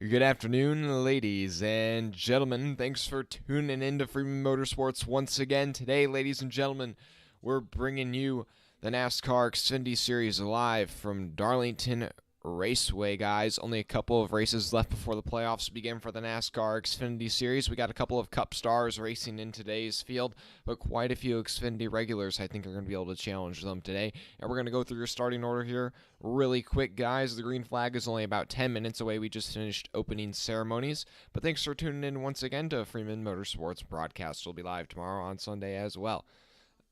Good afternoon, ladies and gentlemen. Thanks for tuning in to Freeman Motorsports once again. Today, ladies and gentlemen, we're bringing you the NASCAR Xfinity Series live from Darlington Raceway, guys. Only a couple of races left before the playoffs begin for the NASCAR Xfinity Series. We got a couple of Cup stars racing in today's field, but quite a few Xfinity regulars I think are going to be able to challenge them today. And we're going to go through your starting order here really quick, guys. The green flag is only about 10 minutes away. We just finished opening ceremonies. But thanks for tuning in once again to Freeman Motorsports broadcast. Will be live tomorrow on Sunday as well.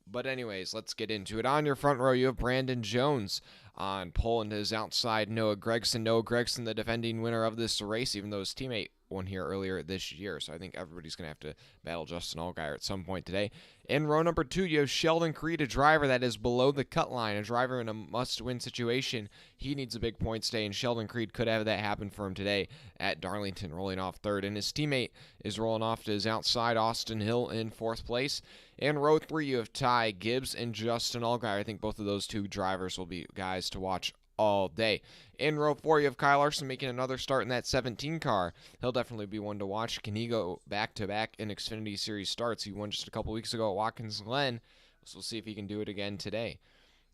But anyways, let's get into it. On your front row, you have Brandon Jones on pole, and his outside, Noah Gragson. Noah Gragson, the defending winner of this race, even though his teammate won here earlier this year. So I think everybody's going to have to battle Justin Allgaier at some point today. In row number 2, you have Sheldon Creed, a driver that is below the cut line, a driver in a must-win situation. He needs a big point stay, and Sheldon Creed could have that happen for him today at Darlington, rolling off third. And his teammate is rolling off to his outside, Austin Hill, in fourth place. In row 3, you have Ty Gibbs and Justin Allgaier. I think both of those two drivers will be guys to watch all day. In row 4, you have Kyle Larson making another start in that 17 car. He'll definitely be one to watch. Can he go back-to-back in Xfinity Series starts? He won just a couple weeks ago at Watkins Glen, so we'll see if he can do it again today.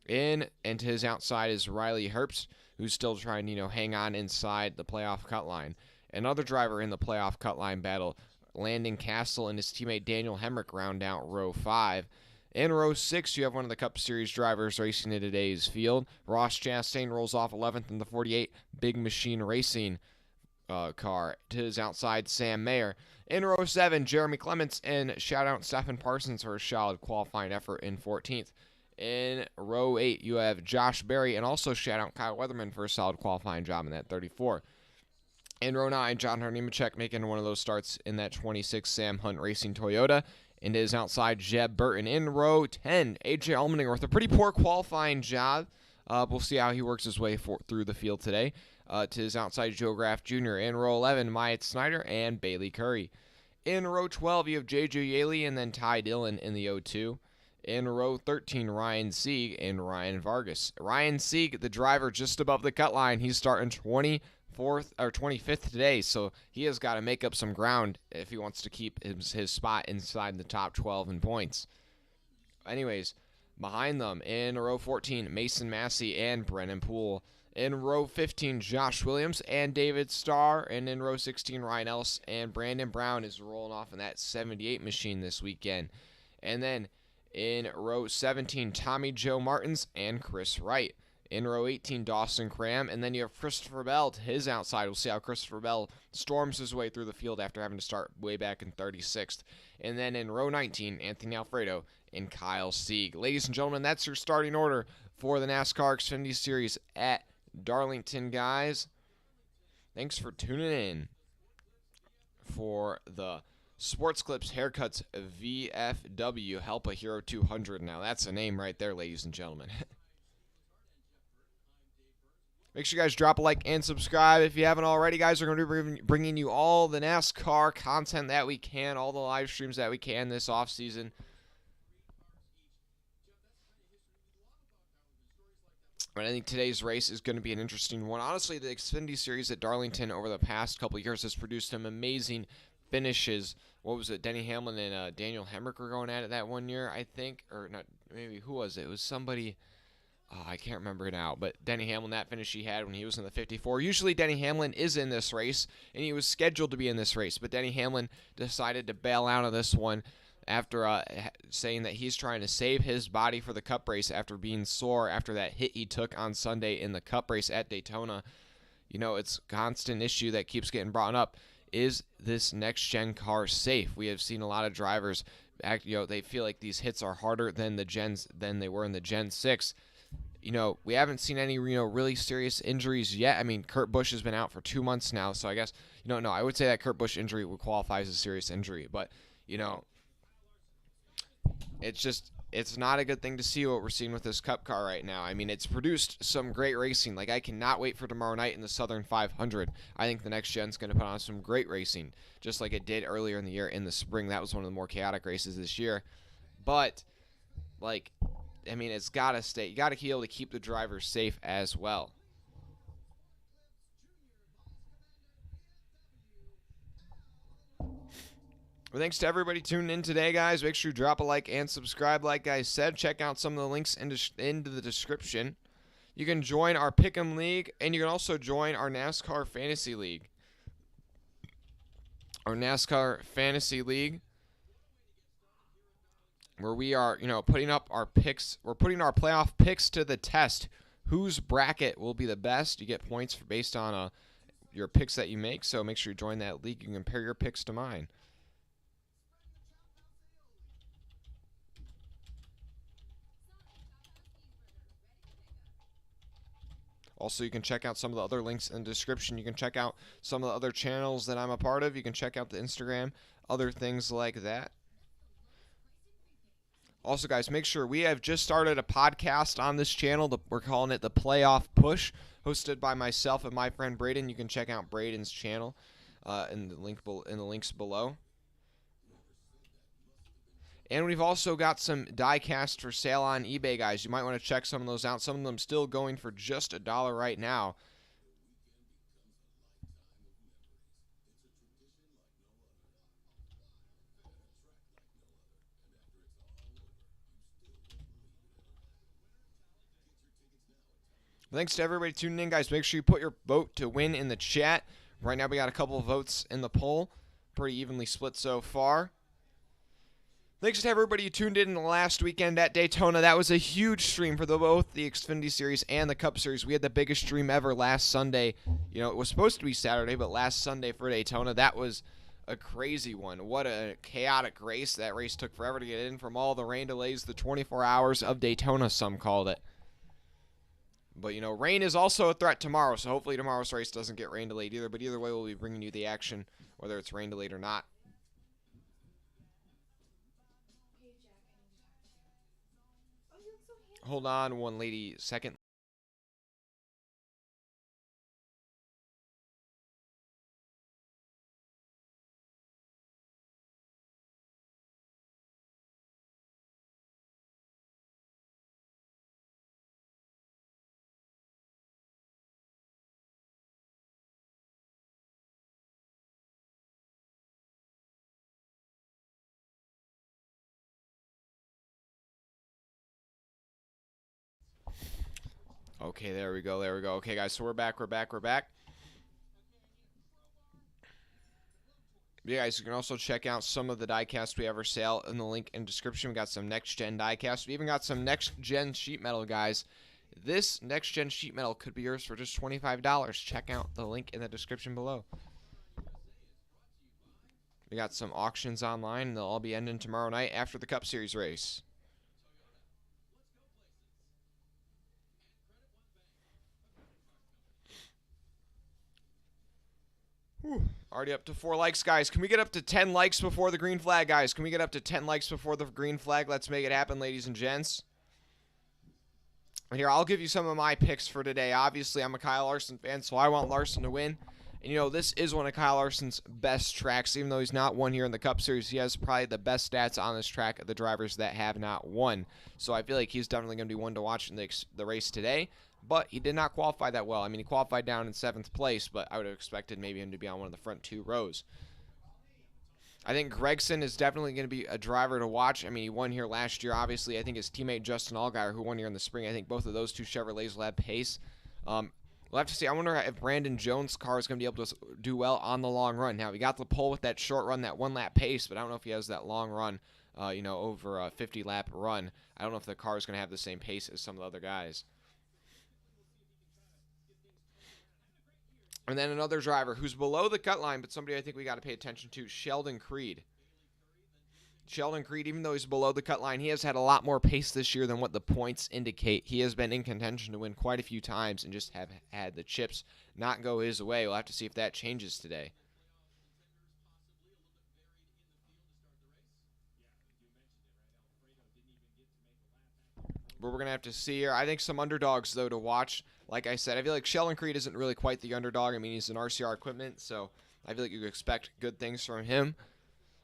In and to his outside is Riley Herbst, who's still trying to hang on inside the playoff cut line. Another driver in the playoff cut line battle, Landon Castle and his teammate Daniel Hemrick round out row 5. In row 6, you have one of the Cup Series drivers racing in today's field. Ross Chastain rolls off 11th in the 48 Big Machine Racing car. To his outside, Sam Mayer. In row 7, Jeremy Clements, and shout out Stephen Parsons for a solid qualifying effort in 14th. In row 8, you have Josh Berry, and also shout out Kyle Weatherman for a solid qualifying job in that 34. In row 9, John Nemechek making one of those starts in that 26 Sam Hunt Racing Toyota. And his outside, Jeb Burton. In row 10, A.J. Allmendinger with a pretty poor qualifying job. We'll see how he works his way through the field today. To his outside, Joe Graff Jr. In row 11, Myatt Snyder and Bailey Curry. In row 12, you have J.J. Yaley and then Ty Dillon in the 02. In row 13, Ryan Sieg and Ryan Vargas. Ryan Sieg, the driver just above the cut line. He's starting 25th today, so he has got to make up some ground if he wants to keep his spot inside the top 12 in points. Anyways, behind them in row 14, Mason Massey and Brennan Poole. In row 15, Josh Williams and David Starr. And in row 16, Ryan Ellis and Brandon Brown is rolling off in that 78 machine this weekend. And then in row 17, Tommy Joe Martins and Chris Wright. In row 18, Dawson Cram, and then you have Christopher Bell to his outside. We'll see how Christopher Bell storms his way through the field after having to start way back in 36th. And then in row 19, Anthony Alfredo and Kyle Sieg. Ladies and gentlemen, that's your starting order for the NASCAR Xfinity Series at Darlington, guys. Thanks for tuning in for the Sports Clips Haircuts VFW Help a Hero 200. Now, that's a name right there, ladies and gentlemen. Make sure you guys drop a like and subscribe if you haven't already, guys. We're going to be bringing you all the NASCAR content that we can, all the live streams that we can this offseason. But I think today's race is going to be an interesting one. Honestly, the Xfinity Series at Darlington over the past couple of years has produced some amazing finishes. What was it? Denny Hamlin and Daniel Hemrick were going at it that one year, I think. Or not, maybe who was it? It was somebody. I can't remember now, but Denny Hamlin, that finish he had when he was in the 54. Usually Denny Hamlin is in this race, and he was scheduled to be in this race, but Denny Hamlin decided to bail out of this one after saying that he's trying to save his body for the Cup race after being sore after that hit he took on Sunday in the Cup race at Daytona. It's a constant issue that keeps getting brought up. Is this next-gen car safe? We have seen a lot of drivers they feel like these hits are harder than they were in the Gen 6. We haven't seen any, really serious injuries yet. I mean, Kurt Busch has been out for 2 months now, so I guess, no, I would say that Kurt Busch injury would qualify as a serious injury. But, it's not a good thing to see what we're seeing with this Cup car right now. I mean, it's produced some great racing. Like, I cannot wait for tomorrow night in the Southern 500. I think the next gen's going to put on some great racing, just like it did earlier in the year in the spring. That was one of the more chaotic races this year. But, it's got to stay. You got to be able to keep the drivers safe as well. Well, thanks to everybody tuning in today, guys. Make sure you drop a like and subscribe. Like I said, check out some of the links into the description. You can join our Pick'em League, and you can also join our NASCAR Fantasy League. Our NASCAR Fantasy League, where we are, putting up our picks. We're putting our playoff picks to the test. Whose bracket will be the best? You get points based on your picks that you make, so make sure you join that league. You can compare your picks to mine. Also, you can check out some of the other links in the description. You can check out some of the other channels that I'm a part of. You can check out the Instagram, other things like that. Also, guys, make sure we have just started a podcast on this channel. We're calling it the Playoff Push, hosted by myself and my friend Braden. You can check out Braden's channel in the links below. And we've also got some die-cast for sale on eBay, guys. You might want to check some of those out. Some of them still going for just $1 right now. Thanks to everybody tuning in, guys. Make sure you put your vote to win in the chat. Right now we got a couple of votes in the poll. Pretty evenly split so far. Thanks to everybody who tuned in the last weekend at Daytona. That was a huge stream for both the Xfinity Series and the Cup Series. We had the biggest stream ever last Sunday. It was supposed to be Saturday, but last Sunday for Daytona, that was a crazy one. What a chaotic race. That race took forever to get in from all the rain delays, the 24 hours of Daytona, some called it. But, rain is also a threat tomorrow, so hopefully tomorrow's race doesn't get rain delayed either. But either way, we'll be bringing you the action, whether it's rain delayed or not. Hold on one lady second. Okay, there we go. Okay, guys, so we're back. Yeah, guys, you can also check out some of the diecast we have for sale in the link in the description. We got some next-gen diecast. We even got some next-gen sheet metal, guys. This next-gen sheet metal could be yours for just $25. Check out the link in the description below. We got some auctions online, and they'll all be ending tomorrow night after the Cup Series race. Whew. Already up to 4 likes, guys. Can we get up to 10 likes before the green flag, guys? Can we get up to 10 likes before the green flag? Let's make it happen, ladies and gents. Here, I'll give you some of my picks for today. Obviously, I'm a Kyle Larson fan, so I want Larson to win. And, this is one of Kyle Larson's best tracks. Even though he's not won here in the Cup Series, he has probably the best stats on this track of the drivers that have not won. So I feel like he's definitely going to be one to watch in the race today. But he did not qualify that well. I mean, he qualified down in 7th place, but I would have expected maybe him to be on one of the front 2 rows. I think Gregson is definitely going to be a driver to watch. I mean, he won here last year, obviously. I think his teammate Justin Allgaier, who won here in the spring, I think both of those 2 Chevrolets will have pace. We'll have to see. I wonder if Brandon Jones' car is going to be able to do well on the long run. Now, he got the pole with that short run, that 1-lap pace, but I don't know if he has that long run, over a 50-lap run. I don't know if the car is going to have the same pace as some of the other guys. And then another driver who's below the cut line, but somebody I think we got to pay attention to, Sheldon Creed. Sheldon Creed, even though he's below the cut line, he has had a lot more pace this year than what the points indicate. He has been in contention to win quite a few times and just have had the chips not go his way. We'll have to see if that changes today. But we're going to have to see here. I think some underdogs, though, to watch. Like I said, I feel like Sheldon Creed isn't really quite the underdog. I mean, he's an RCR equipment, so I feel like you could expect good things from him.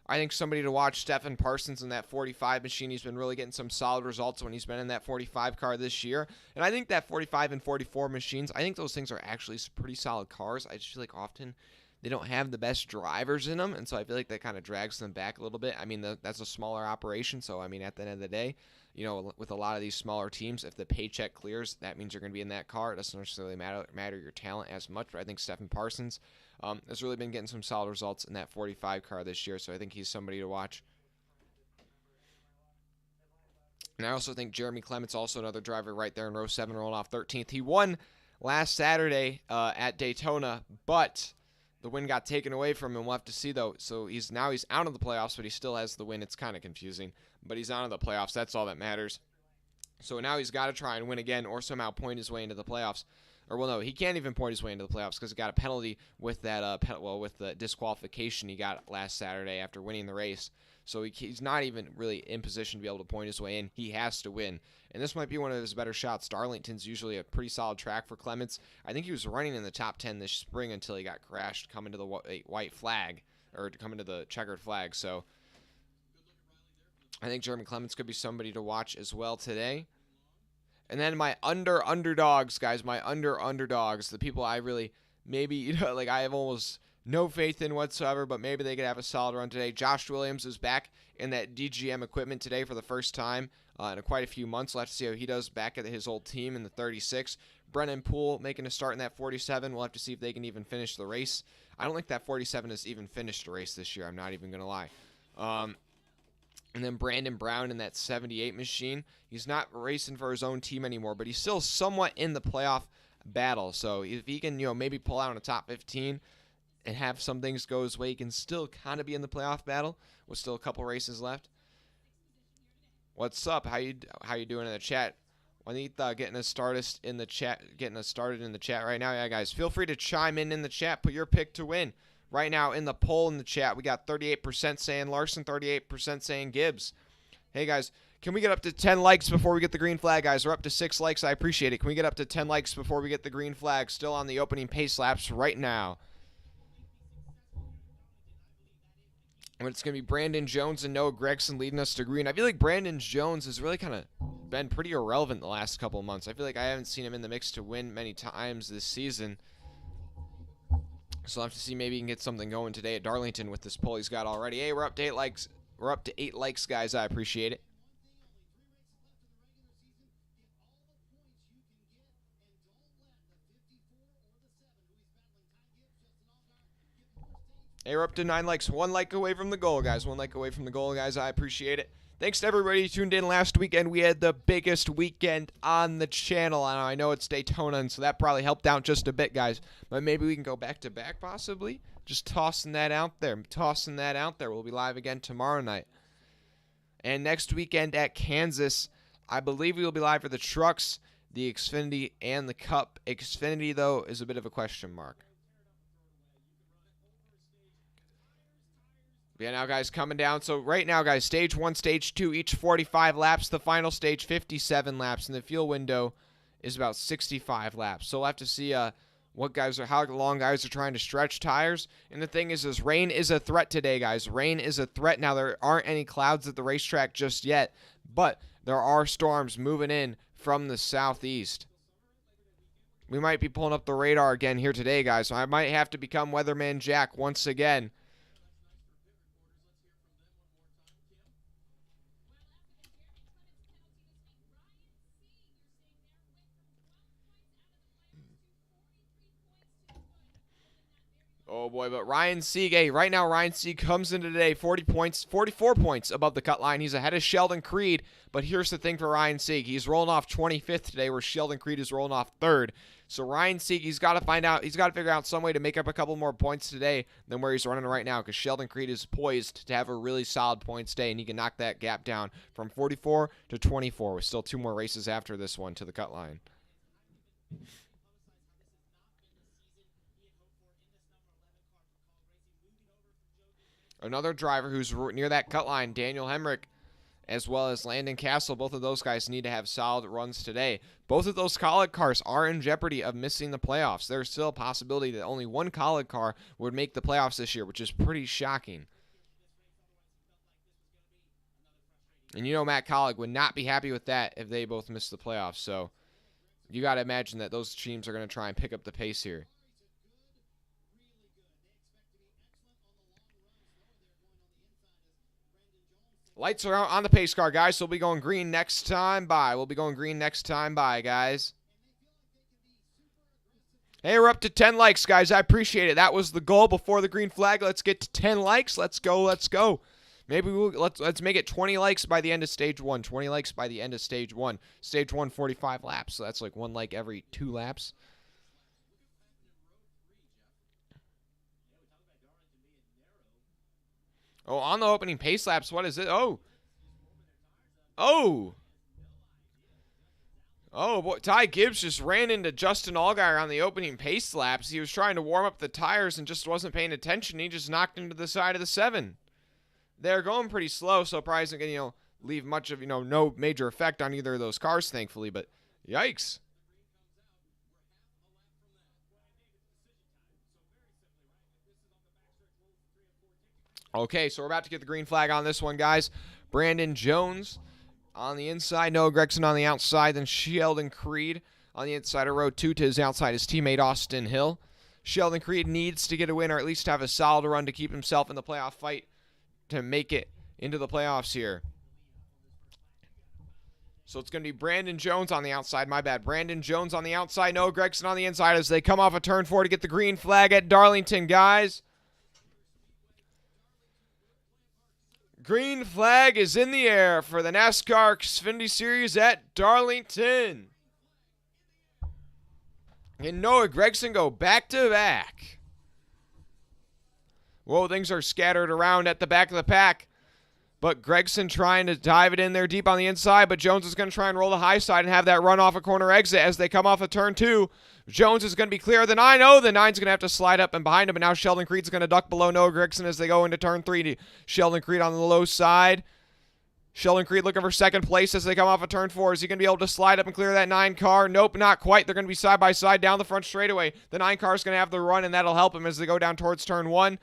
I think somebody to watch, Stephen Parsons in that 45 machine. He's been really getting some solid results when he's been in that 45 car this year. And I think that 45 and 44 machines, I think those things are actually pretty solid cars. I just feel like often they don't have the best drivers in them, and so I feel like that kind of drags them back a little bit. I mean, that's a smaller operation, so I mean, at the end of the day, with a lot of these smaller teams, if the paycheck clears, that means you're going to be in that car. It doesn't necessarily matter your talent as much, but I think Stephen Parsons has really been getting some solid results in that 45 car this year, so I think he's somebody to watch. And I also think Jeremy Clement's also another driver right there in row 7, rolling off 13th. He won last Saturday at Daytona, but the win got taken away from him. We'll have to see, though. So he's out of the playoffs, but he still has the win. It's kind of confusing, but he's out of the playoffs. That's all that matters. So now he's got to try and win again or somehow point his way into the playoffs. Or, well, no, he can't even point his way into the playoffs because he got a penalty with that with the disqualification he got last Saturday after winning the race. So he's not even really in position to be able to point his way in. He has to win. And this might be one of his better shots. Darlington's usually a pretty solid track for Clements. I think he was running in the top 10 this spring until he got crashed coming to the white flag, or coming to the checkered flag. So I think Jeremy Clements could be somebody to watch as well today. And then my underdogs, guys, the people I really maybe, like I have almost no faith in whatsoever, but maybe they could have a solid run today. Josh Williams is back in that DGM equipment today for the first time in quite a few months. We'll have to see how he does back at his old team in the 36. Brennan Poole making a start in that 47. We'll have to see if they can even finish the race. I don't think that 47 has even finished a race this year. I'm not even going to lie. And then Brandon Brown in that 78 machine. He's not racing for his own team anymore, but he's still somewhat in the playoff battle. So if he can, maybe pull out in a top 15 and have some things go his way, he can still kind of be in the playoff battle with still a couple races left. What's up? How you doing in the chat? Juanita getting us started in the chat right now. Yeah, guys, feel free to chime in the chat. Put your pick to win. Right now in the poll in the chat, we got 38% saying Larson, 38% saying Gibbs. Hey, guys, can we get up to 10 likes before we get the green flag, guys? We're up to 6 likes. I appreciate it. Can we get up to 10 likes before we get the green flag? Still on the opening pace laps right now. And it's going to be Brandon Jones and Noah Gregson leading us to green. I feel like Brandon Jones has really kind of been pretty irrelevant the last couple of months. I feel like I haven't seen him in the mix to win many times this season. So I'll have to see, maybe he can get something going today at Darlington with this poll he's got already. Hey, we're up to 8 likes. We're up to 8 likes, guys. I appreciate it. Hey, we're up to 9 likes. 1 like away from the goal, guys. 1 like away from the goal, guys. I appreciate it. Thanks to everybody who tuned in last weekend. We had the biggest weekend on the channel. And I know it's Daytona, and so that probably helped out just a bit, guys. But maybe we can go back to back, possibly. Just tossing that out there. We'll be live again tomorrow night. And next weekend at Kansas, I believe we will be live for the trucks, the Xfinity, and the Cup. Xfinity, though, is a bit of a question mark. Yeah, now, guys, coming down. So right now, guys, stage 1, stage 2, each 45 laps. The final stage, 57 laps. And the fuel window is about 65 laps. So we'll have to see how long guys are trying to stretch tires. And the thing is rain is a threat today, guys. Rain is a threat. Now, there aren't any clouds at the racetrack just yet, but there are storms moving in from the southeast. We might be pulling up the radar again here today, guys. So I might have to become Weatherman Jack once again. Oh, boy, but Ryan Sieg, hey, right now Ryan Sieg comes into today 44 points above the cut line. He's ahead of Sheldon Creed, but here's the thing for Ryan Sieg. He's rolling off 25th today, where Sheldon Creed is rolling off 3rd. So Ryan Sieg, he's got to figure out some way to make up a couple more points today than where he's running right now, because Sheldon Creed is poised to have a really solid points day, and he can knock that gap down from 44 to 24 with still 2 more races after this one to the cut line. Another driver who's near that cut line, Daniel Hemrick, as well as Landon Castle. Both of those guys need to have solid runs today. Both of those Colleague cars are in jeopardy of missing the playoffs. There's still a possibility that only one Colleague car would make the playoffs this year, which is pretty shocking. And Matt Colleague would not be happy with that if they both missed the playoffs. So you got to imagine that those teams are going to try and pick up the pace here. Lights are out on the pace car, guys, so we'll be going green next time by. We'll be going green next time by, guys. Hey, we're up to 10 likes, guys. I appreciate it. That was the goal before the green flag. Let's get to 10 likes. Let's go. Let's go. Maybe let's make it 20 likes by the end of stage 1. 20 likes by the end of stage 1. Stage 1, 45 laps. So that's like 1 like every 2 laps. Oh, on the opening pace laps, what is it? Oh. Oh. Oh, boy. Ty Gibbs just ran into Justin Allgaier on the opening pace laps. He was trying to warm up the tires and just wasn't paying attention. He just knocked into the side of the 7. They're going pretty slow, so probably isn't going to, leave much of, no major effect on either of those cars, thankfully. But yikes. Okay, so we're about to get the green flag on this one, guys. Brandon Jones on the inside, Noah Gregson on the outside, then Sheldon Creed on the inside of row 2 to his outside, his teammate Austin Hill. Sheldon Creed needs to get a win or at least have a solid run to keep himself in the playoff fight to make it into the playoffs here. So it's going to be Brandon Jones on the outside. My bad. Brandon Jones on the outside, Noah Gregson on the inside as they come off a turn 4 to get the green flag at Darlington, guys. Green flag is in the air for the NASCAR Xfinity Series at Darlington. And Noah Gregson go back-to-back. Whoa, things are scattered around at the back of the pack. But Gregson trying to dive it in there deep on the inside, but Jones is going to try and roll the high side and have that run off a corner exit as they come off a turn 2. Jones is going to be clear of the 9. Oh, the 9's going to have to slide up and behind him, and now Sheldon Creed's going to duck below Noah Gregson as they go into turn 3. Sheldon Creed on the low side. Sheldon Creed looking for second place as they come off a turn 4. Is he going to be able to slide up and clear that 9 car? Nope, not quite. They're going to be side by side down the front straightaway. The 9 car is going to have the run, and that'll help him as they go down towards turn 1.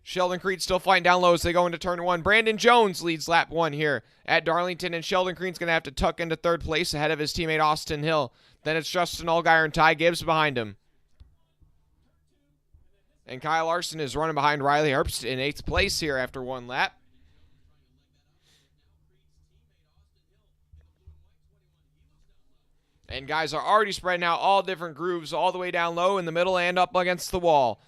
Sheldon Creed still fighting down low as they go into turn 1. Brandon Jones leads lap 1 here at Darlington, and Sheldon Creed's going to have to tuck into third place ahead of his teammate Austin Hill. Then it's Justin Allgaier and Ty Gibbs behind him. And Kyle Larson is running behind Riley Herbst in 8th place here after 1 lap. And guys are already spreading out all different grooves all the way down low in the middle and up against the wall.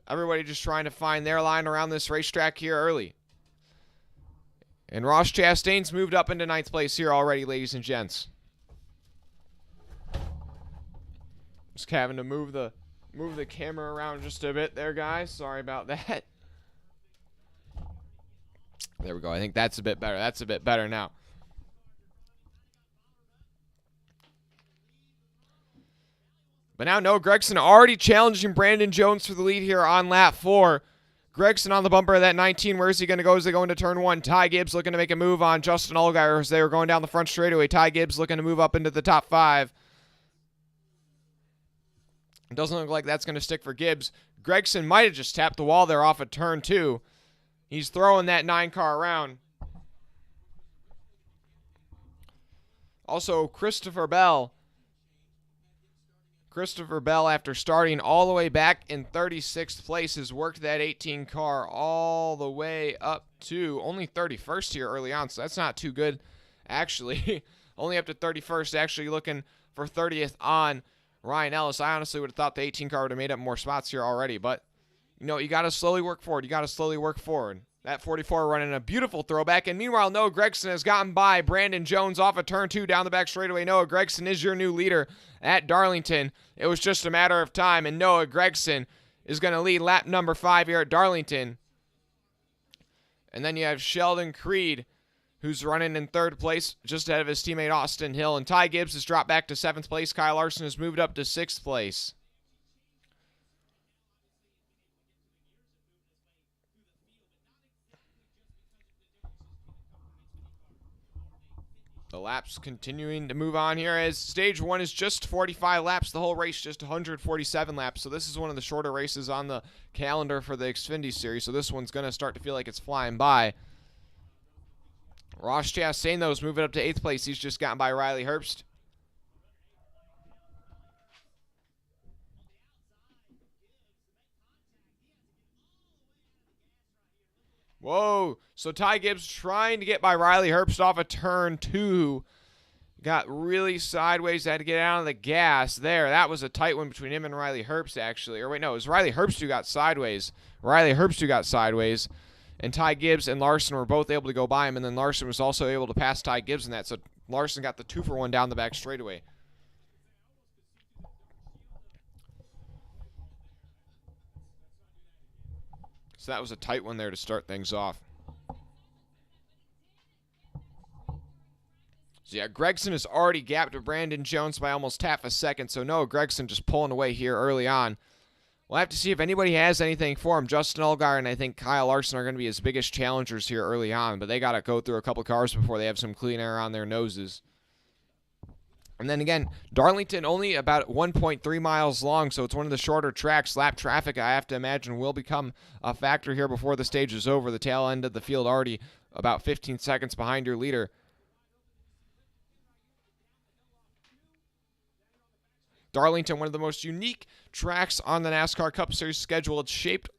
Everybody just trying to find their line around this racetrack here early. And Ross Chastain's moved up into 9th place here already, ladies and gents. Just having to move the camera around just a bit there, guys. Sorry about that. There we go. I think that's a bit better. That's a bit better now. But now Noah Gregson already challenging Brandon Jones for the lead here on lap 4. Gregson on the bumper of that 19. Where is he going to go as they go into turn 1? Ty Gibbs looking to make a move on Justin Allgaier as they were going down the front straightaway. Ty Gibbs looking to move up into the top 5. It doesn't look like that's going to stick for Gibbs. Gregson might have just tapped the wall there off of turn 2. He's throwing that 9 car around. Also, Christopher Bell, after starting all the way back in 36th place, has worked that 18 car all the way up to only 31st here early on, so that's not too good, actually. Only up to 31st, actually looking for 30th on Ryan Ellis. I honestly would have thought the 18 car would have made up more spots here already, but, you got to slowly work forward. That 44 running a beautiful throwback. And meanwhile, Noah Gregson has gotten by Brandon Jones off of turn 2 down the back straightaway. Noah Gregson is your new leader at Darlington. It was just a matter of time, and Noah Gregson is going to lead lap number 5 here at Darlington. And then you have Sheldon Creed, who's running in 3rd place, just ahead of his teammate Austin Hill. And Ty Gibbs has dropped back to 7th place. Kyle Larson has moved up to 6th place. The laps continuing to move on here as stage 1 is just 45 laps. The whole race just 147 laps. So this is one of the shorter races on the calendar for the Xfinity Series. So this one's going to start to feel like it's flying by. Ross Chastain, though, is moving up to 8th place. He's just gotten by Riley Herbst. Whoa. So Ty Gibbs trying to get by Riley Herbst off of turn 2. Got really sideways. Had to get out of the gas there. That was a tight one between him and Riley Herbst, actually. Or wait, no, it was Riley Herbst who got sideways. And Ty Gibbs and Larson were both able to go by him, and then Larson was also able to pass Ty Gibbs in that. So Larson got the 2-for-1 down the back straightaway. So that was a tight one there to start things off. So yeah, Gregson has already gapped to Brandon Jones by almost half a second. So Noah Gregson just pulling away here early on. We'll have to see if anybody has anything for him. Justin Allgaier and I think Kyle Larson are going to be his biggest challengers here early on. But they got to go through a couple cars before they have some clean air on their noses. And then again, Darlington only about 1.3 miles long, so it's one of the shorter tracks. Lap traffic, I have to imagine, will become a factor here before the stage is over. The tail end of the field already about 15 seconds behind your leader. Darlington, one of the most unique tracks on the NASCAR Cup Series schedule. It's shaped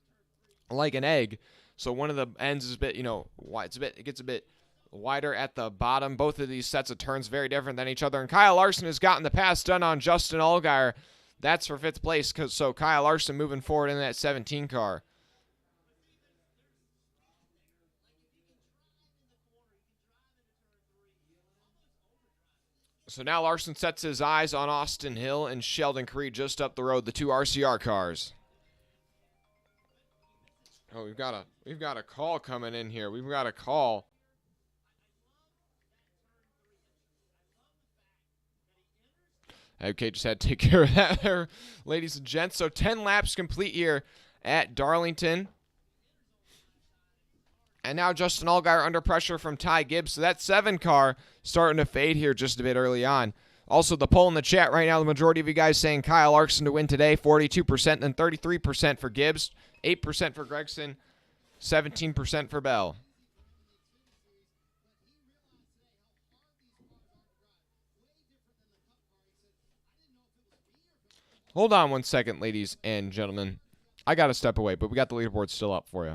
like an egg, so one of the ends is a bit, it gets a bit wider at the bottom. Both of these sets of turns very different than each other. And Kyle Larson has gotten the pass done on Justin Allgaier. That's for 5th place. So Kyle Larson moving forward in that 17 car. So now Larson sets his eyes on Austin Hill and Sheldon Creed just up the road, the 2 RCR cars. Oh, we've got a call coming in here. We've got a call. Okay, just had to take care of that there, ladies and gents. So 10 laps complete here at Darlington. And now Justin Allgaier under pressure from Ty Gibbs. So that 7 car starting to fade here just a bit early on. Also, the poll in the chat right now, the majority of you guys saying Kyle Larson to win today, 42%, then 33% for Gibbs, 8% for Gregson, 17% for Bell. Hold on one second, ladies and gentlemen. I got to step away, but we got the leaderboard still up for you.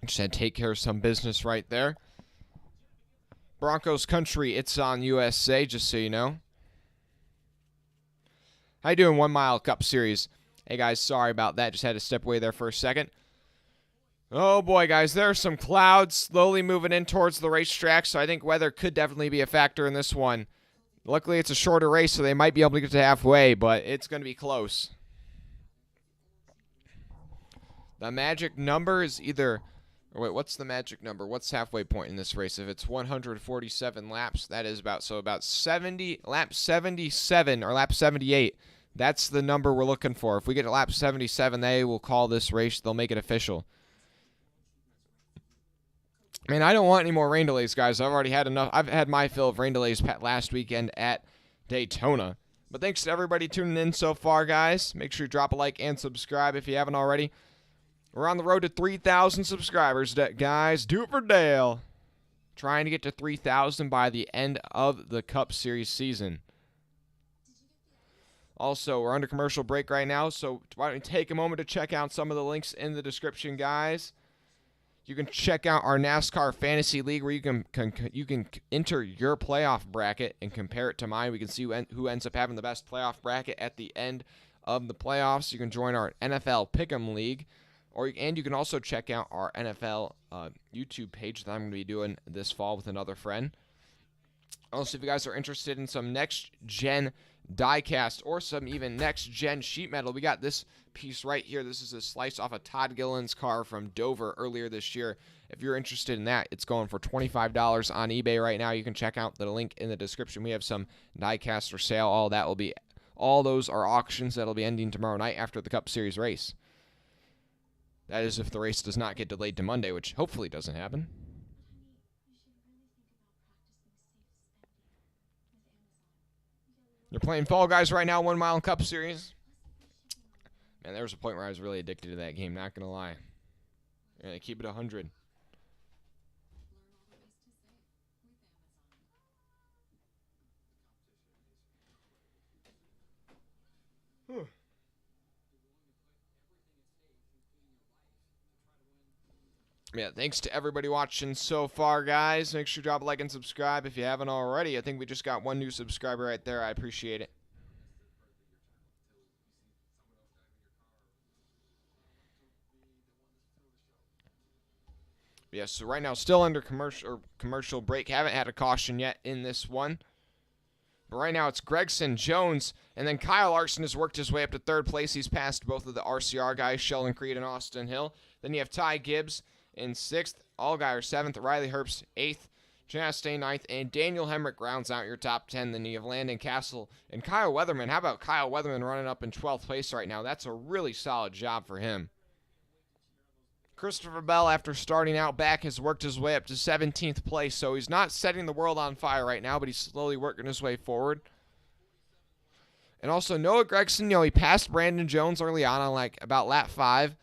Just had to take care of some business right there. Broncos country, it's on USA, just so you know. How you doing, 1 Mile Cup Series? Hey, guys, sorry about that. Just had to step away there for a second. Oh, boy, guys, there are some clouds slowly moving in towards the racetrack, so I think weather could definitely be a factor in this one. Luckily, it's a shorter race, so they might be able to get to halfway, but it's going to be close. The magic number is either... Wait, what's the magic number? What's halfway point in this race? If it's 147 laps, that is about 70, lap 77 or lap 78. That's the number we're looking for. If we get to lap 77, they will call this race. They'll make it official. Man, I don't want any more rain delays, guys. I've already had enough. I've had my fill of rain delays last weekend at Daytona. But thanks to everybody tuning in so far, guys. Make sure you drop a like and subscribe if you haven't already. We're on the road to 3,000 subscribers, guys. Do it for Dale. Trying to get to 3,000 by the end of the Cup Series season. Also, we're under commercial break right now, so why don't you take a moment to check out some of the links in the description, guys. You can check out our NASCAR Fantasy League where you can enter your playoff bracket and compare it to mine. We can see who ends up having the best playoff bracket at the end of the playoffs. You can join our NFL Pick'em League, and you can also check out our NFL YouTube page that I'm going to be doing this fall with another friend. Also, if you guys are interested in some next-gen diecast or some even next-gen sheet metal, we got this piece right here. This is a slice off of Todd Gilliland's car from Dover earlier this year. If you're interested in that, it's going for $25 on eBay right now. You can check out the link in the description. We have some diecast for sale. All those are auctions that'll be ending tomorrow night after the Cup Series race. That is if the race does not get delayed to Monday, which hopefully doesn't happen. You're playing Fall Guys right now, 1 Mile Cup Series. Man, there was a point where I was really addicted to that game, not going to lie. Yeah, keep it 100. Yeah, thanks to everybody watching so far, guys. Make sure to drop a like and subscribe if you haven't already. I think we just got 1 new subscriber right there. I appreciate it. Yeah, so right now still under commercial break. Haven't had a caution yet in this one. But right now it's Gregson, Jones, and then Kyle Larson has worked his way up to 3rd place. He's passed both of the RCR guys, Sheldon Creed and Austin Hill. Then you have Ty Gibbs in 6th, Allgaier 7th, Riley Herbst 8th, Chastain 9th, and Daniel Hemrick rounds out your top 10. Then you have Landon Castle and Kyle Weatherman. How about Kyle Weatherman running up in 12th place right now? That's a really solid job for him. Christopher Bell, after starting out back, has worked his way up to 17th place, so he's not setting the world on fire right now, but he's slowly working his way forward. And also Noah Gragson, he passed Brandon Jones early on like about lap 5,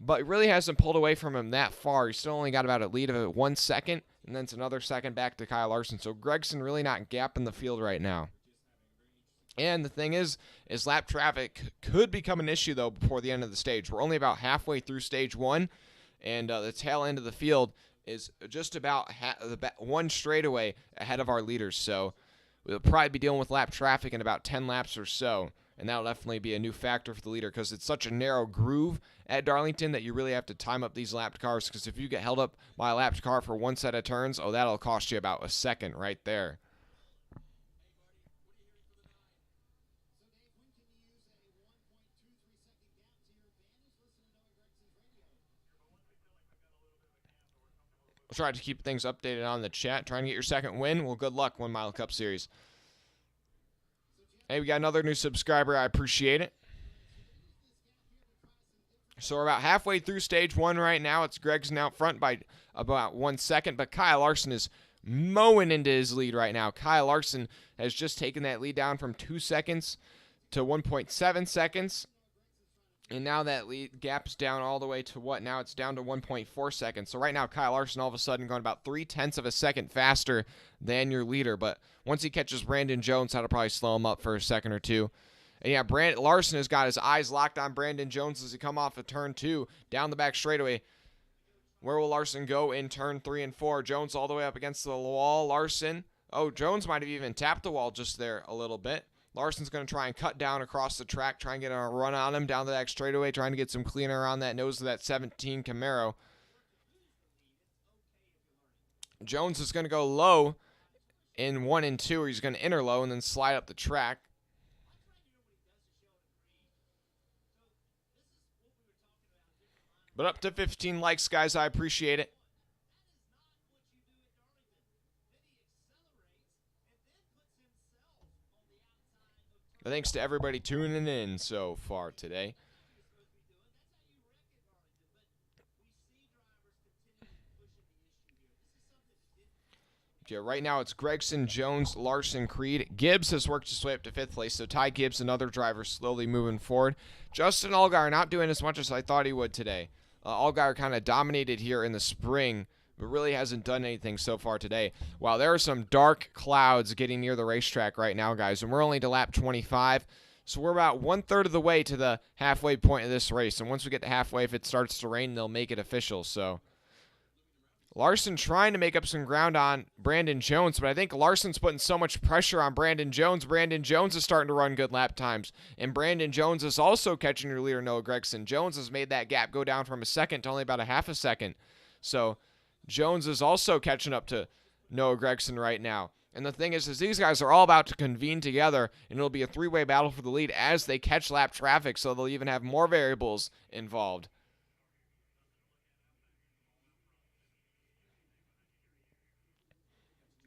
but really hasn't pulled away from him that far. He's still only got about a lead of 1 second, and then it's another second back to Kyle Larson. So Gregson really not gapping the field right now. And the thing is lap traffic could become an issue, though, before the end of the stage. We're only about halfway through stage 1, and the tail end of the field is just about 1 straightaway ahead of our leaders. So we'll probably be dealing with lap traffic in about 10 laps or so. And that'll definitely be a new factor for the leader because it's such a narrow groove at Darlington that you really have to time up these lapped cars, because if you get held up by a lapped car for 1 set of turns, that'll cost you about a second right there. We'll try to keep things updated on the chat. Trying to get your second win. Well, good luck, 1 Mile Cup Series. Hey, we got another new subscriber. I appreciate it. So we're about halfway through stage 1 right now. It's Gregson out front by about 1 second, but Kyle Larson is mowing into his lead right now. Kyle Larson has just taken that lead down from 2 seconds to 1.7 seconds. And now that lead gap's down all the way to what? Now it's down to 1.4 seconds. So right now, Kyle Larson all of a sudden going about 0.3 of a second faster than your leader. But once he catches Brandon Jones, that'll probably slow him up for a second or two. And yeah, Larson has got his eyes locked on Brandon Jones as he come off of turn 2 down the back straightaway. Where will Larson go in turn 3 and 4? Jones all the way up against the wall. Larson. Oh, Jones might have even tapped the wall just there a little bit. Larson's going to try and cut down across the track, try and get a run on him down the back straightaway, trying to get some cleaner around that nose of that 17 Camaro. Jones is going to go low in 1 and 2, or he's going to enter low and then slide up the track. But up to 15 likes, guys. I appreciate it. But thanks to everybody tuning in so far today. Okay, right now it's Gregson, Jones, Larson, Creed. Gibbs has worked his way up to 5th place, so Ty Gibbs, another driver, slowly moving forward. Justin Allgaier not doing as much as I thought he would today. Allgaier kind of dominated here in the spring, but really hasn't done anything so far today. Wow, there are some dark clouds getting near the racetrack right now, guys, and we're only to lap 25. So we're about 1/3 of the way to the halfway point of this race. And once we get to halfway, if it starts to rain, they'll make it official. So Larson trying to make up some ground on Brandon Jones, but I think Larson's putting so much pressure on Brandon Jones. Brandon Jones is starting to run good lap times, and Brandon Jones is also catching your leader, Noah Gragson. Jones has made that gap go down from a second to only about a half a second. So Jones is also catching up to Noah Gragson right now. And the thing is these guys are all about to convene together, and it'll be a three-way battle for the lead as they catch lap traffic, so they'll even have more variables involved.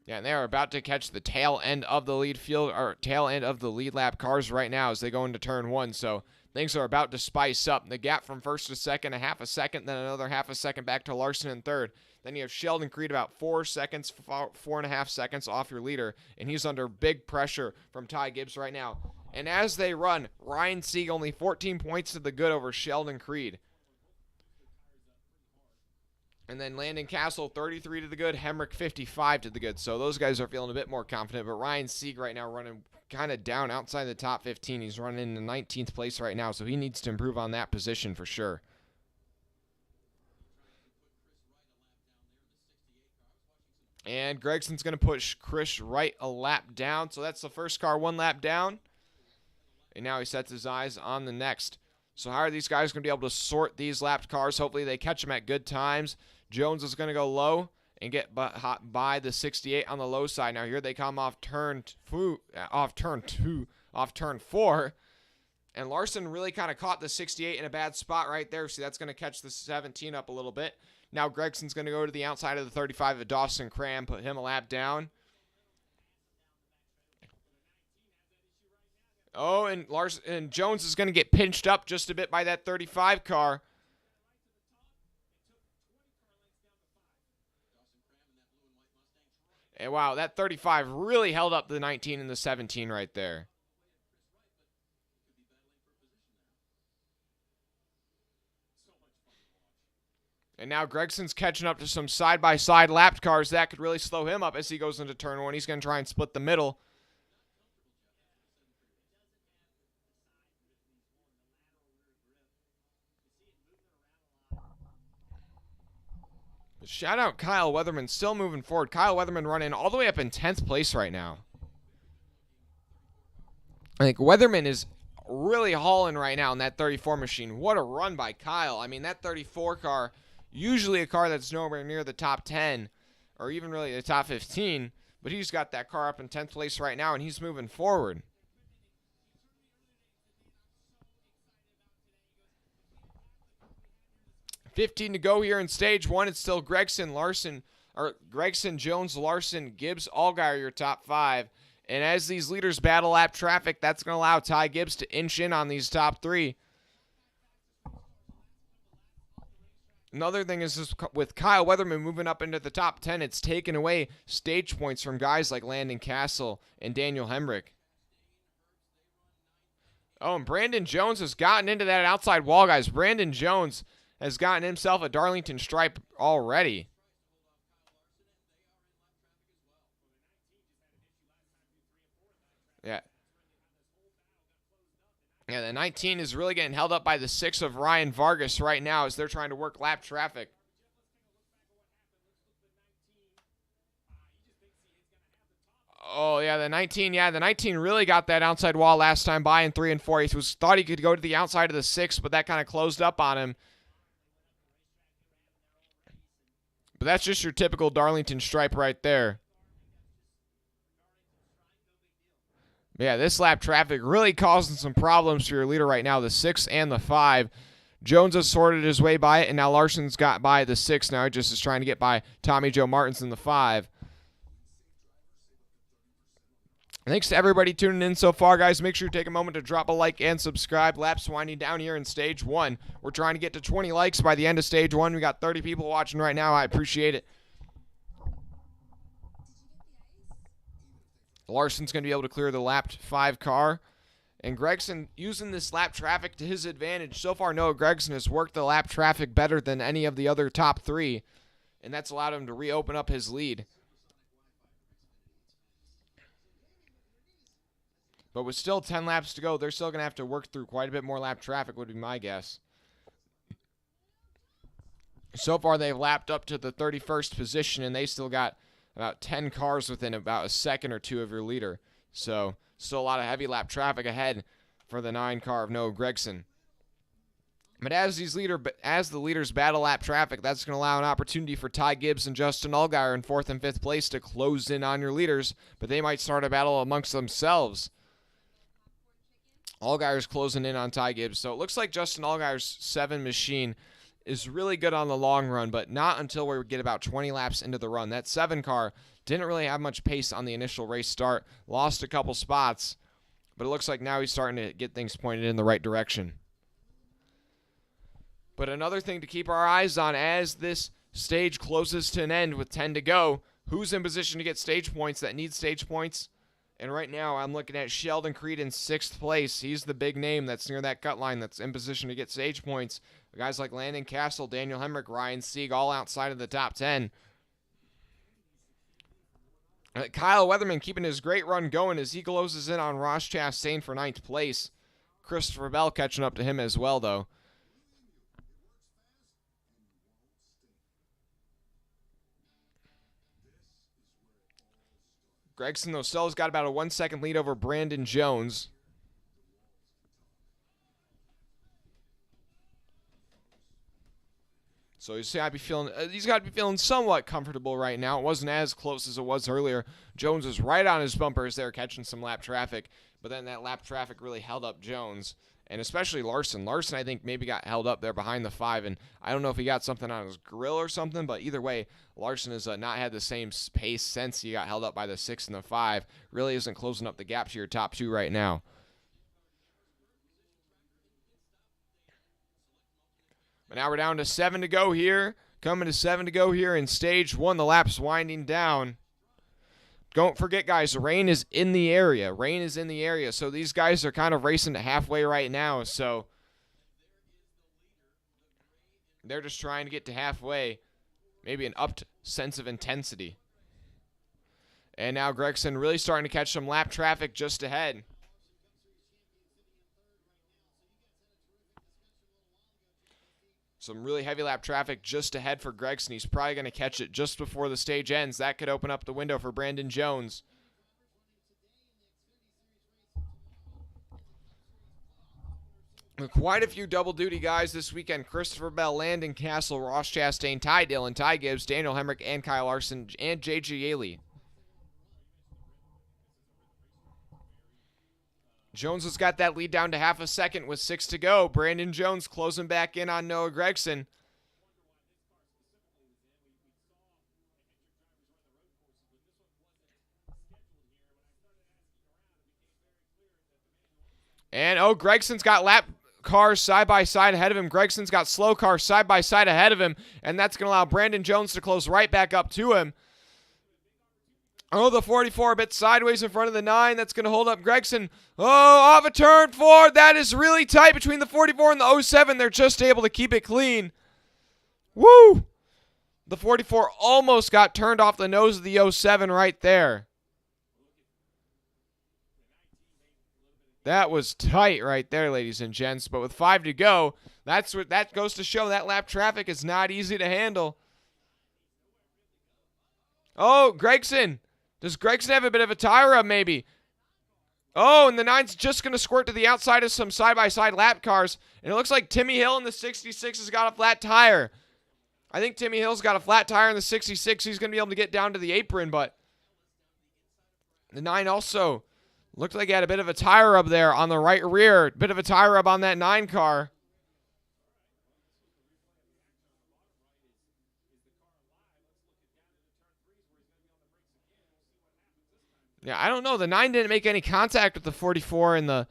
Yeah, and they are about to catch the tail end of the lead field, or tail end of the lead lap cars right now as they go into turn one. So things are about to spice up. The gap from first to second, a half a second, then another half a second back to Larson in third. Then you have Sheldon Creed about 4 seconds, 4.5 seconds off your leader, and he's under big pressure from Ty Gibbs right now. And as they run, Ryan Sieg only 14 points to the good over Sheldon Creed. And then Landon Castle, 33 to the good. Hemrick, 55 to the good. So those guys are feeling a bit more confident. But Ryan Sieg right now running kind of down outside the top 15. He's running in the 19th place right now. So he needs to improve on that position for sure. And Gregson's going to push Chris Wright a lap down. So that's the first car 1 lap down. And now he sets his eyes on the next. So how are these guys going to be able to sort these lapped cars? Hopefully they catch them at good times. Jones is going to go low and get by the 68 on the low side. Now here they come off turn 4. And Larson really kind of caught the 68 in a bad spot right there. See, that's going to catch the 17 up a little bit. Now Gregson's going to go to the outside of the 35 of Dawson Cram, put him a lap down. Oh, and Jones is going to get pinched up just a bit by that 35 car. And wow, that 35 really held up the 19 and the 17 right there. And now Gregson's catching up to some side-by-side lapped cars. That could really slow him up as he goes into turn 1. He's going to try and split the middle. Shout out Kyle Weatherman, still moving forward. Kyle Weatherman running all the way up in 10th place right now. I think Weatherman is really hauling right now in that 34 machine. What a run by Kyle. I mean, that 34 car, usually a car that's nowhere near the top 10 or even really the top 15, but he's got that car up in 10th place right now, and he's moving forward. $15 to go here in stage 1. It's still Gregson, Jones, Larson, Gibbs, Allgaier, your top 5. And as these leaders battle lap traffic, that's going to allow Ty Gibbs to inch in on these top 3. Another thing is this, with Kyle Weatherman moving up into the top 10, it's taken away stage points from guys like Landon Castle and Daniel Hemrick. Oh, and Brandon Jones has gotten into that outside wall, guys. Brandon Jones has gotten himself a Darlington stripe already. Yeah. Yeah, the 19 is really getting held up by the 6 of Ryan Vargas right now as they're trying to work lap traffic. Oh, yeah, the 19. Yeah, the 19 really got that outside wall last time by in 3 and 4. He thought he could go to the outside of the 6, but that kind of closed up on him. But that's just your typical Darlington stripe right there. Yeah, this lap traffic really causing some problems for your leader right now, the 6 and the 5. Jones has sorted his way by it, and now Larson's got by the 6 now. He just is trying to get by Tommy Joe Martins in the 5. Thanks to everybody tuning in so far, guys. Make sure you take a moment to drop a like and subscribe. Laps winding down here in stage 1. We're trying to get to 20 likes by the end of stage 1. We got 30 people watching right now. I appreciate it. Larson's going to be able to clear the lapped 5 car. And Gregson using this lap traffic to his advantage. So far, Noah Gregson has worked the lap traffic better than any of the other top 3. And that's allowed him to reopen up his lead. But with still 10 laps to go, they're still going to have to work through quite a bit more lap traffic, would be my guess. So far, they've lapped up to the 31st position, and they still got about 10 cars within about a second or two of your leader. So, still a lot of heavy lap traffic ahead for the 9 car of Noah Gragson. But as the leaders battle lap traffic, that's going to allow an opportunity for Ty Gibbs and Justin Allgaier in 4th and 5th place to close in on your leaders, but they might start a battle amongst themselves. Allgaier's closing in on Ty Gibbs, so it looks like Justin Allgaier's 7 machine is really good on the long run, but not until we get about 20 laps into the run. That 7 car didn't really have much pace on the initial race start, lost a couple spots, but it looks like now he's starting to get things pointed in the right direction. But another thing to keep our eyes on as this stage closes to an end with 10 to go, who's in position to get stage points that need stage points? And right now I'm looking at Sheldon Creed in 6th place. He's the big name that's near that cut line that's in position to get stage points. Guys like Landon Castle, Daniel Hemrick, Ryan Sieg, all outside of the top 10. Kyle Weatherman keeping his great run going as he closes in on Ross Chastain for 9th place. Christopher Bell catching up to him as well, though. Gragson, though, still has got about a 1-second lead over Brandon Jones. So he's got to be feeling somewhat comfortable right now. It wasn't as close as it was earlier. Jones was right on his bumpers there, catching some lap traffic, but then that lap traffic really held up Jones, and especially Larson. Larson, I think, maybe got held up there behind the 5, and I don't know if he got something on his grill or something, but either way, Larson has not had the same pace since he got held up by the 6 and the 5. Really isn't closing up the gap to your top 2 right now. But now we're down to 7 to go here. Coming to 7 to go here in stage 1. The lap's winding down. Don't forget, guys, the rain is in the area. Rain is in the area, so these guys are kind of racing to halfway right now. So they're just trying to get to halfway. Maybe an upped sense of intensity. And now Gragson really starting to catch some lap traffic just ahead. Some really heavy lap traffic just ahead for Gragson. He's probably going to catch it just before the stage ends. That could open up the window for Brandon Jones. Quite a few double-duty guys this weekend. Christopher Bell, Landon Castle, Ross Chastain, Ty Dillon, Ty Gibbs, Daniel Hemrick, and Kyle Larson, and J.G. Yaley. Jones has got that lead down to half a second with 6 to go. Brandon Jones closing back in on Noah Gragson. And, Gregson's got lap cars side by side ahead of him. Gregson's got slow cars side by side ahead of him, and that's going to allow Brandon Jones to close right back up to him. The 44 a bit sideways in front of the 9. That's going to hold up Gragson. Off a turn 4. That is really tight between the 44 and the 07. They're just able to keep it clean. Woo! The 44 almost got turned off the nose of the 07 right there. That was tight right there, ladies and gents. But with 5 to go, that goes to show that lap traffic is not easy to handle. Gragson. Does Gragson have a bit of a tire rub maybe? And the 9's just going to squirt to the outside of some side-by-side lap cars. And it looks like Timmy Hill in the 66 has got a flat tire. I think Timmy Hill's got a flat tire in the 66. He's going to be able to get down to the apron, but the 9 also looked like he had a bit of a tire rub there on the right rear. Bit of a tire rub on that 9 car. Yeah, I don't know. The 9 didn't make any contact with the 44 and the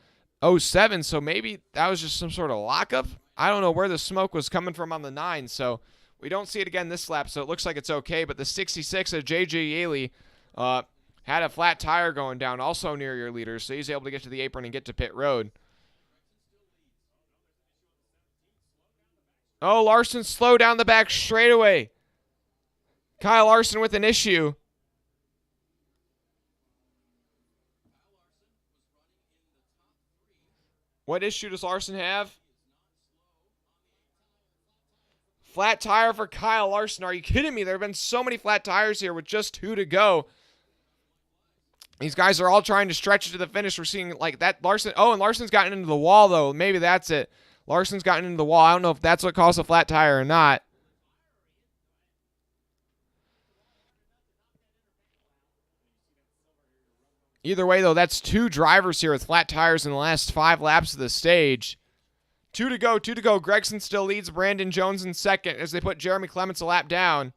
07, so maybe that was just some sort of lockup. I don't know where the smoke was coming from on the 9, so we don't see it again this lap, so it looks like it's okay. But the 66 of J.J. Yaley had a flat tire going down, also near your leader, so he's able to get to the apron and get to pit road. Larson slow down the back straightaway. Kyle Larson with an issue. What issue does Larson have? Flat tire for Kyle Larson. Are you kidding me? There have been so many flat tires here with just 2 to go. These guys are all trying to stretch it to the finish. We're seeing like that Larson. Oh, and Larson's gotten into the wall, though. Maybe that's it. Larson's gotten into the wall. I don't know if that's what caused a flat tire or not. Either way, though, that's 2 drivers here with flat tires in the last 5 laps of the stage. 2 to go, 2 to go. Gregson still leads Brandon Jones in second as they put Jeremy Clements a lap down.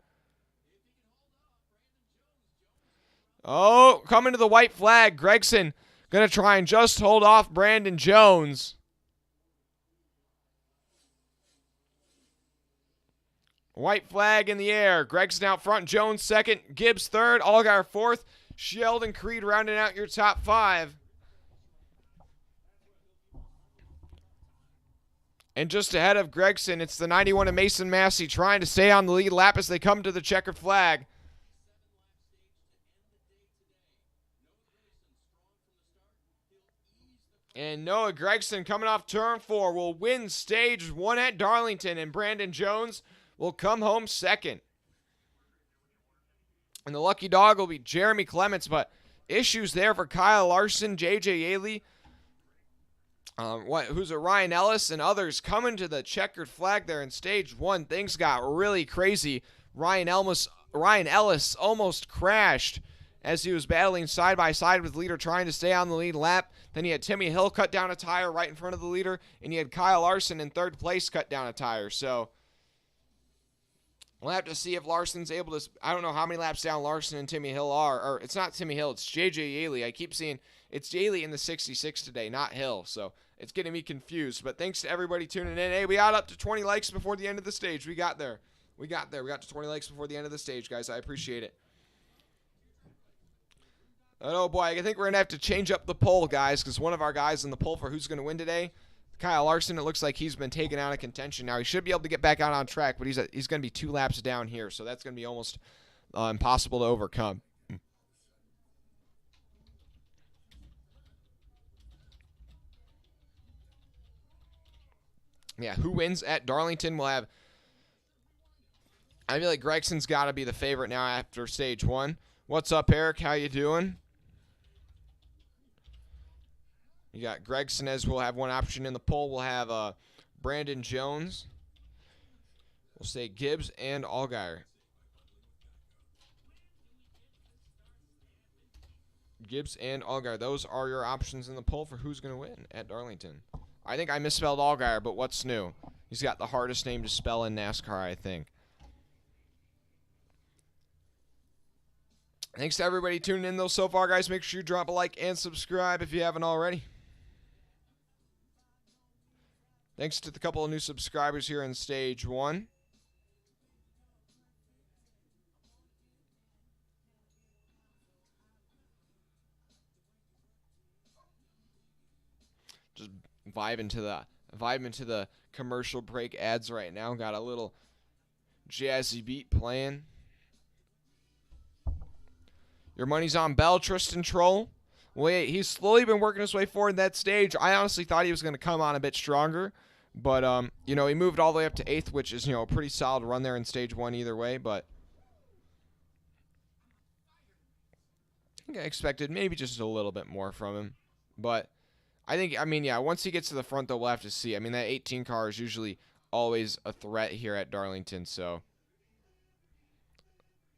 Oh, coming to the white flag. Gregson going to try and just hold off Brandon Jones. White flag in the air. Gregson out front. Jones second. Gibbs third. Allgaier fourth. Sheldon Creed rounding out your top 5. And just ahead of Gregson, it's the 91 of Mason Massey trying to stay on the lead lap as they come to the checkered flag. And Noah Gregson coming off turn 4 will win stage 1 at Darlington, and Brandon Jones will come home second. And the lucky dog will be Jeremy Clements, but issues there for Kyle Larson, J.J. Yaley, who's a Ryan Ellis, and others coming to the checkered flag there in stage 1. Things got really crazy. Ryan Ellis almost crashed as he was battling side by side with the leader trying to stay on the lead lap. Then he had Timmy Hill cut down a tire right in front of the leader, and he had Kyle Larson in third place cut down a tire. So we'll have to see if Larson's able to. I don't know how many laps down Larson and Timmy Hill are. Or it's not Timmy Hill, it's J.J. Yaley. I keep seeing it's Yaley in the 66 today, not Hill. So it's getting me confused. But thanks to everybody tuning in. Hey, we got up to 20 likes before the end of the stage. We got there. We got to 20 likes before the end of the stage, guys. I appreciate it. Oh, boy, I think we're going to have to change up the poll, guys, because one of our guys in the poll for who's going to win today, Kyle Larson, it looks like he's been taken out of contention. Now, he should be able to get back out on track, but he's going to be 2 laps down here, so that's going to be almost impossible to overcome. Yeah, who wins at Darlington? We'll have, I feel like Gregson's got to be the favorite now after stage 1. What's up, Eric? How you doing? You got Gregson as we'll have one option in the poll. We'll have Brandon Jones. We'll say Gibbs and Allgaier. Gibbs and Allgaier. Those are your options in the poll for who's going to win at Darlington. I think I misspelled Allgaier, but what's new? He's got the hardest name to spell in NASCAR, I think. Thanks to everybody tuning in, though, so far, guys. Make sure you drop a like and subscribe if you haven't already. Thanks to the couple of new subscribers here in stage 1. Just vibing to the commercial break ads right now. Got a little jazzy beat playing. Your money's on Bell, Tristan Troll. Wait, he's slowly been working his way forward in that stage. I honestly thought he was going to come on a bit stronger. But, he moved all the way up to 8th, which is, a pretty solid run there in stage 1 either way. But I think I expected maybe just a little bit more from him. But once he gets to the front, though, we'll have to see. That 18 car is usually always a threat here at Darlington, so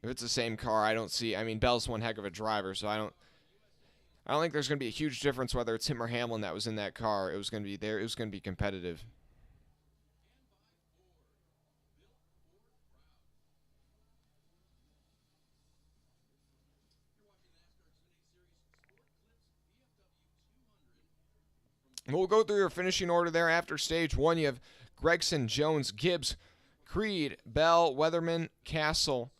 if it's the same car, I don't see. Bell's one heck of a driver, so I don't think there's going to be a huge difference whether it's him or Hamlin that was in that car. It was going to be there. It was going to be competitive. We'll go through your finishing order there after stage 1. You have Gregson, Jones, Gibbs, Creed, Bell, Weatherman, Castle,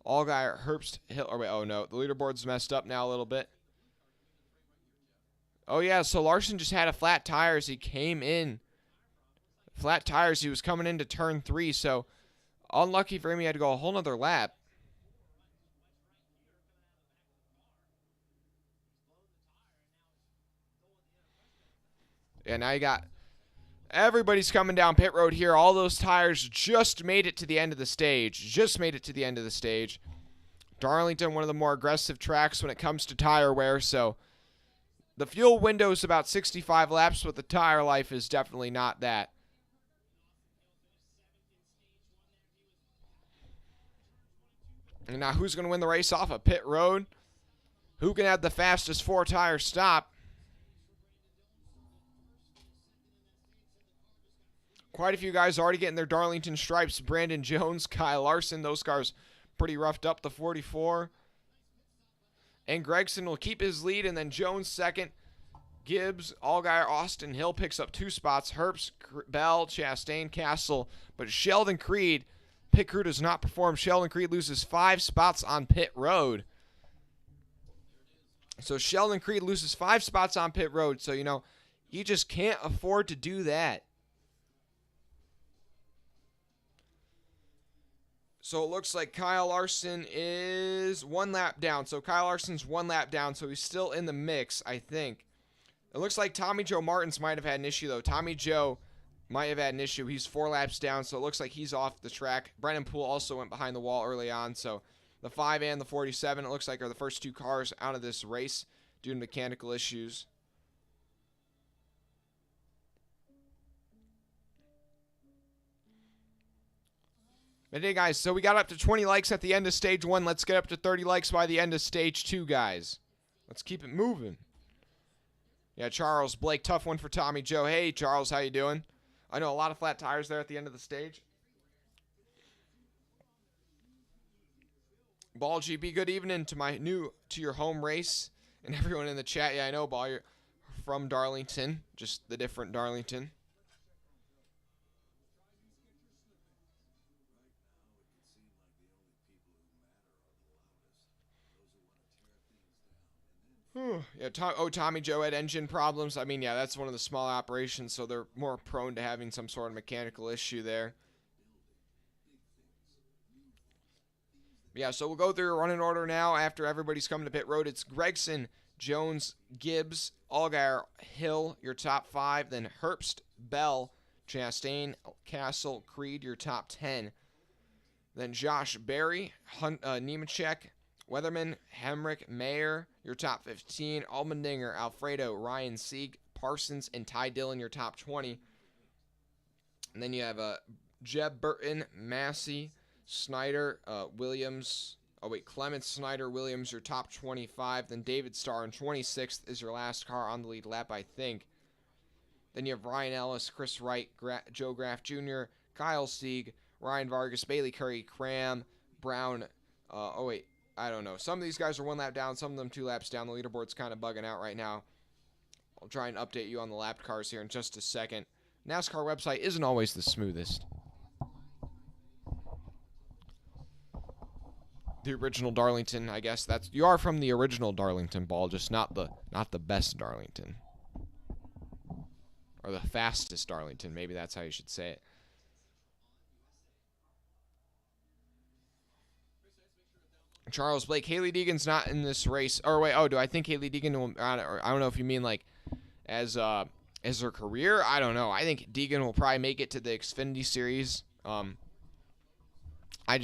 Allgaier, Herbst, Hill. Oh, no. The leaderboard's messed up now a little bit. Oh, yeah. So Larson just had a flat tire as he came in. Flat tires. He was coming into turn 3. So unlucky for him, he had to go a whole nother lap. Yeah, now you got Everybody's coming down pit road here. All those tires just made it to the end of the stage. Darlington, one of the more aggressive tracks when it comes to tire wear, so the fuel window is about 65 laps, but the tire life is definitely not that. And now who's going to win the race off of pit road? Who can have the fastest 4-tire stop? Quite a few guys already getting their Darlington stripes. Brandon Jones, Kyle Larson, those cars pretty roughed up, the 44. And Gregson will keep his lead, and then Jones second. Gibbs, Allgaier, Austin Hill picks up 2 spots. Herbst, Bell, Chastain, Castle. But Sheldon Creed, pit crew does not perform. Sheldon Creed loses 5 spots on pit road. So Sheldon Creed loses 5 spots on pit road. So, you know, he just can't afford to do that. So it looks like Kyle Larson is 1 lap down. So Kyle Larson's 1 lap down, so he's still in the mix, I think. It looks like Tommy Joe Martins might have had an issue, though. Tommy Joe might have had an issue. He's 4 laps down, so it looks like he's off the track. Brennan Poole also went behind the wall early on, so the 5 and the 47, it looks like, are the first 2 cars out of this race due to mechanical issues. But hey, guys, so we got up to 20 likes at the end of stage 1. Let's get up to 30 likes by the end of stage 2, guys. Let's keep it moving. Yeah, Charles Blake, tough one for Tommy Joe. Hey, Charles, how you doing? I know a lot of flat tires there at the end of the stage. Ball GB, good evening to your home race and everyone in the chat. Yeah, I know, Ball, you're from Darlington, just the different Darlington. Yeah, Tommy Joe had engine problems. I mean, yeah, that's one of the small operations, so they're more prone to having some sort of mechanical issue there. Yeah, so we'll go through a running order now after everybody's coming to pit road. It's Gregson, Jones, Gibbs, Allgaier, Hill, your top 5. Then Herbst, Bell, Chastain, Castle, Creed, your top 10. Then Josh Berry, Nemechek, Weatherman, Hemrick, Mayer, your top 15. Allmendinger, Alfredo, Ryan Sieg, Parsons, and Ty Dillon, your top 20. And then you have Jeb Burton, Massey, Snyder, Williams. Clements, Snyder, Williams, your top 25. Then David Starr in 26th is your last car on the lead lap, I think. Then you have Ryan Ellis, Chris Wright, Joe Graff Jr., Kyle Sieg, Ryan Vargas, Bailey Curry, Cram, Brown. I don't know. Some of these guys are 1 lap down, some of them 2 laps down. The leaderboard's kind of bugging out right now. I'll try and update you on the lapped cars here in just a second. NASCAR website isn't always the smoothest. The original Darlington, I guess you are from the original Darlington, Ball, just not the best Darlington. Or the fastest Darlington, maybe that's how you should say it. Charles Blake, Haley Deegan's not in this race. Or wait, do I think Haley Deegan will, I don't know if you mean like as her career. I don't know. I think Deegan will probably make it to the Xfinity series. I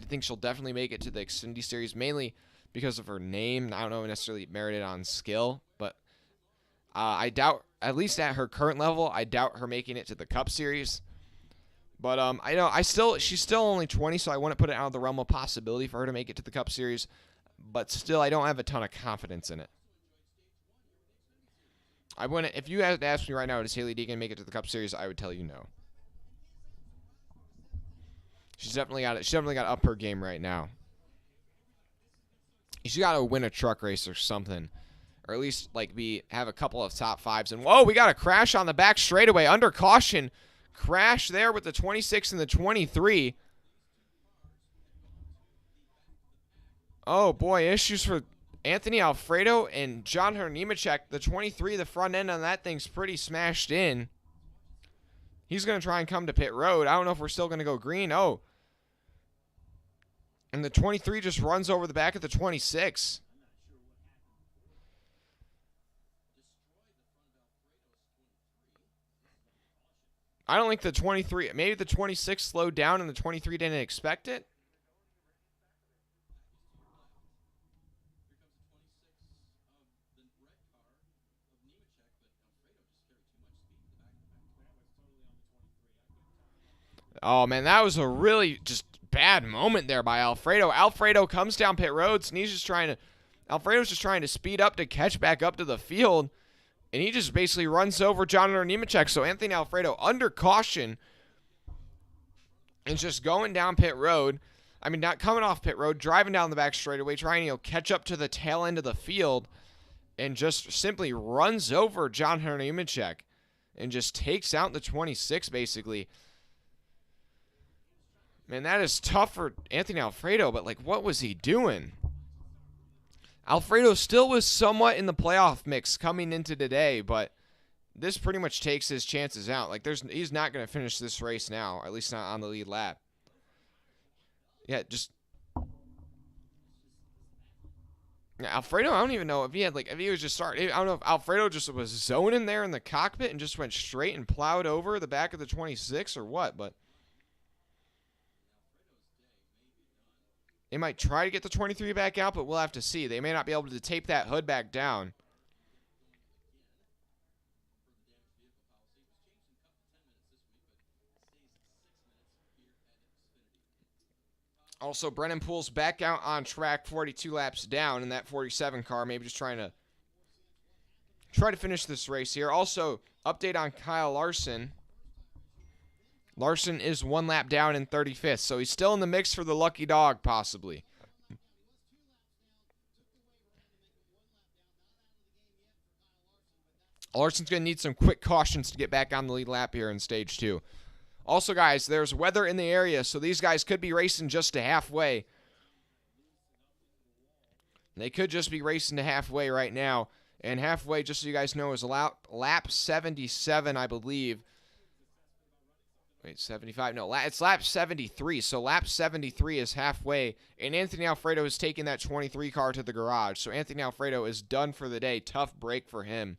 think she'll definitely make it to the Xfinity series, mainly because of her name. I don't know necessarily merited on skill, but I doubt, at least at her current level, I doubt her making it to the Cup series. But I know she's still only 20, so I wouldn't put it out of the realm of possibility for her to make it to the Cup series. But still, I don't have a ton of confidence in it. If you had to ask me right now, does Haley Deegan make it to the Cup series? I would tell you no. She's definitely got to up her game right now. She's got to win a truck race or something, or at least have a couple of top 5s. And whoa, we got a crash on the back straightaway under caution. Crash there with the 26 and the 23. Oh boy, issues for Anthony Alfredo and John Nemechek. The 23, the front end on that thing's pretty smashed in. He's going to try and come to pit road. I don't know if we're still going to go green. Oh. And the 23 just runs over the back of the 26. I don't think the 23, maybe the 26 slowed down and the 23 didn't expect it. Oh, man, that was a really just bad moment there by Alfredo. Alfredo comes down pit roads, and Alfredo's just trying to speed up to catch back up to the field, and he just basically runs over John Hunter Nemechek. So Anthony Alfredo, under caution, is just going down pit road. I mean, not coming off pit road, driving down the back straightaway, trying to catch up to the tail end of the field, and just simply runs over John Hunter Nemechek and just takes out the 26, basically. Man, that is tough for Anthony Alfredo, but, like, what was he doing? Alfredo still was somewhat in the playoff mix coming into today, but this pretty much takes his chances out. Like, he's not going to finish this race now, or at least not on the lead lap. Yeah, Alfredo, I don't even know if he was just starting. I don't know if Alfredo just was zoning there in the cockpit and just went straight and plowed over the back of the 26 or what, but they might try to get the 23 back out, but we'll have to see. They may not be able to tape that hood back down. Also, Brennan Poole's back out on track 42 laps down in that 47 car, maybe just trying to finish this race here. Also, update on Kyle Larson. Larson is 1 lap down in 35th, so he's still in the mix for the lucky dog, possibly. Larson's going to need some quick cautions to get back on the lead lap here in stage 2. Also, guys, there's weather in the area, so these guys could be racing just to halfway. They could just be racing to halfway right now. And halfway, just so you guys know, is lap 77, I believe. Wait, 75? No, it's lap 73. So lap 73 is halfway. And Anthony Alfredo is taking that 23 car to the garage. So Anthony Alfredo is done for the day. Tough break for him.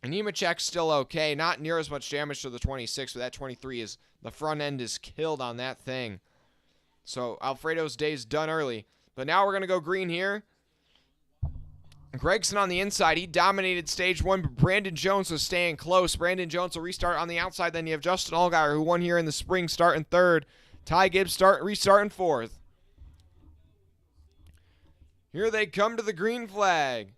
Nemechek's still okay. Not near as much damage to the 26, but that 23 is, the front end is killed on that thing. So Alfredo's day is done early. But now we're going to go green here. Gregson on the inside. He dominated stage 1, but Brandon Jones was staying close. Brandon Jones will restart on the outside. Then you have Justin Allgaier, who won here in the spring, starting 3rd. Ty Gibbs restarting 4th. Here they come to the green flag.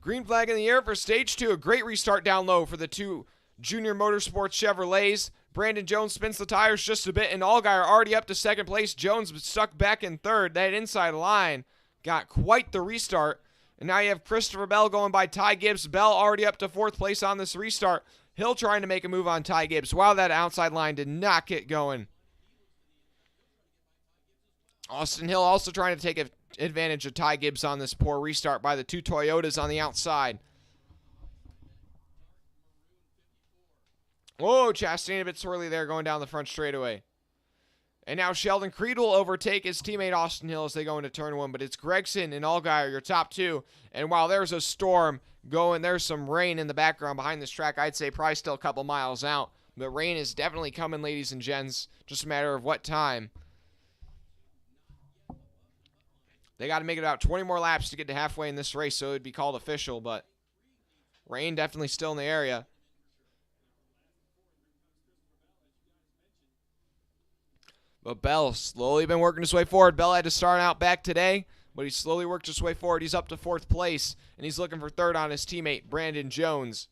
Green flag in the air for stage 2. A great restart down low for the 2 Junior Motorsports Chevrolets. Brandon Jones spins the tires just a bit, and Allgaier already up to 2nd place. Jones stuck back in 3rd. That inside line got quite the restart. And now you have Christopher Bell going by Ty Gibbs. Bell already up to 4th place on this restart. Hill trying to make a move on Ty Gibbs. Wow, that outside line did not get going. Austin Hill also trying to take advantage of Ty Gibbs on this poor restart by the 2 Toyotas on the outside. Whoa, Chastain a bit swirly there going down the front straightaway. And now Sheldon Creed will overtake his teammate Austin Hill as they go into turn 1, but it's Gregson and Allgaier, your top 2. And while there's a storm going, there's some rain in the background behind this track. I'd say probably still a couple miles out, but rain is definitely coming, ladies and gents. Just a matter of what time. They got to make it about 20 more laps to get to halfway in this race, so it would be called official, but rain definitely still in the area. But Bell slowly been working his way forward. Bell had to start out back today, but he slowly worked his way forward. He's up to 4th place, and he's looking for 3rd on his teammate, Brandon Jones.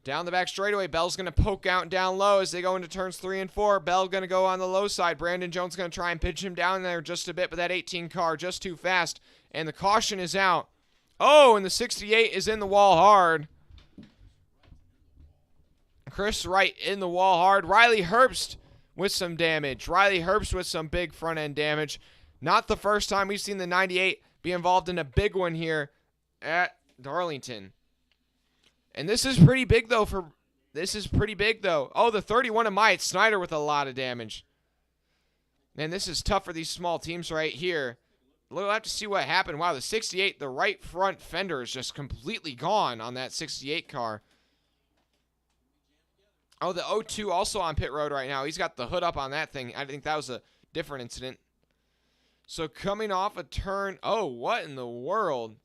Down the back straightaway, Bell's going to poke out and down low as they go into turns 3 and 4. Bell going to go on the low side. Brandon Jones going to try and pitch him down there just a bit, but that 18 car just too fast, and the caution is out. Oh, and the 68 is in the wall hard. Chris Wright in the wall hard. Riley Herbst with some damage. Riley Herbst with some big front-end damage. Not the first time we've seen the 98 be involved in a big one here at Darlington. And this is pretty big, though. Oh, the 31 of Myatt Snyder with a lot of damage. Man, this is tough for these small teams right here. we'll have to see what happened. Wow, the 68, the right front fender is just completely gone on that 68 car. Oh, the 02 also on pit road right now. He's got the hood up on that thing. I think that was a different incident. So coming off a turn. Oh, what in the world?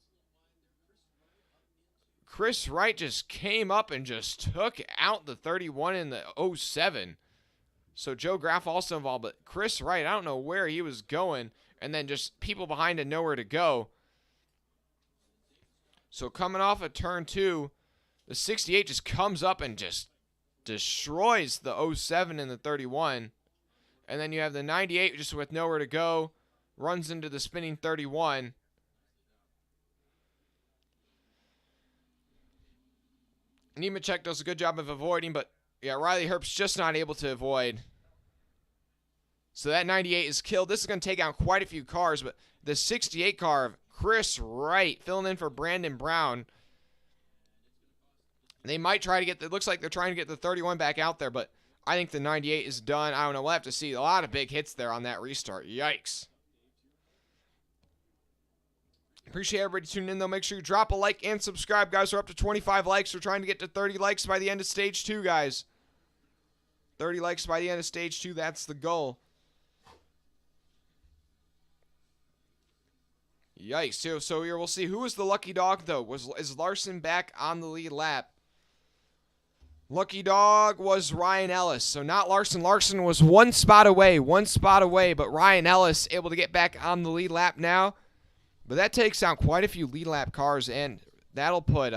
Chris Wright just came up and just took out the 31 in the 07. So Joe Graff also involved, but Chris Wright, I don't know where he was going, and then just people behind him nowhere to go. So coming off of turn 2, the 68 just comes up and just destroys the 07 and the 31. And then you have the 98 just with nowhere to go, runs into the spinning 31. Nemechek does a good job of avoiding, but yeah, Riley Herbst's just not able to avoid. So that 98 is killed. This is going to take out quite a few cars, but the 68 car of Chris Wright filling in for Brandon Brown. They might try to get, it looks like they're trying to get the 31 back out there, but I think the 98 is done. I don't know. We'll have to see. A lot of big hits there on that restart. Yikes. Appreciate everybody tuning in, though. Make sure you drop a like and subscribe, guys. We're up to 25 likes. We're trying to get to 30 likes by the end of Stage 2, guys. 30 likes by the end of Stage 2. That's the goal. Yikes. So here we'll see who is the lucky dog, though. Is Larson back on the lead lap? Lucky dog was Ryan Ellis. So not Larson. Larson was one spot away, but Ryan Ellis able to get back on the lead lap now. But that takes out quite a few lead lap cars, and that'll put,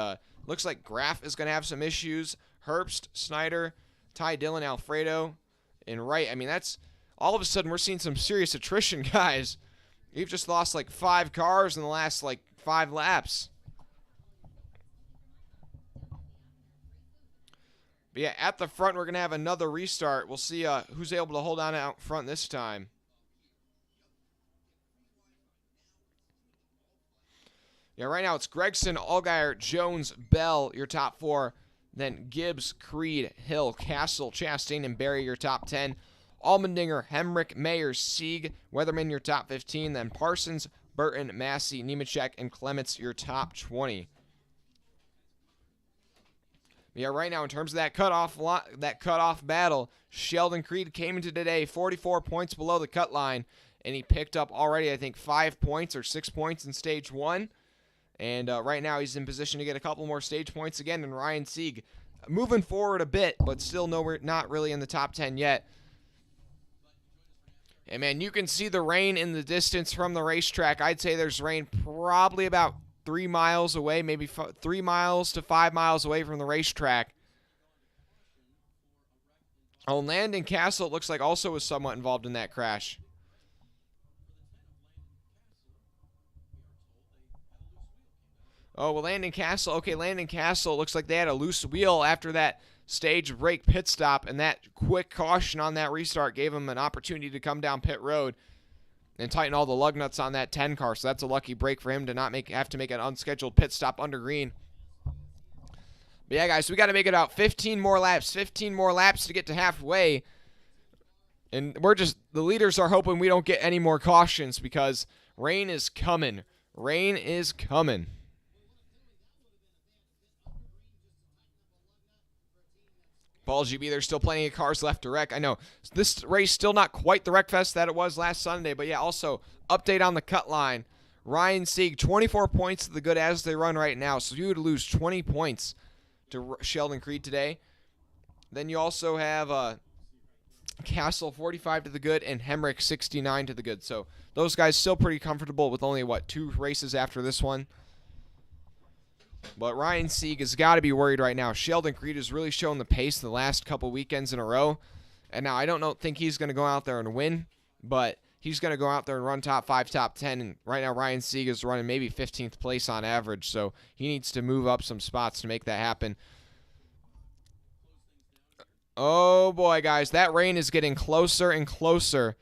looks like Graff is going to have some issues. Herbst, Snyder, Ty Dillon, Alfredo, and Wright. I mean, that's, all of a sudden we're seeing some serious attrition, guys. You've just lost like 5 cars in the last like 5 laps. But yeah, at the front we're going to have another restart. We'll see who's able to hold on out front this time. Yeah, right now it's Gregson, Allgaier, Jones, Bell, your top 4. Then Gibbs, Creed, Hill, Castle, Chastain, and Barry, your top 10. Allmendinger, Hemrick, Mayer, Sieg, Weatherman, your top 15. Then Parsons, Burton, Massey, Nemechek, and Clements, your top 20. Yeah, right now in terms of that cutoff battle, Sheldon Creed came into today 44 points below the cut line, and he picked up already, I think, 5 points or 6 points in Stage 1. And right now he's in position to get a couple more stage points again. And Ryan Sieg moving forward a bit, but still nowhere, not really in the top 10 yet. And man, you can see the rain in the distance from the racetrack. I'd say there's rain probably about 3 miles away, maybe 3 miles to 5 miles away from the racetrack. Oh, Landon Castle, it looks like, also was somewhat involved in that crash. Oh, well, Landon Castle. Okay, Landon Castle looks like they had a loose wheel after that stage break pit stop, and that quick caution on that restart gave him an opportunity to come down pit road and tighten all the lug nuts on that 10 car. So that's a lucky break for him to not have to make an unscheduled pit stop under green. But yeah, guys, we got to make it out 15 more laps. 15 more laps to get to halfway. And the leaders are hoping we don't get any more cautions because rain is coming. Rain is coming. Ball GB, there's still plenty of cars left to wreck. I know this race still not quite the wreck fest that it was last Sunday, but yeah, also update on the cut line. Ryan Sieg, 24 points to the good as they run right now, so you would lose 20 points to Sheldon Creed today. Then you also have Castle, 45 to the good, and Hemrick, 69 to the good. So those guys still pretty comfortable with only, 2 races after this one. But Ryan Sieg has got to be worried right now. Sheldon Creed has really shown the pace the last couple weekends in a row. And now I don't think he's going to go out there and win, but he's going to go out there and run top 5, top 10. And right now Ryan Sieg is running maybe 15th place on average, so he needs to move up some spots to make that happen. Oh boy, guys, that rain is getting closer and closer.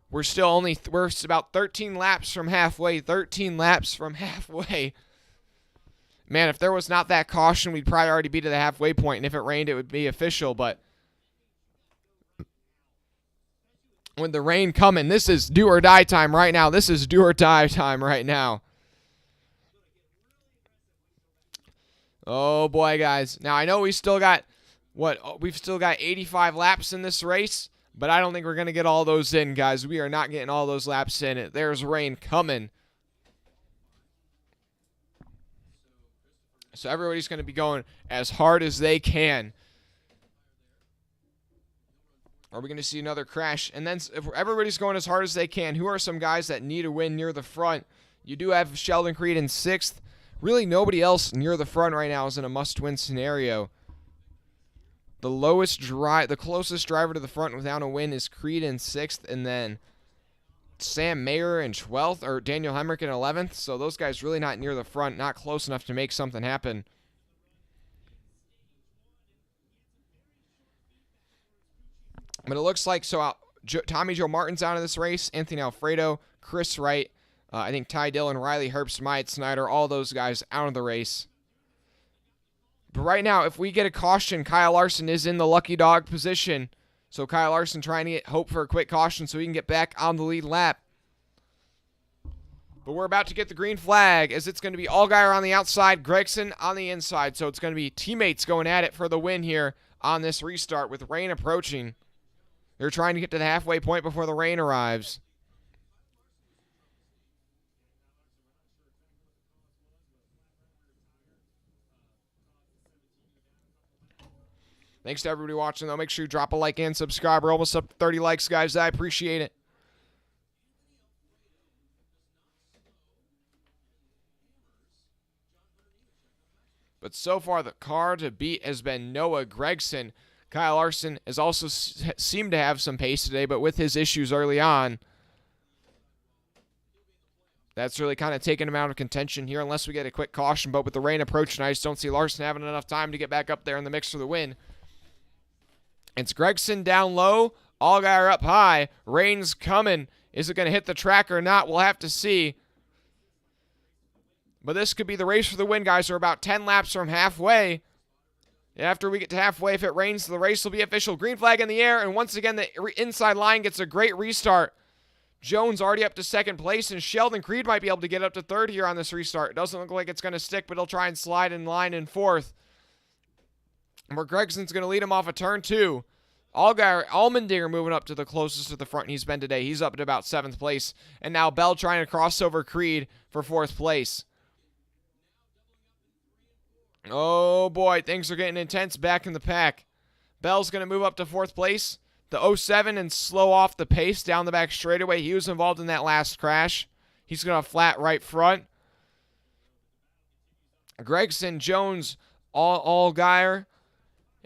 We're about 13 laps from halfway. 13 laps from halfway. Man, if there was not that caution, we'd probably already be to the halfway point, and if it rained, it would be official, but with the rain coming. This is do or die time right now. This is do or die time right now. Oh boy, guys. Now I know we still got we've still got 85 laps in this race, but I don't think we're going to get all those in, guys. We are not getting all those laps in. There's rain coming. So everybody's going to be going as hard as they can. Are we going to see another crash? And then if everybody's going as hard as they can, who are some guys that need a win near the front? You do have Sheldon Creed in 6th. Really nobody else near the front right now is in a must-win scenario. The closest driver to the front without a win is Creed in 6th, and then Sam Mayer in 12th, or Daniel Hemrick in 11th. So those guys really not near the front, not close enough to make something happen. But it looks like Tommy Joe Martin's out of this race. Anthony Alfredo, Chris Wright, I think Ty Dillon, Riley Herbst, Myatt Snyder, all those guys out of the race. But right now, if we get a caution, Kyle Larson is in the lucky dog position. So Kyle Larson trying to hope for a quick caution so he can get back on the lead lap. But we're about to get the green flag, as it's going to be Allgaier on the outside, Gregson on the inside. So it's going to be teammates going at it for the win here on this restart with rain approaching. They're trying to get to the halfway point before the rain arrives. Thanks to everybody watching, though. Make sure you drop a like and subscribe. We're almost up to 30 likes, guys. I appreciate it. But so far, the car to beat has been Noah Gragson. Kyle Larson has also seemed to have some pace today, but with his issues early on, that's really kind of taken him out of contention here unless we get a quick caution. But with the rain approaching, I just don't see Larson having enough time to get back up there in the mix for the win. It's Gregson down low, Allgaier up high. Rain's coming. Is it going to hit the track or not? We'll have to see. But this could be the race for the win, guys. We're about 10 laps from halfway. After we get to halfway, if it rains, the race will be official. Green flag in the air, and once again, the inside line gets a great restart. Jones already up to second place, and Sheldon Creed might be able to get up to third here on this restart. It doesn't look like it's going to stick, but he'll try and slide in line in fourth. Where Gregson's going to lead him off of turn 2. Allmendinger moving up to the closest to the front he's been today. He's up at about 7th place. And now Bell trying to cross over Creed for 4th place. Oh boy, things are getting intense back in the pack. Bell's going to move up to 4th place. The 07 and slow off the pace down the back straightaway. He was involved in that last crash. He's going to flat right front. Gregson, Jones, Allgaier,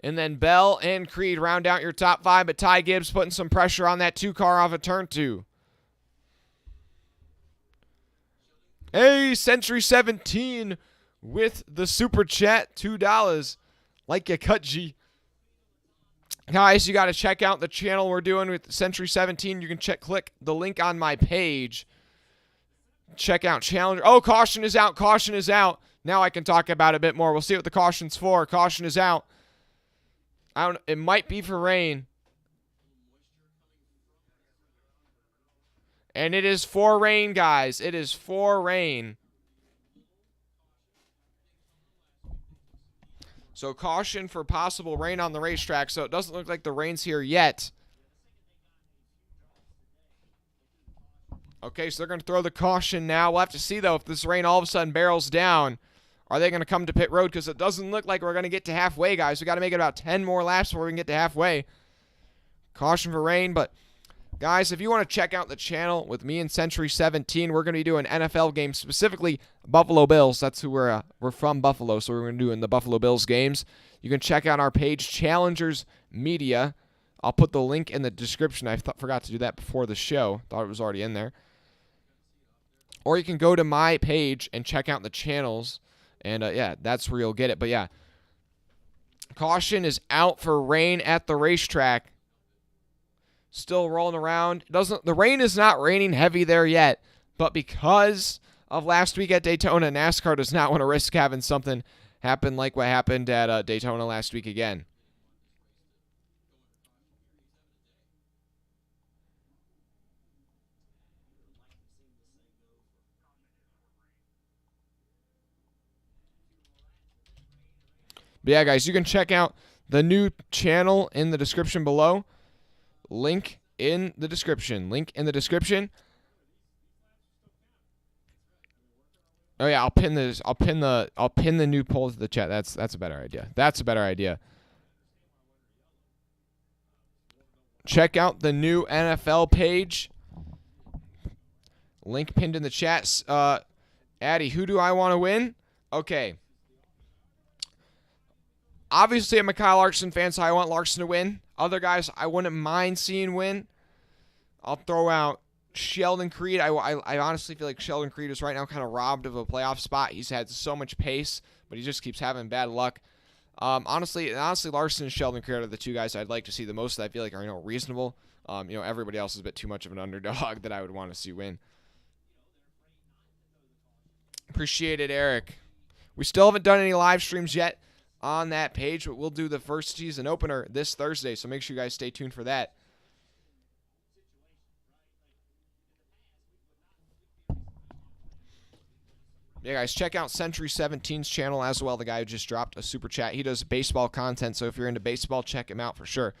and then Bell and Creed round out your top 5, but Ty Gibbs putting some pressure on that 2 car off of turn 2. Hey, Century 17 with the super chat, $2. Like ya, cut G. Guys, you got to check out the channel we're doing with Century 17. You can click the link on my page. Check out Challenger. Oh, caution is out. Caution is out. Now I can talk about it a bit more. We'll see what the caution's for. Caution is out. It might be for rain. And it is for rain, guys. It is for rain. So caution for possible rain on the racetrack. So it doesn't look like the rain's here yet. Okay, so they're going to throw the caution now. We'll have to see, though, if this rain all of a sudden barrels down. Are they going to come to pit road? Because it doesn't look like we're going to get to halfway, guys. We got to make it about 10 more laps before we can get to halfway. Caution for rain, but guys, if you want to check out the channel with me and Century 17, we're going to be doing NFL games, specifically Buffalo Bills. That's who we're from, Buffalo, so we're going to do in the Buffalo Bills games. You can check out our page, Challengers Media. I'll put the link in the description. I forgot to do that before the show. Thought it was already in there. Or you can go to my page and check out the channels. And, yeah, that's where you'll get it. But, yeah, caution is out for rain at the racetrack. Still rolling around. The rain is not raining heavy there yet. But because of last week at Daytona, NASCAR does not want to risk having something happen like what happened at Daytona last week again. But yeah, guys, you can check out the new channel in the description below. Link in the description. Link in the description. Oh yeah, I'll pin the new poll to the chat. That's a better idea. That's a better idea. Check out the new NFL page. Link pinned in the chat. Addy, who do I want to win? Okay. Obviously, I'm a Kyle Larson fan, so I want Larson to win. Other guys, I wouldn't mind seeing win. I'll throw out Sheldon Creed. I honestly feel like Sheldon Creed is right now kind of robbed of a playoff spot. He's had so much pace, but he just keeps having bad luck. Honestly, Larson and Sheldon Creed are the two guys I'd like to see the most that I feel like are reasonable. Everybody else is a bit too much of an underdog that I would want to see win. Appreciate it, Eric. We still haven't done any live streams yet on that page, but we'll do the first season opener this Thursday, so make sure you guys stay tuned for that. Yeah, guys, check out Century 17's channel as well, the guy who just dropped a super chat. He does baseball content, so if you're into baseball, check him out for sure.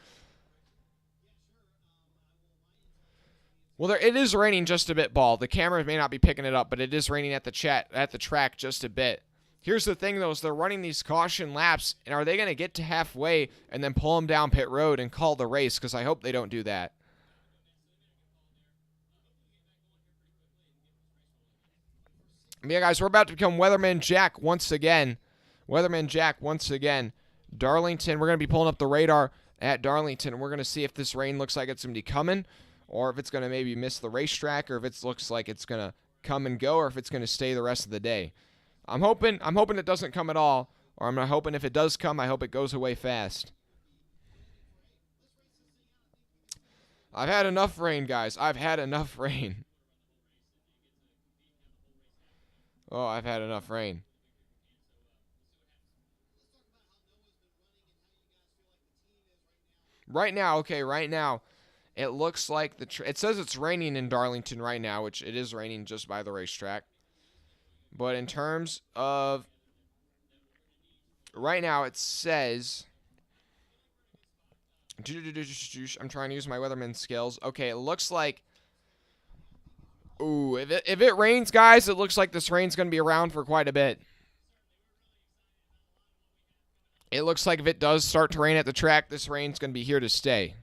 Well, it is raining just a bit, Ball. The camera may not be picking it up, but it is raining at the track just a bit. Here's the thing, though, is they're running these caution laps, and are they going to get to halfway and then pull them down pit road and call the race? Because I hope they don't do that. Yeah, guys, we're about to become Weatherman Jack once again. Weatherman Jack once again. Darlington, we're going to be pulling up the radar at Darlington, and we're going to see if this rain looks like it's going to be coming, or if it's going to maybe miss the racetrack, or if it looks like it's going to come and go, or if it's going to stay the rest of the day. I'm hoping it doesn't come at all, or I'm hoping if it does come, I hope it goes away fast. I've had enough rain, guys. I've had enough rain. Oh, I've had enough rain. Right now, it looks like it says it's raining in Darlington right now, which it is raining just by the racetrack. But in terms of right now, it says I'm trying to use my weatherman skills. Okay, it looks like ooh, if it rains, guys, it looks like this rain's going to be around for quite a bit. It looks like if it does start to rain at the track, this rain's going to be here to stay.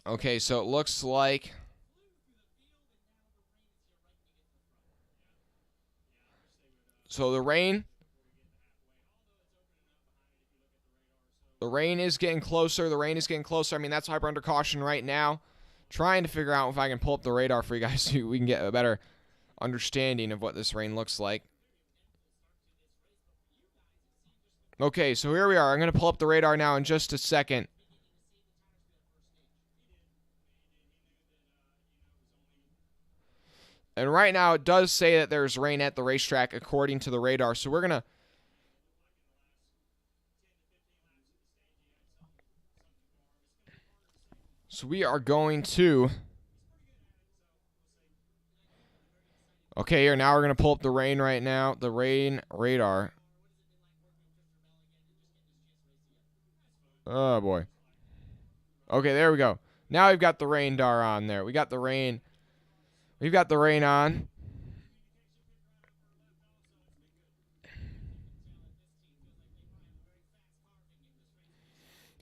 Okay, so it looks like the rain is getting closer. The rain is getting closer. I mean, that's why we're under caution right now. Trying to figure out if I can pull up the radar for you guys so we can get a better understanding of what this rain looks like. Okay, so here we are. I'm going to pull up the radar now in just a second. And right now, it does say that there's rain at the racetrack according to the radar. So we're going to... So we are going to... Okay, here, now we're going to pull up the rain right now. The rain radar. Oh, boy. Okay, there we go. Now we've got the rain dar on there. We got the rain... We've got the rain on.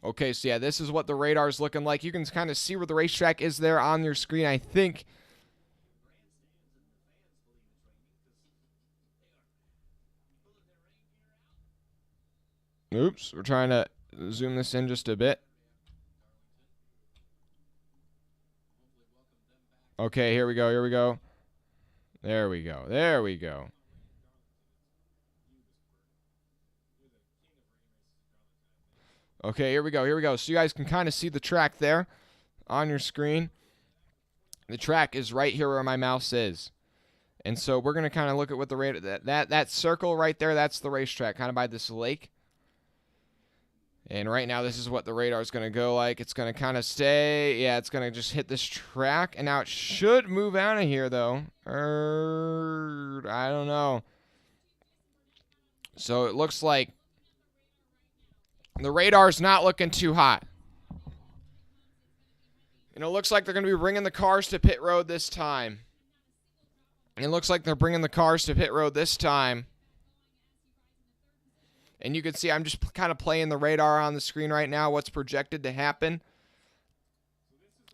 Okay, so yeah, this is what the radar is looking like. You can kind of see where the racetrack is there on your screen, I think. Oops, we're trying to zoom this in just a bit. Okay, here we go, here we go. There we go, there we go. Okay, here we go, here we go. So you guys can kind of see the track there on your screen. The track is right here where my mouse is. And so we're going to kind of look at what the that circle right there, that's the racetrack, kind of by this lake. And right now, this is what the radar is going to go like. It's going to kind of stay. Yeah, it's going to just hit this track. And now it should move out of here, though. I don't know. So it looks like the radar's not looking too hot. And it looks like they're going to be bringing the cars to pit road this time. And it looks like they're bringing the cars to pit road this time. And you can see I'm just kind of playing the radar on the screen right now, what's projected to happen.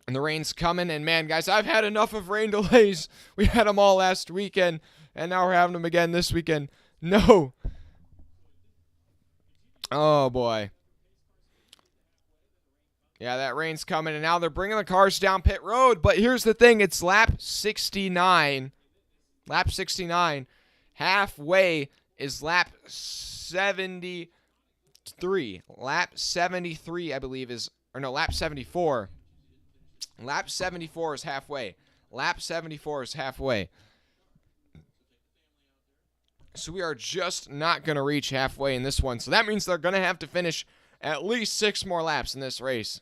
And the rain's coming. And, man, guys, I've had enough of rain delays. We had them all last weekend, and now we're having them again this weekend. No. Oh, boy. Yeah, that rain's coming, and now they're bringing the cars down pit road. But here's the thing. It's lap 69. Lap 69. Halfway is lap 73. Lap 73, I believe, is... Or no, lap 74. Lap 74 is halfway. Lap 74 is halfway. So we are just not going to reach halfway in this one. So that means they're going to have to finish at least 6 more laps in this race.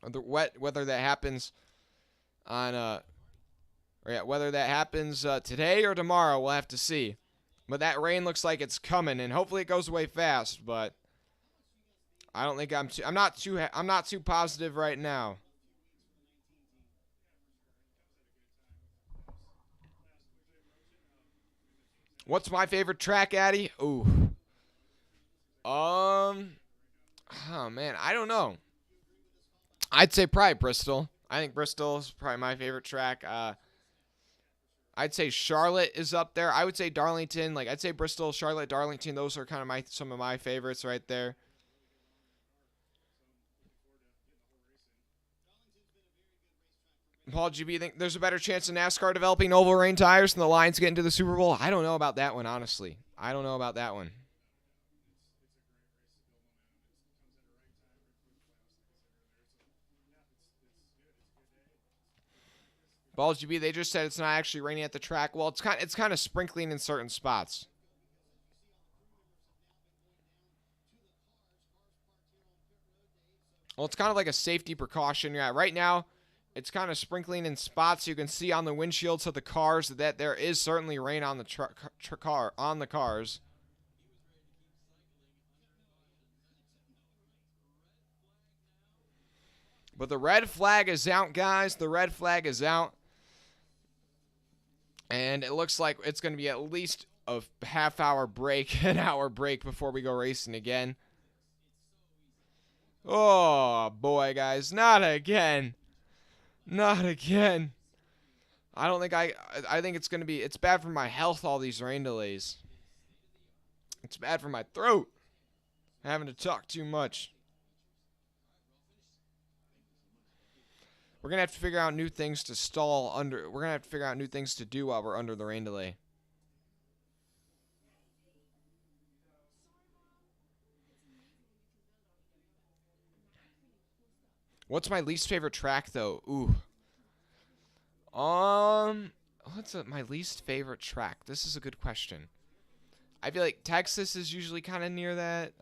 Whether that happens on... whether that happens today or tomorrow, we'll have to see. But that rain looks like it's coming, and hopefully it goes away fast. But I don't think I'm not too positive right now. What's my favorite track, Addy? Ooh. Oh man, I don't know. I'd say probably Bristol. I think Bristol is probably my favorite track. I'd say Charlotte is up there. I would say Darlington. Like, I'd say Bristol, Charlotte, Darlington. Those are kind of some of my favorites right there. Paul, do you think there's a better chance of NASCAR developing oval rain tires than the Lions get into the Super Bowl? I don't know about that one, honestly. I don't know about that one. Balls GB, they just said it's not actually raining at the track. Well, it's kind of sprinkling in certain spots. Well, it's kind of like a safety precaution. Yeah, right now, it's kind of sprinkling in spots. You can see on the windshields of the cars that there is certainly rain on the on the cars. But the red flag is out, guys. The red flag is out. And it looks like it's going to be at least a half-hour break, an hour break before we go racing again. Oh, boy, guys. Not again. Not again. I don't think I think it's going to be... It's bad for my health, all these rain delays. It's bad for my throat. Having to talk too much. We're going to have to figure out new things to stall under. We're going to have to figure out new things to do while we're under the rain delay. What's my least favorite track, though? Ooh. What's my least favorite track? This is a good question. I feel like Texas is usually kind of near that.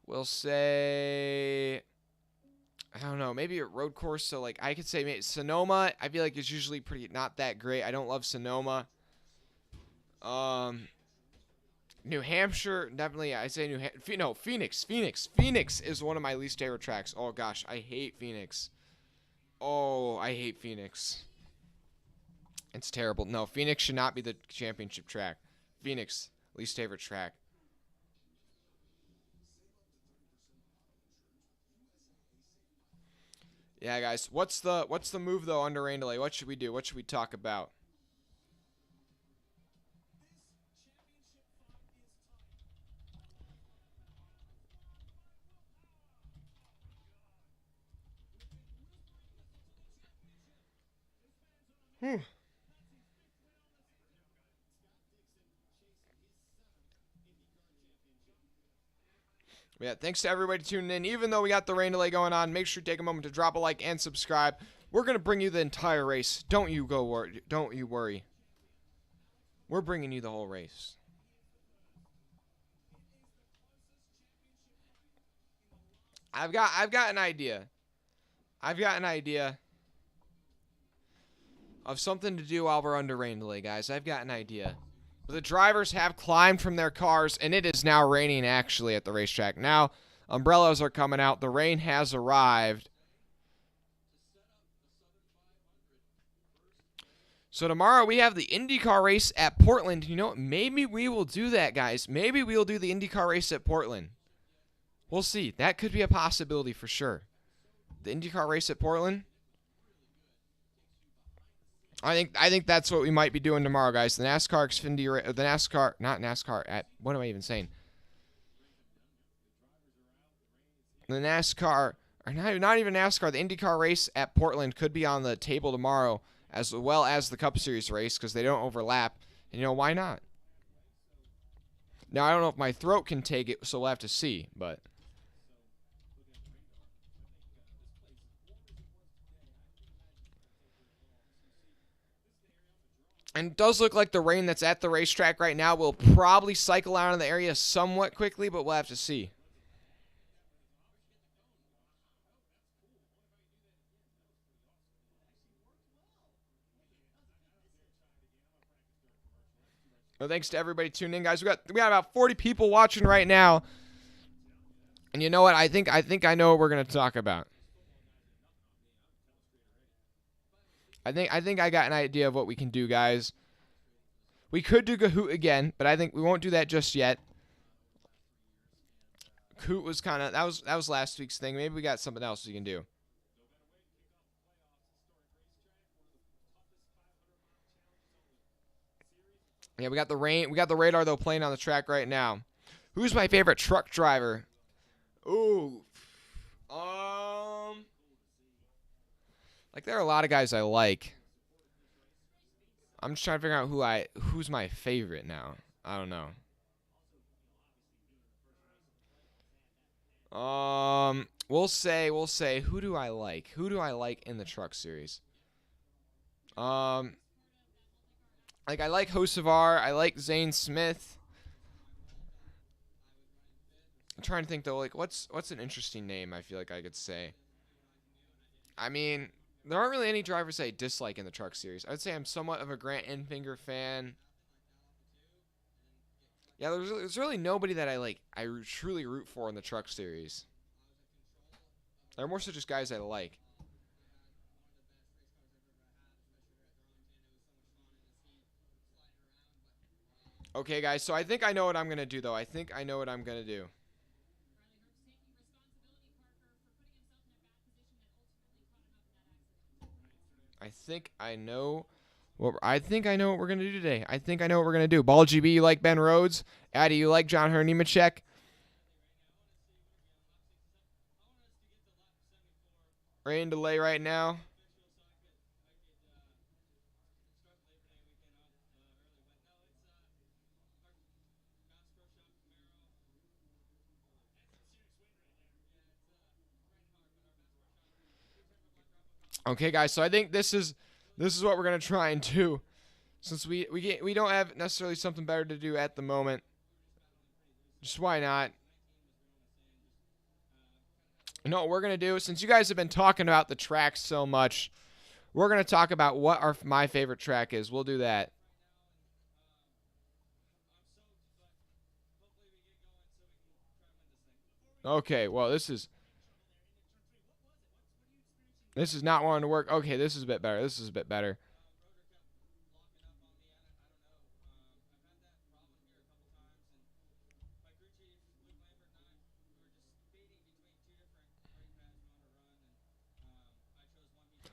We'll say, I don't know, maybe a road course. So, like, I could say maybe Sonoma. I feel like it's usually not that great. I don't love Sonoma. New Hampshire, definitely. I say Phoenix. Phoenix is one of my least favorite tracks. Oh gosh, I hate Phoenix. Oh, I hate Phoenix. It's terrible. No, Phoenix should not be the championship track. Phoenix, least favorite track. Yeah, guys. What's the move though under rain delay? What should we do? What should we talk about? Yeah, thanks to everybody tuning in. Even though we got the rain delay going on, make sure you take a moment to drop a like and subscribe. We're going to bring you the entire race. Don't you worry. We're bringing you the whole race. I've got an idea. I've got an idea of something to do while we're under rain delay, guys. I've got an idea. The drivers have climbed from their cars, and it is now raining actually at the racetrack. Now, umbrellas are coming out. The rain has arrived. So tomorrow we have the IndyCar race at Portland. You know what? Maybe we will do that, guys. Maybe we will do the IndyCar race at Portland. We'll see. That could be a possibility for sure. The IndyCar race at Portland. I think that's what we might be doing tomorrow, guys. The NASCAR Xfinity, the NASCAR, not NASCAR. What am I even saying? The NASCAR, or not even NASCAR. The IndyCar race at Portland could be on the table tomorrow, as well as the Cup Series race, because they don't overlap. And, you know, why not? Now, I don't know if my throat can take it, so we'll have to see, but... And it does look like the rain that's at the racetrack right now will probably cycle out of the area somewhat quickly, but we'll have to see. Well, thanks to everybody tuning in, guys. We got about 40 people watching right now. And you know what? I think I know what we're gonna talk about. I think I got an idea of what we can do, guys. We could do Kahoot again, but I think we won't do that just yet. Kahoot was kind of that was last week's thing. Maybe we got something else we can do. Yeah, we got the rain. We got the radar though playing on the track right now. Who's my favorite truck driver? Ooh. Like there are a lot of guys I like. I'm just trying to figure out who's my favorite now. I don't know. We'll say who do I like? Who do I like in the truck series? Like I like Hocevar, I like Zane Smith. I'm trying to think though, like what's an interesting name I feel like I could say. I mean, there aren't really any drivers I dislike in the truck series. I would say I'm somewhat of a Grant Enfinger fan. Yeah, there's really nobody that I truly root for in the truck series. They're more so just guys I like. Okay, guys, so I think I know what I'm going to do, though. I think I know what I'm going to do. I think I know what we're going to do today. I think I know what we're going to do. Ball GB, you like Ben Rhodes? Addy, you like John Hernimacek? Rain delay right now. Okay, guys, so I think this is what we're going to try and do. Since we don't have necessarily something better to do at the moment. Just why not? You know what we're going to do? Since you guys have been talking about the track so much, we're going to talk about what my favorite track is. We'll do that. Okay, well, this is not wanting to work. Okay, this is a bit better. This is a bit better.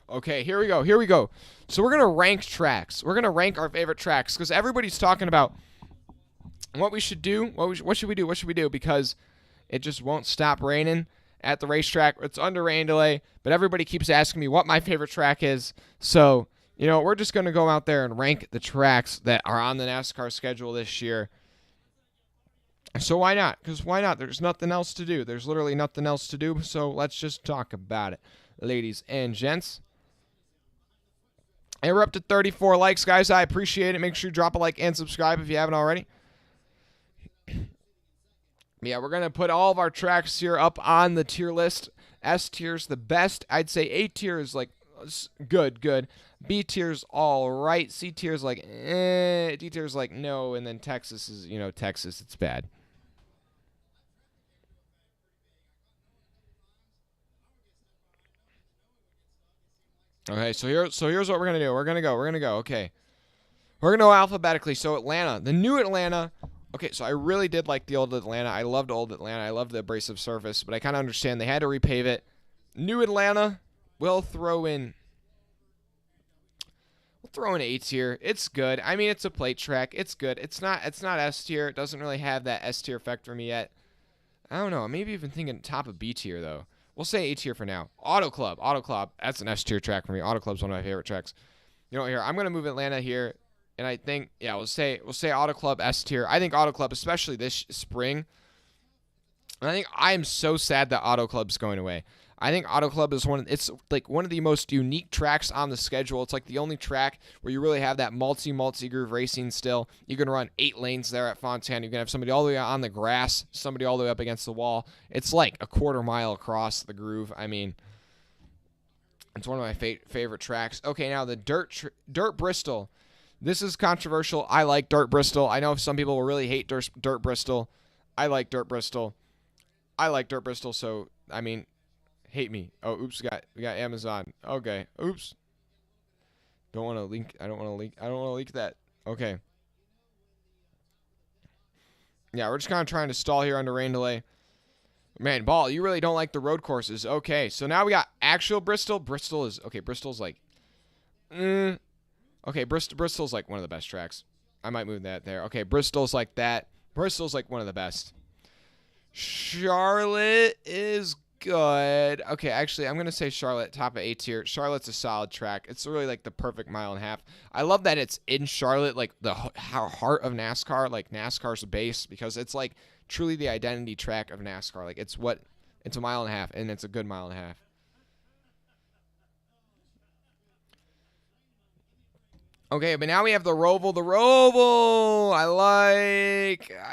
Okay, here we go. Here we go. So we're going to rank tracks. We're going to rank our favorite tracks because everybody's talking about what we should do. What should we do? What should we do? Because it just won't stop raining at the racetrack. It's under rain delay, but everybody keeps asking me what my favorite track is. So, you know, we're just going to go out there and rank the tracks that are on the NASCAR schedule this year. So why not? Because why not? There's nothing else to do. There's literally nothing else to do, so let's just talk about it, ladies and gents. And we're up to 34 likes, guys. I appreciate it. Make sure you drop a like and subscribe if you haven't already. Yeah, we're going to put all of our tracks here up on the tier list. S tier's the best. I'd say A tier is like good. B tier's all right. C tier's like D tier's like no. And then Texas is, Texas, it's bad. Okay, so here's what we're going to do. We're going to go. Okay. We're going to go alphabetically. So Atlanta, the new Atlanta. Okay, so I really did like the old Atlanta. I loved old Atlanta. I loved the abrasive surface, but I kind of understand they had to repave it. New Atlanta, we'll throw in A tier. It's good. I mean, it's a plate track. It's good. It's not S tier. It doesn't really have that S tier effect for me yet. I don't know. I'm maybe even thinking top of B tier though. We'll say A tier for now. Auto Club. That's an S tier track for me. Auto Club's one of my favorite tracks. You know what? Here, I'm gonna move Atlanta here. And I think, yeah, we'll say Auto Club S tier. I think Auto Club, especially this spring. And I think I am so sad that Auto Club's going away. I think Auto Club is one of the most unique tracks on the schedule. It's like the only track where you really have that multi-groove racing still. You can run 8 lanes there at Fontana. You can have somebody all the way on the grass, somebody all the way up against the wall. It's like a quarter mile across the groove. I mean, it's one of my favorite tracks. Okay, now the Dirt Bristol. This is controversial. I like Dirt Bristol. I know some people will really hate Dirt Bristol. I like Dirt Bristol. So, I mean, hate me. Oh, oops, we got Amazon. Okay. Oops. I don't want to leak that. Okay. Yeah, we're just kind of trying to stall here under rain delay. Man, Ball, you really don't like the road courses. Okay, so now we got actual Bristol. Bristol's like okay, Bristol's like one of the best tracks. I might move that there. Okay, Bristol's like that. Bristol's like one of the best. Charlotte is good. Okay, actually, I'm going to say Charlotte, top of A tier. Charlotte's a solid track. It's really like the perfect mile and a half. I love that it's in Charlotte, like the heart of NASCAR, like NASCAR's base, because it's like truly the identity track of NASCAR. Like it's a mile and a half, and it's a good mile and a half. Okay, but now we have the Roval. The Roval! I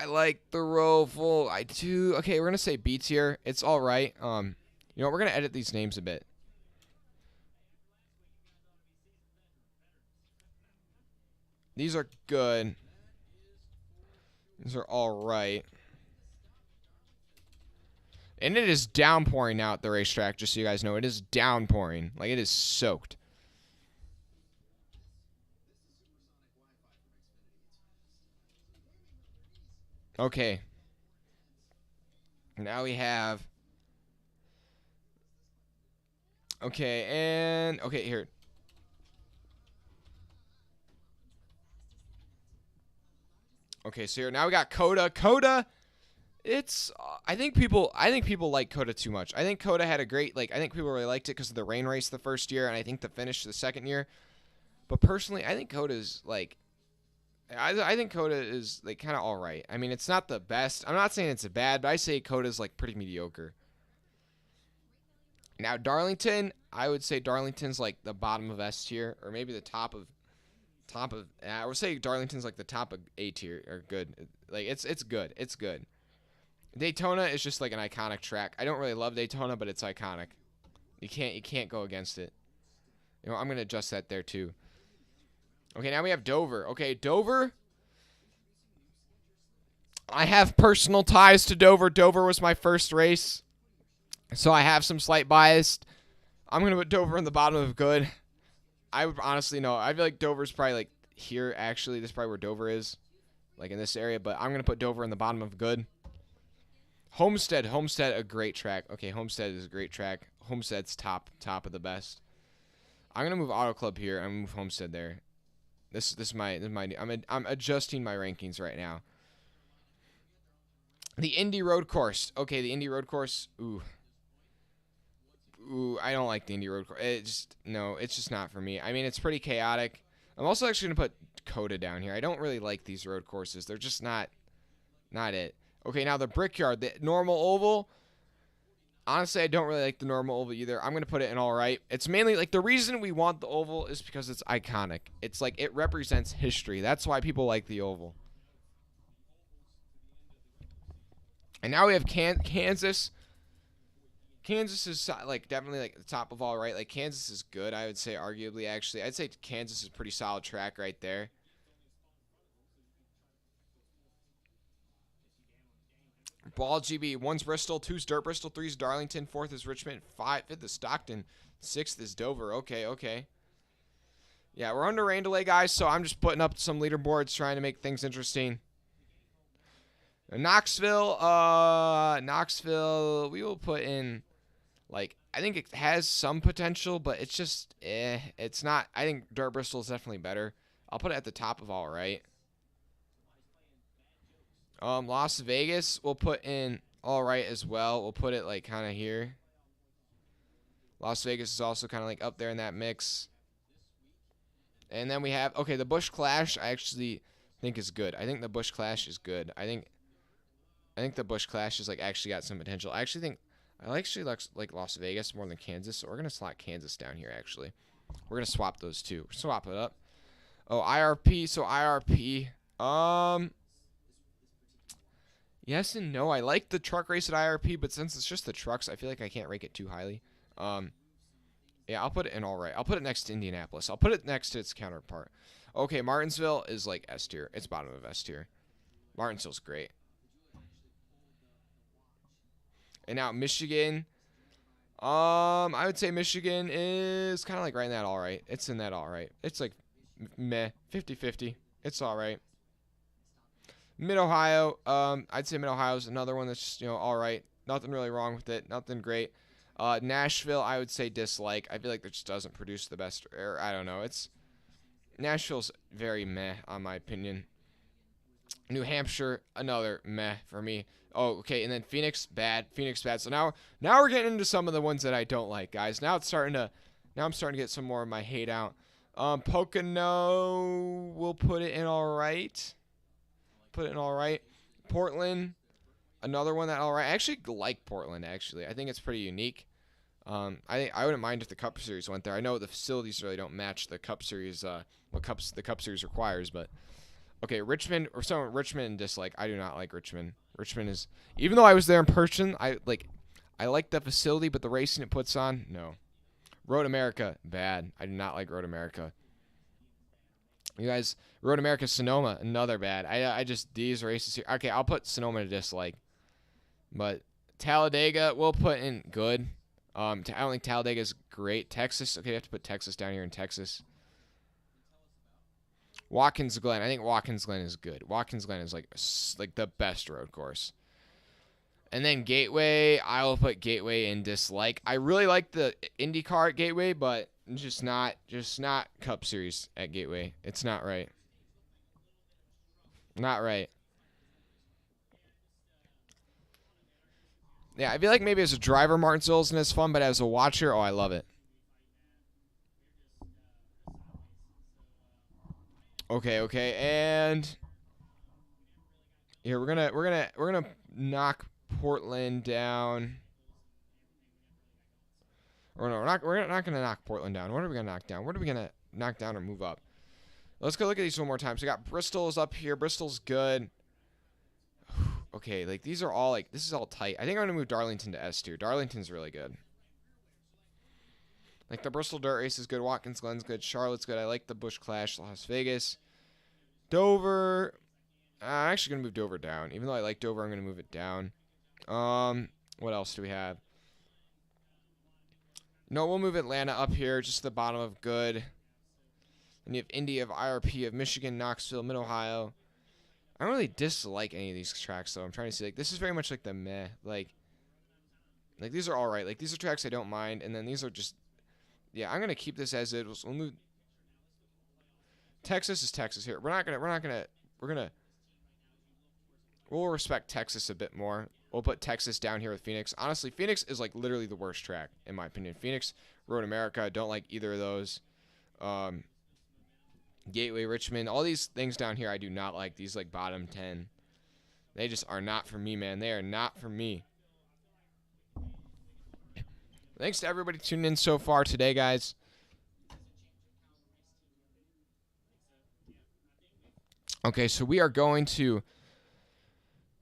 like the Roval. I do. Okay, we're going to say B tier. It's all right. You know what? We're going to edit these names a bit. These are good. These are all right. And it is downpouring now at the racetrack, just so you guys know. It is downpouring. Like, it is soaked. Okay. Now we have... Okay, and... Okay, here. Okay, so here, now we got Coda. Coda, it's... I think people like Coda too much. I think Coda had a great... I think people really liked it because of the rain race the first year, and I think the finish the second year. But personally, I think Coda's, I think Coda is kind of all right. I mean, it's not the best. I'm not saying it's bad, but I say Coda's pretty mediocre. Now Darlington, I would say Darlington's the bottom of S tier, or maybe the top of. I would say Darlington's the top of A tier, or good. It's good. It's good. Daytona is just an iconic track. I don't really love Daytona, but it's iconic. You can't go against it. I'm gonna adjust that there too. Okay, now we have Dover. Okay, Dover. I have personal ties to Dover. Dover was my first race, so I have some slight bias. I'm going to put Dover in the bottom of good. I would honestly know. I feel like Dover's probably here, actually. This is probably where Dover is, in this area, but I'm going to put Dover in the bottom of good. Homestead, a great track. Okay, Homestead is a great track. Homestead's top of the best. I'm going to move Auto Club here. I'm going to move Homestead there. This is my I'm adjusting my rankings right now. The Indy Road Course. Okay, the Indy Road Course. Ooh, I don't like the Indy Road Course. It's just not for me. I mean, it's pretty chaotic. I'm also actually going to put Coda down here. I don't really like these road courses. They're just not it. Okay, now the Brickyard, the normal oval. Honestly, I don't really like the normal oval either. I'm going to put it in all right. It's mainly, the reason we want the oval is because it's iconic. It's it represents history. That's why people like the oval. And now we have Kansas. Kansas is like definitely like the top of all right. Like Kansas is good, I would say, arguably. Actually, I'd say Kansas is a pretty solid track right there. Ball GB. 1's Bristol, 2's Dirt Bristol, 3's Darlington, 4th is Richmond, 5th is Stockton, 6th is Dover. Okay, okay. Yeah, we're under rain delay, guys, so I'm just putting up some leaderboards trying to make things interesting. Knoxville, we will put in, like, I think it has some potential, but it's just, it's not. I think Dirt Bristol is definitely better. I'll put it at the top of all right. Las Vegas, we'll put in all right as well. We'll put it, like, kind of here. Las Vegas is also kind of, like, up there in that mix. And then we have, okay, the Busch Clash, I actually think is good. I think the Busch Clash is good. I think the Busch Clash has, like, actually got some potential. I actually think I actually like Las Vegas more than Kansas, so we're gonna slot Kansas down here. Actually, we're gonna swap those two. Swap it up. Oh, IRP. So IRP. Yes and no. I like the truck race at IRP, but since it's just the trucks, I feel like I can't rank it too highly. Yeah, I'll put it in all right. I'll put it next to Indianapolis. I'll put it next to its counterpart. Okay, Martinsville is like S tier. It's bottom of S tier. Martinsville's great. And now Michigan. I would say Michigan is kind of like right in that all right. It's in that all right. It's like meh, 50-50. It's all right. Mid-Ohio, I'd say Mid-Ohio is another one that's just, all right. Nothing really wrong with it. Nothing great. Nashville, I would say dislike. I feel like that just doesn't produce the best, or I don't know. Nashville's very meh, on my opinion. New Hampshire, another meh for me. Oh, okay, and then Phoenix, bad. Phoenix, bad. So now we're getting into some of the ones that I don't like, guys. Now I'm starting to get some more of my hate out. Pocono, we'll put it in all right. Put it in all right. Portland, another one that all right. I actually like Portland, actually. I think it's pretty unique. I wouldn't mind if the Cup Series went there. I know the facilities really don't match the Cup Series, the Cup Series requires, but okay, Richmond, or some Richmond dislike. I do not like Richmond. Richmond is, even though I was there in person, I like the facility, but the racing it puts on, no. Road America, bad. I do not like Road America. You guys, Road America Sonoma, another bad. I just, these races here. Okay, I'll put Sonoma to dislike. But Talladega, we'll put in good. I don't think Talladega's great. Texas, okay, I have to put Texas down here in Texas. Watkins Glen. I think Watkins Glen is good. Watkins Glen is like the best road course. And then Gateway, I will put Gateway in dislike. I really like the IndyCar at Gateway, but just not Cup Series at Gateway. It's not right. Not right. Yeah, I feel like maybe as a driver, Martinsville isn't as fun, but as a watcher, oh, I love it. Okay, and here we're gonna knock Portland down. Or no, we're not gonna knock Portland down. What are we gonna knock down? What are we gonna knock down or move up? Let's go look at these one more time. So we got Bristol's up here. Bristol's good. Okay, like these are all like, this is all tight. I think I'm gonna move Darlington to S tier. Darlington's really good. Like the Bristol Dirt Race is good. Watkins Glen's good. Charlotte's good. I like the Busch Clash. Las Vegas. Dover. I'm actually going to move Dover down. Even though I like Dover, I'm going to move it down. What else do we have? No, we'll move Atlanta up here. Just the bottom of good. And you have Indy, of IRP, of Michigan, Knoxville, Mid-Ohio. I don't really dislike any of these tracks, though. I'm trying to see. Like, this is very much like the meh. Like these are all right. Like, these are tracks I don't mind. And then these are just... Yeah, I'm going to keep this as is. We'll move... Texas is Texas here. We'll respect Texas a bit more. We'll put Texas down here with Phoenix. Honestly, Phoenix is like literally the worst track, in my opinion. Phoenix, Road America, I don't like either of those. Gateway, Richmond, all these things down here I do not like. These like bottom 10. They just are not for me, man. They are not for me. Thanks to everybody tuning in so far today, guys. Okay, so we are going to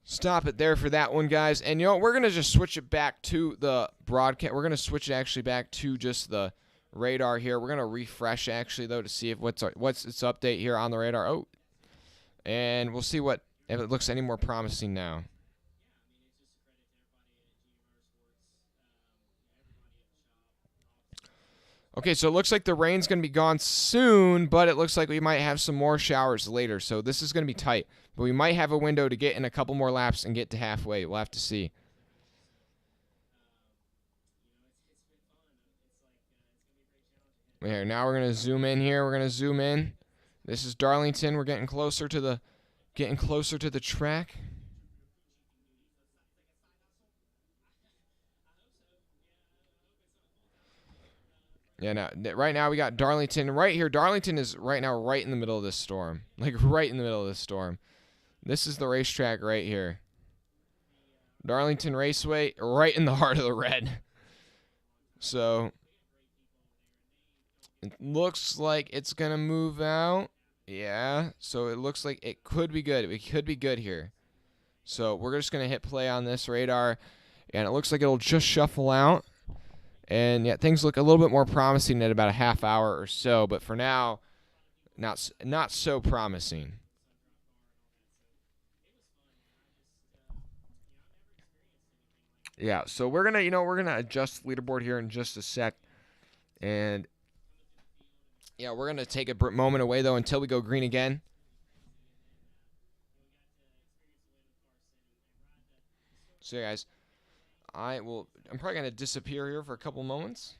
stop it there for that one, guys. And you know, we're gonna just switch it back to the broadcast. We're gonna switch it actually back to just the radar here. We're gonna refresh actually though to see if what's its update here on the radar. Oh, and we'll see if it looks any more promising now. Okay, so it looks like the rain's going to be gone soon, but it looks like we might have some more showers later. So this is going to be tight. But we might have a window to get in a couple more laps and get to halfway. We'll have to see. Here, now we're going to zoom in here. We're going to zoom in. This is Darlington. We're getting closer to the track. Yeah, now right now we got Darlington right here. Darlington is right now right in the middle of this storm. Like right in the middle of this storm. This is the racetrack right here. Darlington Raceway right in the heart of the red. So it looks like it's going to move out. Yeah, so it looks like it could be good. It could be good here. So we're just going to hit play on this radar, and it looks like it'll just shuffle out. And yeah, things look a little bit more promising at about a half hour or so, but for now, not so promising. Yeah, so we're gonna adjust the leaderboard here in just a sec, and yeah, we're gonna take a moment away though until we go green again. So yeah, guys, I'm probably gonna disappear here for a couple moments.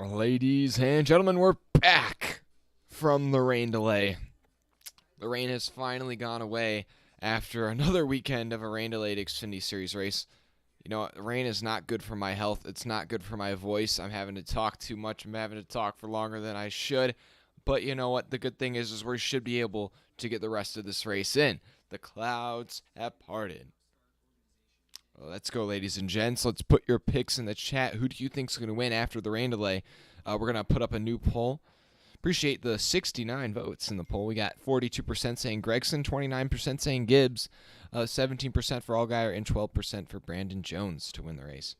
Ladies and gentlemen, we're back from the rain delay. The rain has finally gone away after another weekend of a rain-delayed Xfinity Series race. You know, rain is not good for my health. It's not good for my voice. I'm having to talk too much. I'm having to talk for longer than I should. But you know what? The good thing is we should be able to get the rest of this race in. The clouds have parted. Well, let's go, ladies and gents. Let's put your picks in the chat. Who do you think is going to win after the rain delay? We're going to put up a new poll. Appreciate the 69 votes in the poll. We got 42% saying Gregson, 29% saying Gibbs, 17% for Allgaier, and 12% for Brandon Jones to win the race.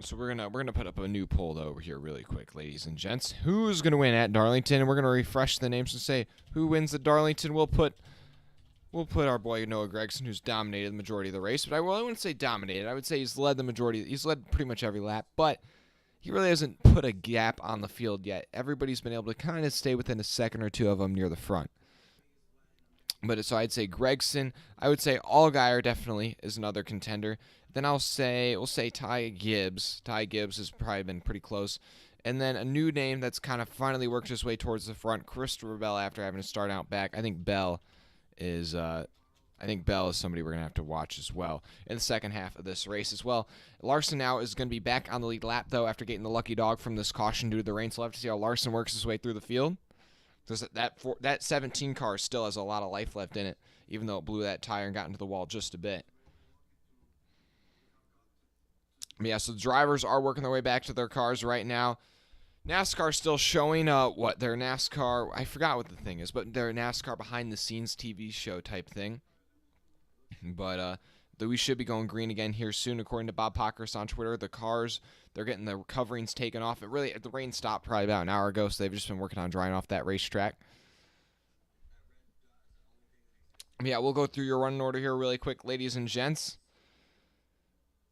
So we're gonna put up a new poll though over here really quick, ladies and gents. Who's gonna win at Darlington? And we're gonna refresh the names and say who wins at Darlington. We'll put our boy Noah Gragson, who's dominated the majority of the race. But I wouldn't say dominated. I would say he's led the majority. He's led pretty much every lap, but he really hasn't put a gap on the field yet. Everybody's been able to kind of stay within a second or two of him near the front. But so I'd say Gregson. I would say Allgaier definitely is another contender. Then we'll say Ty Gibbs. Ty Gibbs has probably been pretty close. And then a new name that's kind of finally worked his way towards the front, Christopher Bell, after having to start out back. I think Bell is somebody we're going to have to watch as well in the second half of this race as well. Larson now is going to be back on the lead lap, though, after getting the lucky dog from this caution due to the rain. So we'll have to see how Larson works his way through the field. Because that 17 car still has a lot of life left in it, even though it blew that tire and got into the wall just a bit. Yeah, so the drivers are working their way back to their cars right now. NASCAR still showing their NASCAR, I forgot what the thing is, but their NASCAR behind-the-scenes TV show type thing. But we should be going green again here soon, according to Bob Pockers on Twitter. The cars, they're getting the coverings taken off. The rain stopped probably about an hour ago, so they've just been working on drying off that racetrack. Yeah, we'll go through your running order here really quick, ladies and gents.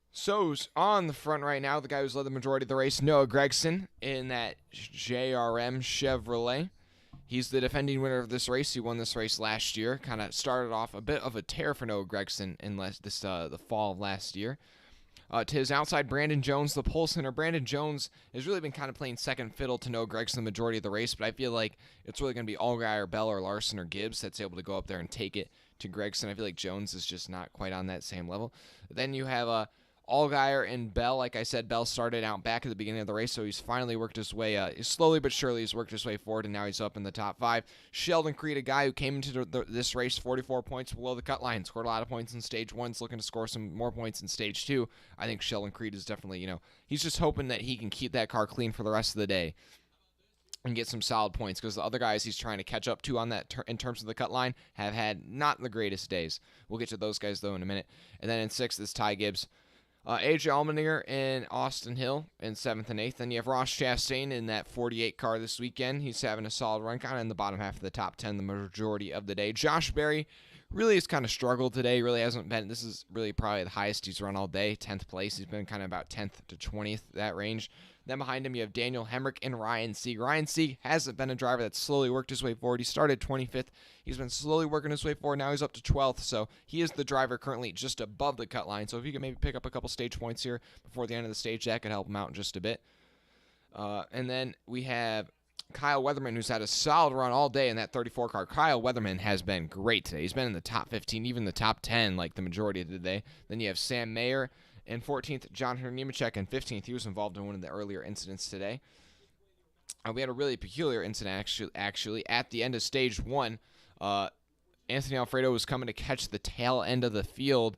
So, on the front right now, the guy who's led the majority of the race, Noah Gragson, in that JRM Chevrolet. He's the defending winner of this race. He won this race last year. Kind of started off a bit of a tear for Noah Gragson in the fall of last year. To his outside, Brandon Jones, the pole center. Brandon Jones has really been kind of playing second fiddle to Noah Gragson the majority of the race, but I feel like it's really going to be Allgaier, Bell, or Larson, or Gibbs that's able to go up there and take it to Gragson. I feel like Jones is just not quite on that same level. Then you have Allgaier and Bell. Like I said, Bell started out back at the beginning of the race, so he's finally worked his way, slowly but surely he's worked his way forward, and now he's up in the top 5. Sheldon Creed, a guy who came into this race 44 points below the cut line, scored a lot of points in Stage 1, is looking to score some more points in Stage 2. I think Sheldon Creed is definitely, he's just hoping that he can keep that car clean for the rest of the day and get some solid points, because the other guys he's trying to catch up to on that in terms of the cut line have had not the greatest days. We'll get to those guys, though, in a minute. And then in 6th is Ty Gibbs. AJ Allmendinger and Austin Hill in 7th and 8th. Then you have Ross Chastain in that 48 car this weekend. He's having a solid run, kind of in the bottom half of the top 10 the majority of the day. Josh Berry really has kind of struggled today. Really hasn't been. This is really probably the highest he's run all day, 10th place. He's been kind of about 10th to 20th, that range. Then behind him, you have Daniel Hemrick and Ryan Sieg. Ryan Sieg hasn't been a driver that's slowly worked his way forward. He started 25th. He's been slowly working his way forward. Now he's up to 12th, so he is the driver currently just above the cut line. So if you can maybe pick up a couple stage points here before the end of the stage, that could help him out just a bit. And then we have Kyle Weatherman, who's had a solid run all day in that 34 car. Kyle Weatherman has been great today. He's been in the top 15, even the top 10, like the majority of the day. Then you have Sam Mayer in 14th, John Nemechek in 15th. He was involved in one of the earlier incidents today. We had a really peculiar incident, actually. At the end of Stage 1, Anthony Alfredo was coming to catch the tail end of the field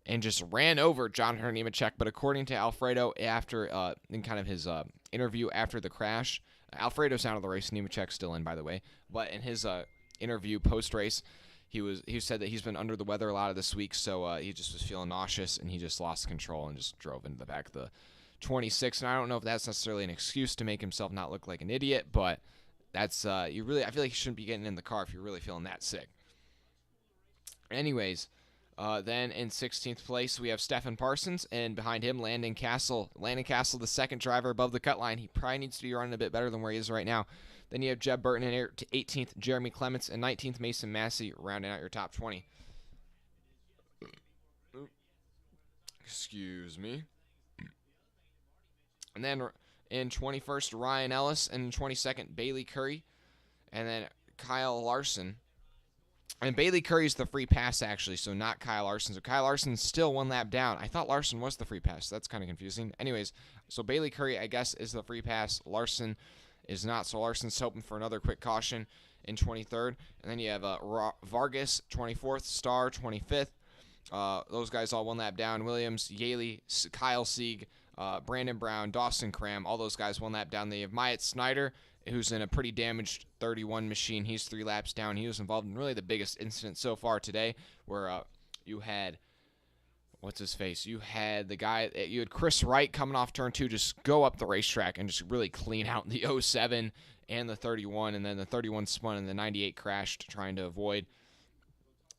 and just ran over John Nemechek. But according to Alfredo, in kind of his interview after the crash, Alfredo's out of the race. Nemechek's still in, by the way. But in his interview post-race, he said that he's been under the weather a lot of this week, so he just was feeling nauseous, and he just lost control and just drove into the back of the 26. And I don't know if that's necessarily an excuse to make himself not look like an idiot, but that's I feel like you shouldn't be getting in the car if you're really feeling that sick. Anyways, then in 16th place, we have Stephen Parsons, and behind him, Landon Castle. Landon Castle, the second driver above the cut line. He probably needs to be running a bit better than where he is right now. Then you have Jeb Burton in 18th, Jeremy Clements, and 19th, Mason Massey, rounding out your top 20. Excuse me. And then in 21st, Ryan Ellis. And in 22nd, Bailey Curry. And then Kyle Larson. And Bailey Curry's the free pass, actually, so not Kyle Larson. So Kyle Larson's still one lap down. I thought Larson was the free pass. That's kind of confusing. Anyways, so Bailey Curry, I guess, is the free pass. Larson is not. So Larson's hoping for another quick caution in 23rd. And then you have Vargas, 24th, Starr, 25th. Those guys all one lap down. Williams, Yaley, Kyle Sieg, Brandon Brown, Dawson Cram, all those guys one lap down. They have Myatt Snyder, who's in a pretty damaged 31 machine. He's 3 laps down. He was involved in really the biggest incident so far today, where you had, what's his face? You had Chris Wright coming off turn 2, just go up the racetrack and just really clean out the 07 and the 31, and then the 31 spun and the 98 crashed trying to avoid.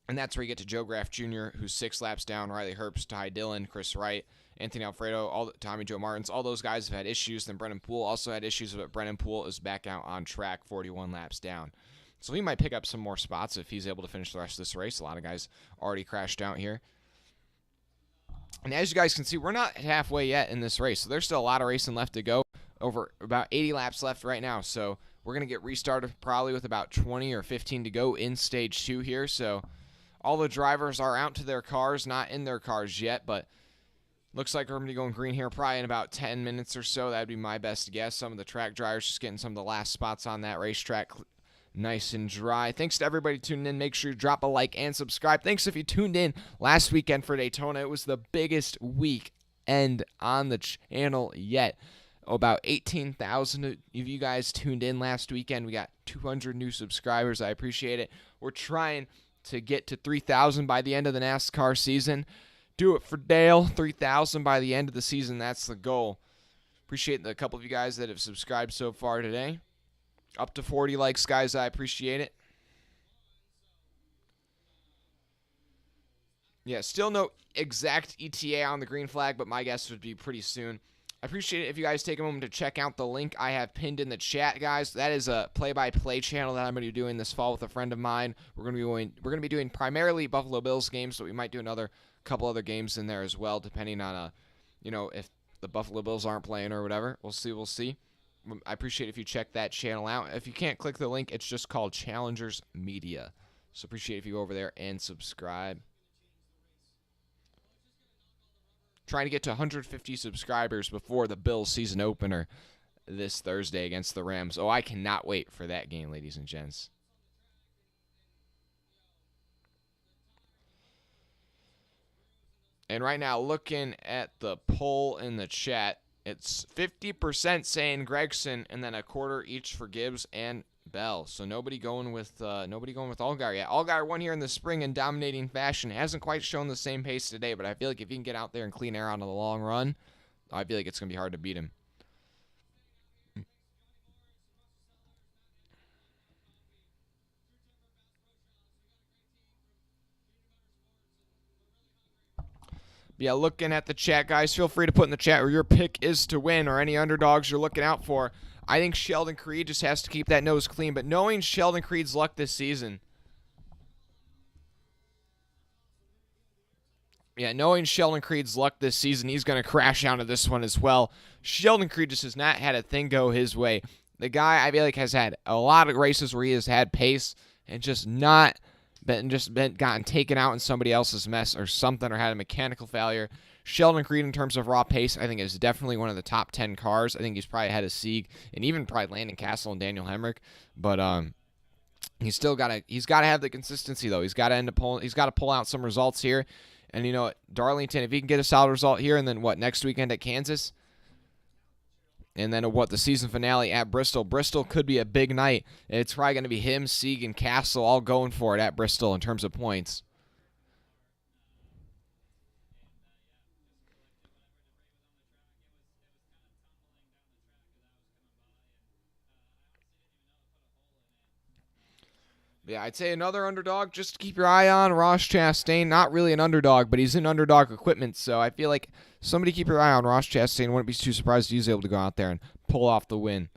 And that's where you get to Joe Graff Jr., who's 6 laps down, Riley Herbst, Ty Dillon, Chris Wright, Anthony Alfredo, Tommy Joe Martins. All those guys have had issues. Then Brennan Poole also had issues, but Brennan Poole is back out on track, 41 laps down. So he might pick up some more spots if he's able to finish the rest of this race. A lot of guys already crashed out here. And as you guys can see, we're not halfway yet in this race. So there's still a lot of racing left to go. Over about 80 laps left right now. So we're going to get restarted probably with about 20 or 15 to go in stage 2 here. So all the drivers are out to their cars, not in their cars yet, but looks like we're going to be going green here probably in about 10 minutes or so. That would be my best guess. Some of the track drivers just getting some of the last spots on that racetrack nice and dry. Thanks to everybody tuning in. Make sure you drop a like and subscribe. Thanks if you tuned in last weekend for Daytona. It was the biggest weekend on the channel yet. About 18,000 of you guys tuned in last weekend. We got 200 new subscribers. I appreciate it. We're trying to get to 3,000 by the end of the NASCAR season. Do it for Dale. 3,000 by the end of the season. That's the goal. Appreciate the couple of you guys that have subscribed so far today. Up to 40 likes, guys. I appreciate it. Yeah, still no exact ETA on the green flag, but my guess would be pretty soon. I appreciate it if you guys take a moment to check out the link I have pinned in the chat, guys. That is a play-by-play channel that I'm going to be doing this fall with a friend of mine. We're going to be doing primarily Buffalo Bills games, but we might do another couple other games in there as well, depending on if the Buffalo Bills aren't playing or whatever. We'll see. I appreciate if you check that channel out. If you can't click the link, it's just called Challengers Media. So appreciate if you go over there and subscribe. Trying to get to 150 subscribers before the Bills season opener this Thursday against the Rams. Oh, I cannot wait for that game, ladies and gents. And right now, looking at the poll in the chat, it's 50% saying Gregson, and then a quarter each for Gibbs and Bell. So nobody going with Allgaier yet. Allgaier won here in the spring in dominating fashion. Hasn't quite shown the same pace today, but I feel like if he can get out there and clean air on the long run, I feel like it's going to be hard to beat him. Yeah, looking at the chat, guys, feel free to put in the chat where your pick is to win or any underdogs you're looking out for. I think Sheldon Creed just has to keep that nose clean, but knowing Sheldon Creed's luck this season, he's going to crash out of this one as well. Sheldon Creed just has not had a thing go his way. The guy, I feel like, has had a lot of races where he has had pace and just been gotten taken out in somebody else's mess or something, or had a mechanical failure. Sheldon Creed, in terms of raw pace, I think is definitely one of the top 10 cars. I think he's probably ahead of Sieg and even probably Landon Castle and Daniel Hemrick. But he's got to have the consistency though. He's got to pull out some results here. And you know what, Darlington, if he can get a solid result here, and then next weekend at Kansas, and then the season finale at Bristol. Bristol could be a big night. It's probably going to be him, Sieg, and Castle all going for it at Bristol in terms of points. Yeah, I'd say another underdog, just keep your eye on Ross Chastain. Not really an underdog, but he's in underdog equipment, so I feel like somebody keep your eye on Ross Chastain. Wouldn't be too surprised if he's able to go out there and pull off the win.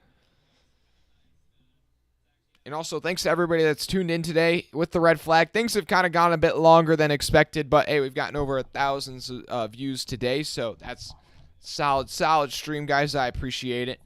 And also, thanks to everybody that's tuned in today with the red flag. Things have kind of gone a bit longer than expected, but hey, we've gotten over 1,000 views today, so that's Solid stream, guys. I appreciate it.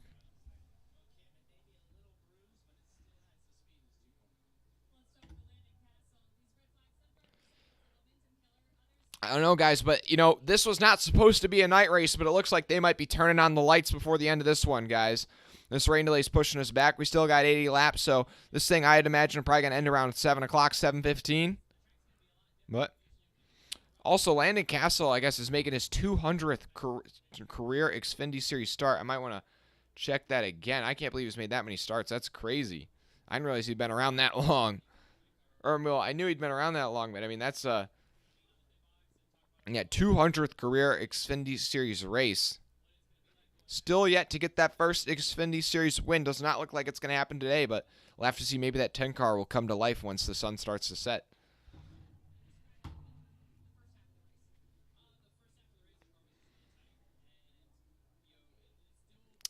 I don't know, guys, but, you know, this was not supposed to be a night race, but it looks like they might be turning on the lights before the end of this one, guys. This rain delay is pushing us back. We still got 80 laps, so this thing, I'd imagine, probably going to end around 7 o'clock, 7:15. But also, Landon Castle, I guess, is making his 200th career Xfinity Series start. I might want to check that again. I can't believe he's made that many starts. That's crazy. I didn't realize he'd been around that long. Or, well, I knew he'd been around that long, but, I mean, that's, yeah, 200th career Xfinity Series race. Still yet to get that first Xfinity Series win. Does not look like it's going to happen today, but we'll have to see. Maybe that 10 car will come to life once the sun starts to set.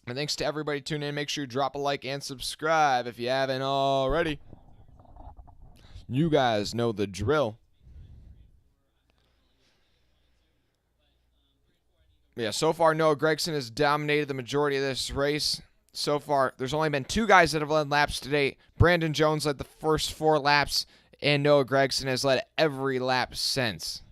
And thanks to everybody tuning in. Make sure you drop a like and subscribe if you haven't already. You guys know the drill. Yeah, so far, Noah Gragson has dominated the majority of this race. So far, there's only been 2 guys that have led laps today. Brandon Jones led the first 4 laps, and Noah Gragson has led every lap since.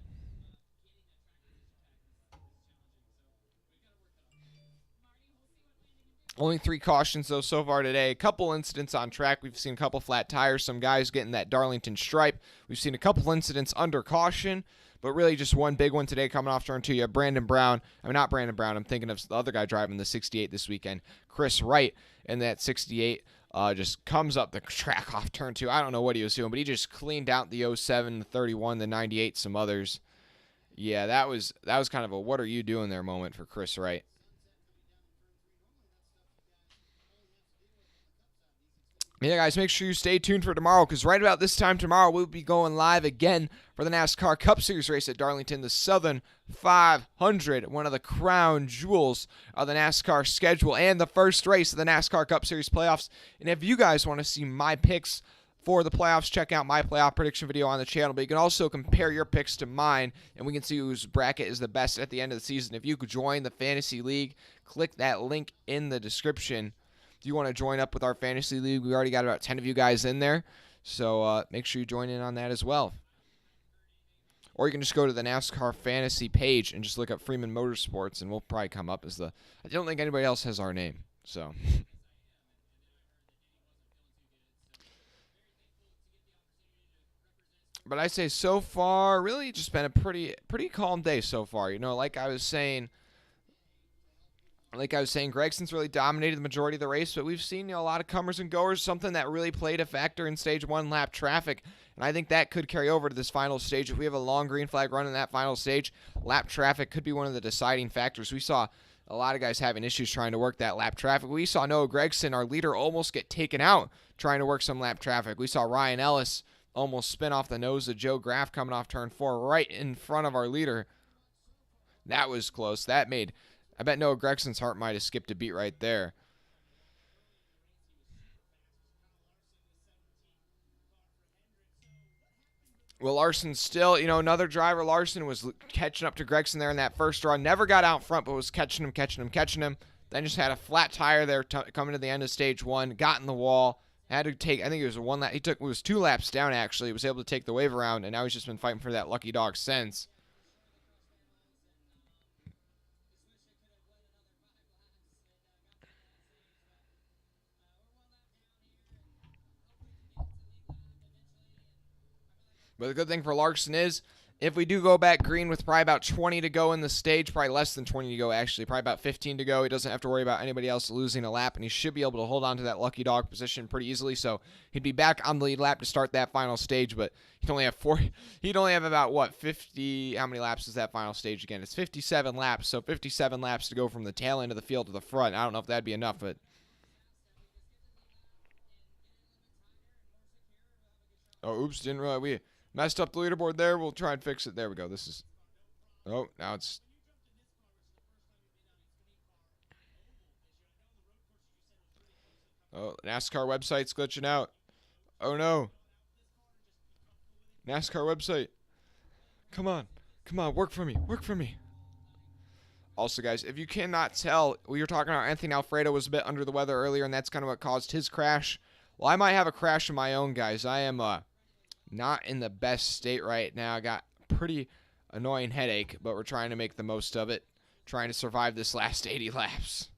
Only 3 cautions, though, so far today. A couple incidents on track. We've seen a couple flat tires, some guys getting that Darlington stripe. We've seen a couple incidents under caution, but really just one big one today coming off turn 2. You have Brandon Brown. I mean, not Brandon Brown. I'm thinking of the other guy driving the 68 this weekend, Chris Wright, and that 68 just comes up the track off turn 2. I don't know what he was doing, but he just cleaned out the 07, the 31, the 98, some others. Yeah, that was kind of a what are you doing there moment for Chris Wright. Yeah, guys, make sure you stay tuned for tomorrow, because right about this time tomorrow, we'll be going live again for the NASCAR Cup Series race at Darlington, the Southern 500, one of the crown jewels of the NASCAR schedule, and the first race of the NASCAR Cup Series playoffs. And if you guys want to see my picks for the playoffs, check out my playoff prediction video on the channel, but you can also compare your picks to mine, and we can see whose bracket is the best at the end of the season. If you could join the Fantasy League, click that link in the description. If you want to join up with our Fantasy League, we already got about 10 of you guys in there, so make sure you join in on that as well. Or you can just go to the NASCAR Fantasy page and just look up Freeman Motorsports, and we'll probably come up as the... I don't think anybody else has our name, so... But I say so far, really just been a pretty calm day so far. You know, like I was saying, Gregson's really dominated the majority of the race, but we've seen, you know, a lot of comers and goers, something that really played a factor in stage 1 lap traffic, and I think that could carry over to this final stage. If we have a long green flag run in that final stage, lap traffic could be one of the deciding factors. We saw a lot of guys having issues trying to work that lap traffic. We saw Noah Gragson, our leader, almost get taken out trying to work some lap traffic. We saw Ryan Ellis almost spin off the nose of Joe Graff coming off turn 4 right in front of our leader. That was close. That made... I bet Noah Gregson's heart might have skipped a beat right there. Well, Larson still, you know, another driver, Larson, was catching up to Gregson there in that first run. Never got out front, but was catching him. Then just had a flat tire there coming to the end of stage 1. Got in the wall. Had to take, I think it was one lap. It was 2 laps down, actually. He was able to take the wave around, and now he's just been fighting for that lucky dog since. But the good thing for Larson is, if we do go back green with probably about 20 to go in the stage, probably less than 20 to go actually, probably about 15 to go, he doesn't have to worry about anybody else losing a lap, and he should be able to hold on to that lucky dog position pretty easily, so he'd be back on the lead lap to start that final stage, but he'd only have about, what, 50, how many laps is that final stage again? It's 57 laps, so 57 laps to go from the tail end of the field to the front. I don't know if that'd be enough, but... Oh, oops, didn't realize we... Messed up the leaderboard there. We'll try and fix it. There we go. This is... Oh, now it's... Oh, NASCAR website's glitching out. Oh, no. NASCAR website. Come on. Come on. Work for me. Work for me. Also, guys, if you cannot tell, we were talking about Anthony Alfredo was a bit under the weather earlier, and that's kind of what caused his crash. Well, I might have a crash of my own, guys. I am not in the best state right now. I got a pretty annoying headache, but we're trying to make the most of it, trying to survive this last 80 laps.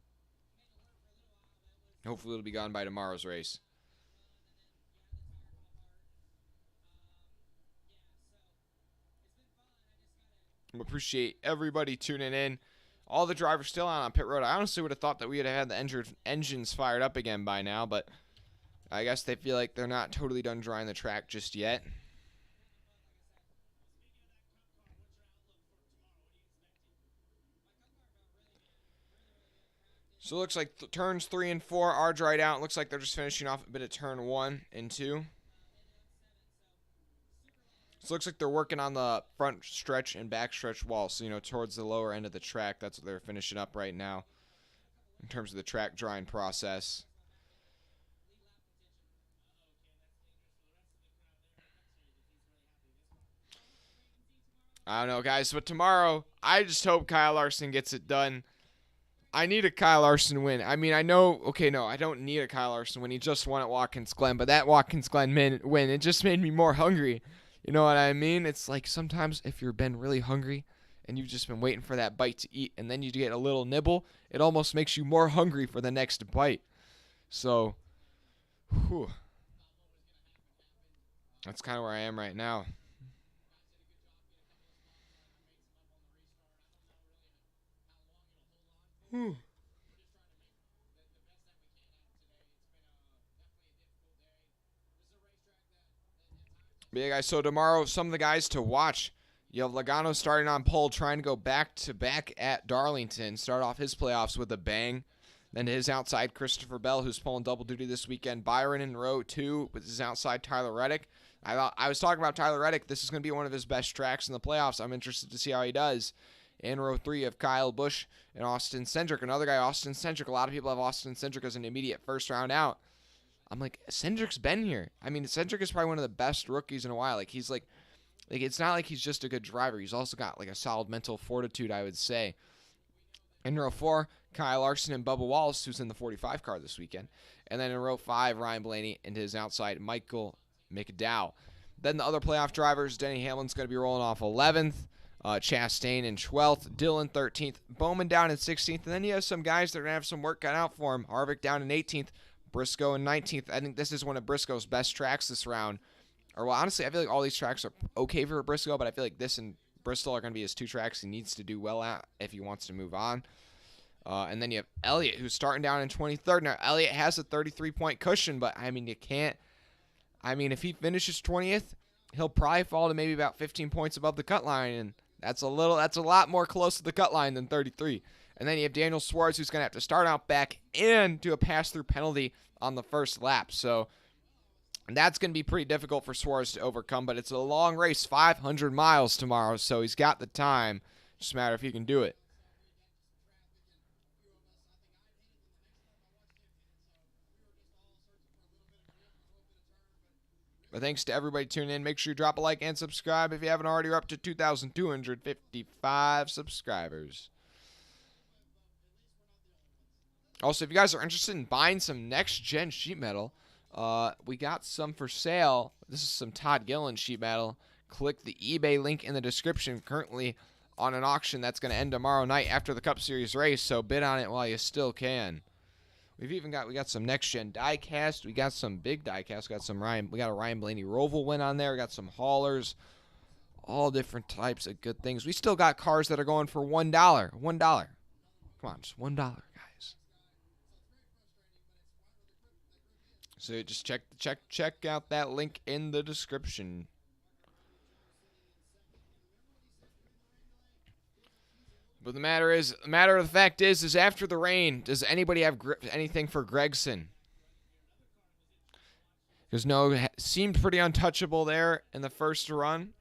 Hopefully it'll be gone by tomorrow's race. I appreciate everybody tuning in. All the drivers still out on pit road. I honestly would have thought that we would have had the engines fired up again by now, but I guess they feel like they're not totally done drying the track just yet. So it looks like turns 3 and 4 are dried out. It looks like they're just finishing off a bit of turn 1 and 2. So it looks like they're working on the front stretch and back stretch wall. So, towards the lower end of the track, that's what they're finishing up right now in terms of the track drying process. I don't know, guys, but tomorrow, I just hope Kyle Larson gets it done. I need a Kyle Larson win. I mean, I know, okay, no, I don't need a Kyle Larson win. He just won at Watkins Glen, but that Watkins Glen win, it just made me more hungry. You know what I mean? It's like sometimes if you've been really hungry and you've just been waiting for that bite to eat and then you get a little nibble, it almost makes you more hungry for the next bite. So, whew. That's kind of where I am right now. But yeah, guys, so tomorrow, some of the guys to watch. You have Logano starting on pole, trying to go back-to-back at Darlington. Start off his playoffs with a bang. Then to his outside, Christopher Bell, who's pulling double duty this weekend. Byron in row 2 with his outside, Tyler Reddick. I was talking about Tyler Reddick. This is going to be one of his best tracks in the playoffs. I'm interested to see how he does. In row 3 of Kyle Busch and Austin Cindric. Another guy, Austin Cindric. A lot of people have Austin Cindric as an immediate first round out. I'm like, Cindric's been here. I mean, Cindric is probably one of the best rookies in a while. Like, he's like it's not like he's just a good driver. He's also got like a solid mental fortitude, I would say. In row 4, Kyle Larson and Bubba Wallace, who's in the 45 car this weekend. And then in row 5, Ryan Blaney and his outside, Michael McDowell. Then the other playoff drivers, Denny Hamlin's going to be rolling off 11th. Chastain in 12th, Dillon 13th, Bowman down in 16th, and then you have some guys that are going to have some work cut out for him. Harvick down in 18th, Briscoe in 19th. I think this is one of Briscoe's best tracks this round. Or, well, honestly, I feel like all these tracks are okay for Briscoe, but I feel like this and Bristol are going to be his 2 tracks he needs to do well at if he wants to move on. And then you have Elliott, who's starting down in 23rd. Now, Elliott has a 33-point cushion, but, I mean, you can't. I mean, if he finishes 20th, he'll probably fall to maybe about 15 points above the cut line, and that's a lot more close to the cut line than 33. And then you have Daniel Suarez, who's going to have to start out back and do a pass-through penalty on the first lap. So that's going to be pretty difficult for Suarez to overcome, but it's a long race, 500 miles tomorrow, so he's got the time. Just a matter if he can do it. But thanks to everybody tuning in. Make sure you drop a like and subscribe if you haven't already. We're up to 2,255 subscribers. Also, if you guys are interested in buying some next-gen sheet metal, we got some for sale. This is some Todd Gillen sheet metal. Click the eBay link in the description. Currently on an auction that's going to end tomorrow night after the Cup Series race, so bid on it while you still can. We got some next gen diecast. We got some big diecast. We got a Ryan Blaney Roval win on there. We got some haulers, all different types of good things. We still got cars that are going for $1. $1. Come on, just $1, guys. So just check out that link in the description. But the matter of the fact is after the rain, does anybody have anything for Gregson? Because seemed pretty untouchable there in the first run,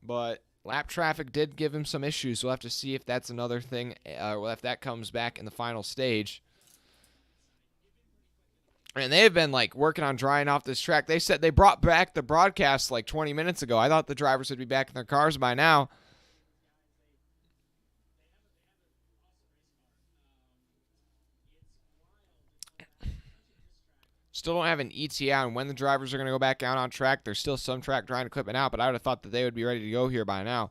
but lap traffic did give him some issues. We'll have to see if that's another thing, or if that comes back in the final stage. And they've been working on drying off this track. They said they brought back the broadcast 20 minutes ago. I thought the drivers would be back in their cars by now. Still don't have an ETA on when the drivers are going to go back out on track. There's still some track drying equipment out, but I would have thought that they would be ready to go here by now.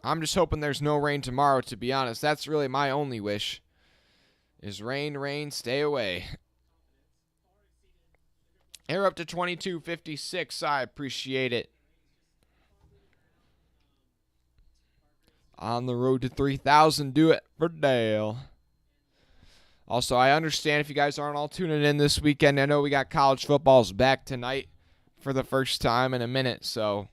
I'm just hoping there's no rain tomorrow, to be honest. That's really my only wish, is rain, rain, stay away. Air up to 22:56. I appreciate it. On the road to 3,000. Do it for Dale. Also, I understand if you guys aren't all tuning in this weekend. I know we got college footballs back tonight for the first time in a minute. So,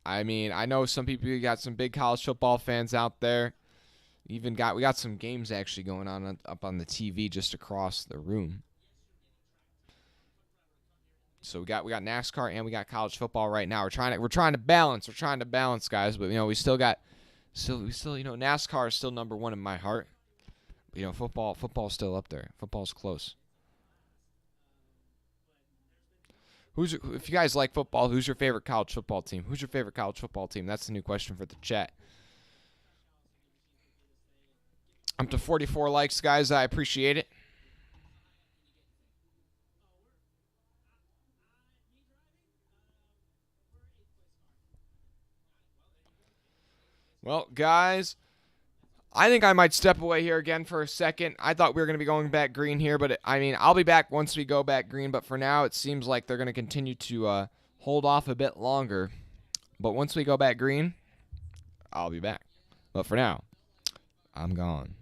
I mean, I know some people got some big college football fans out there. We got some games actually going on up on the TV just across the room. So we got NASCAR and we got college football right now. We're trying to balance. We're trying to balance, guys. But we still NASCAR is still number one in my heart. Football's still up there. Football's close. If you guys like football, who's your favorite college football team? Who's your favorite college football team? That's the new question for the chat. I'm to 44 likes, guys. I appreciate it. Well, guys, I think I might step away here again for a second. I thought we were going to be going back green here, but I'll be back once we go back green. But for now, it seems like they're going to continue to hold off a bit longer. But once we go back green, I'll be back. But for now, I'm gone.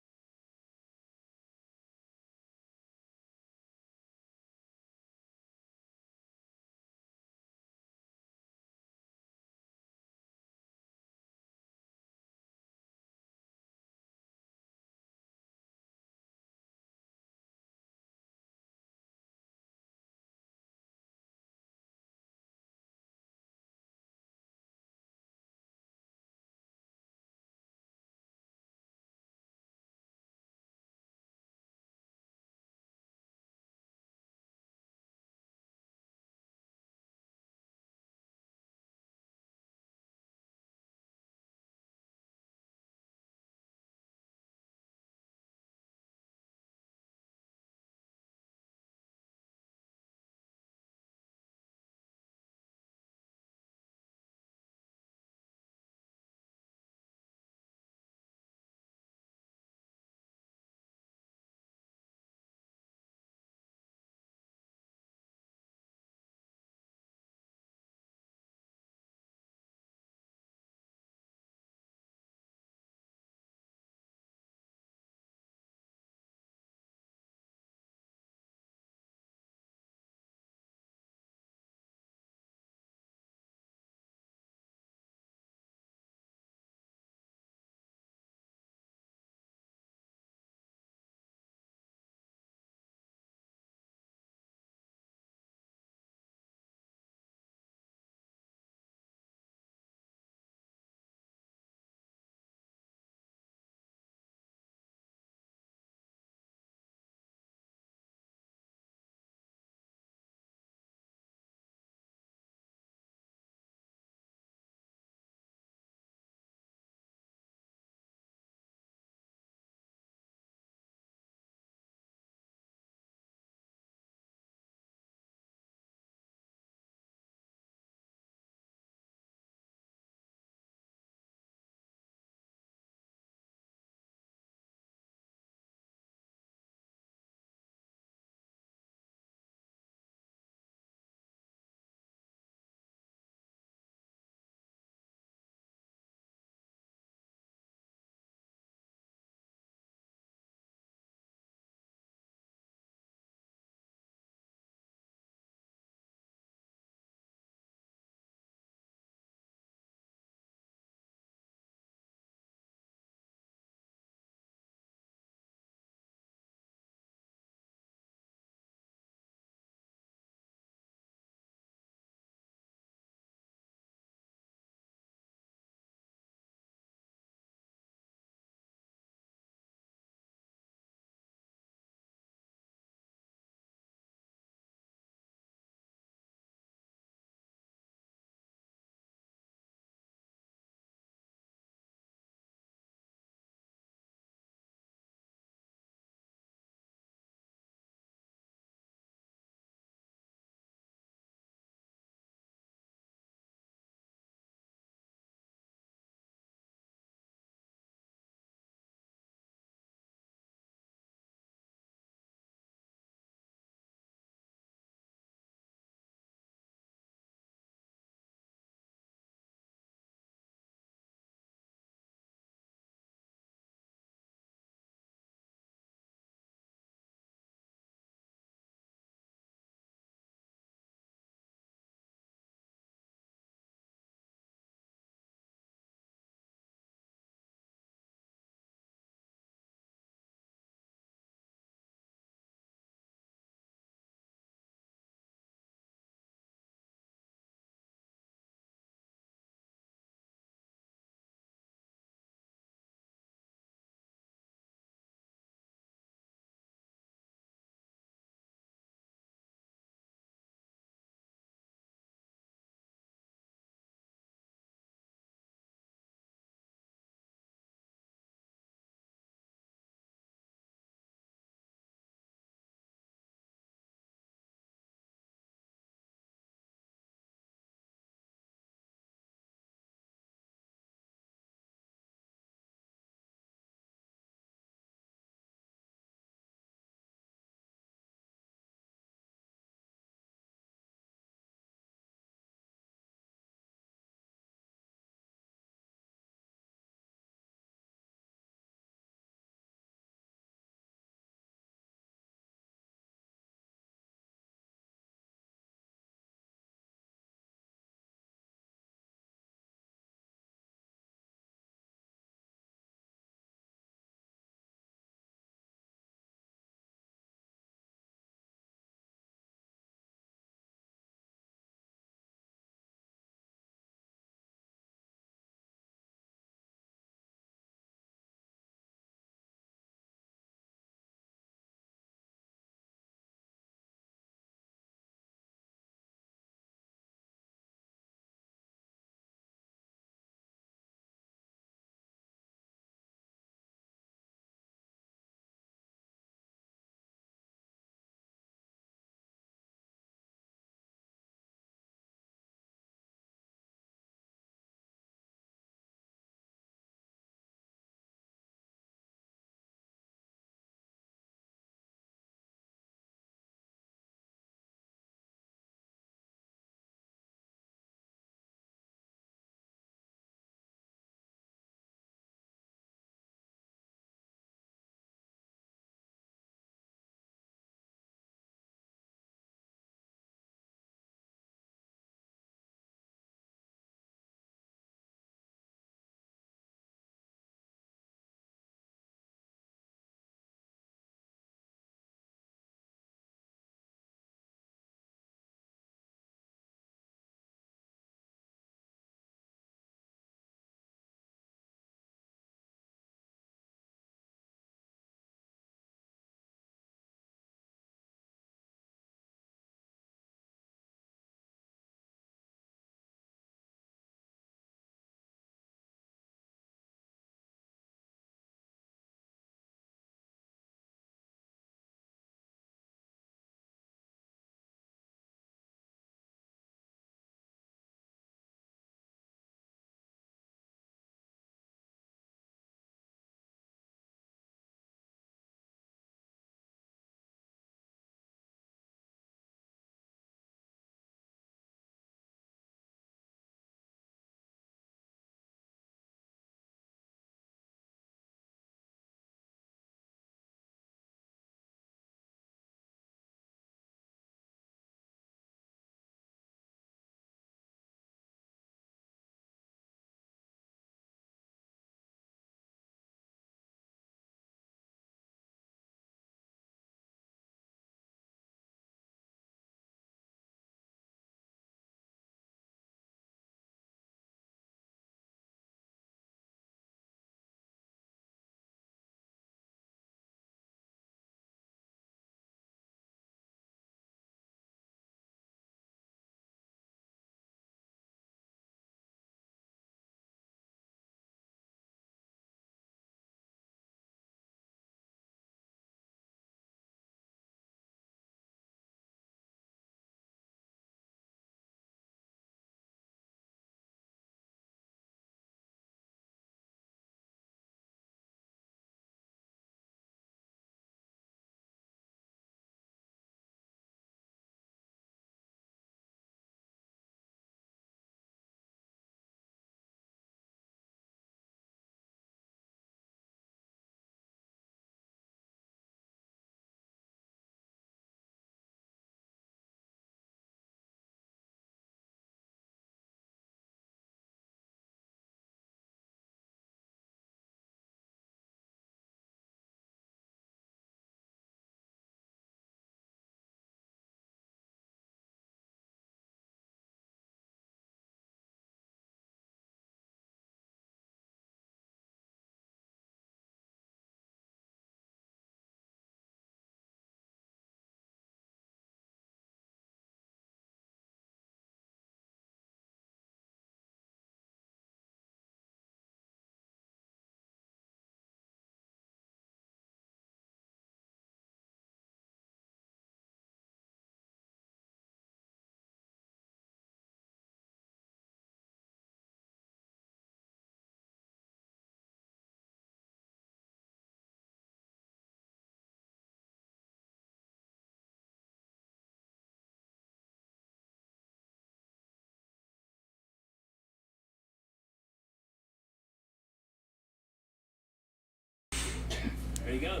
Yeah,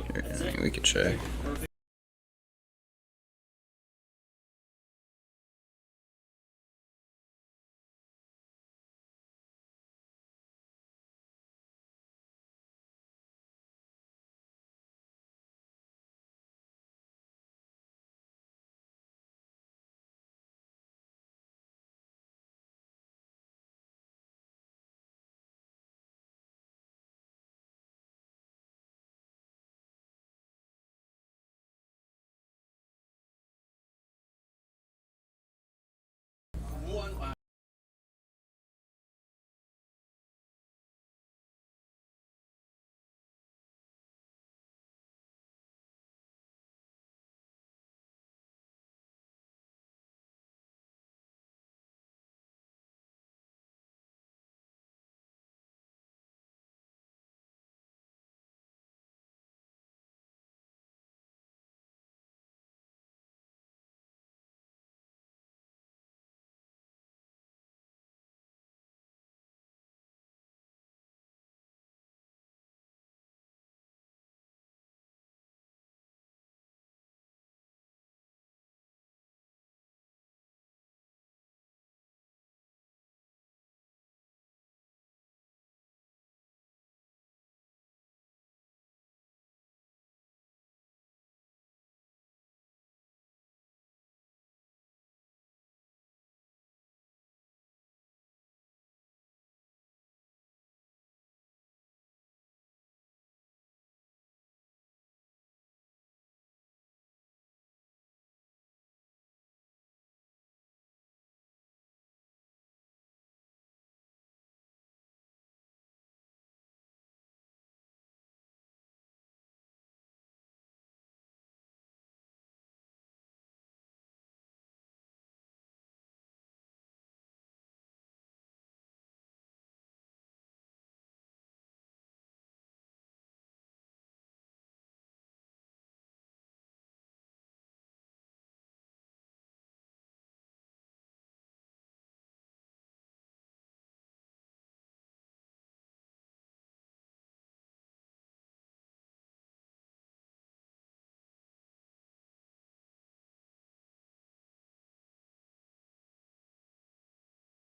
we could check.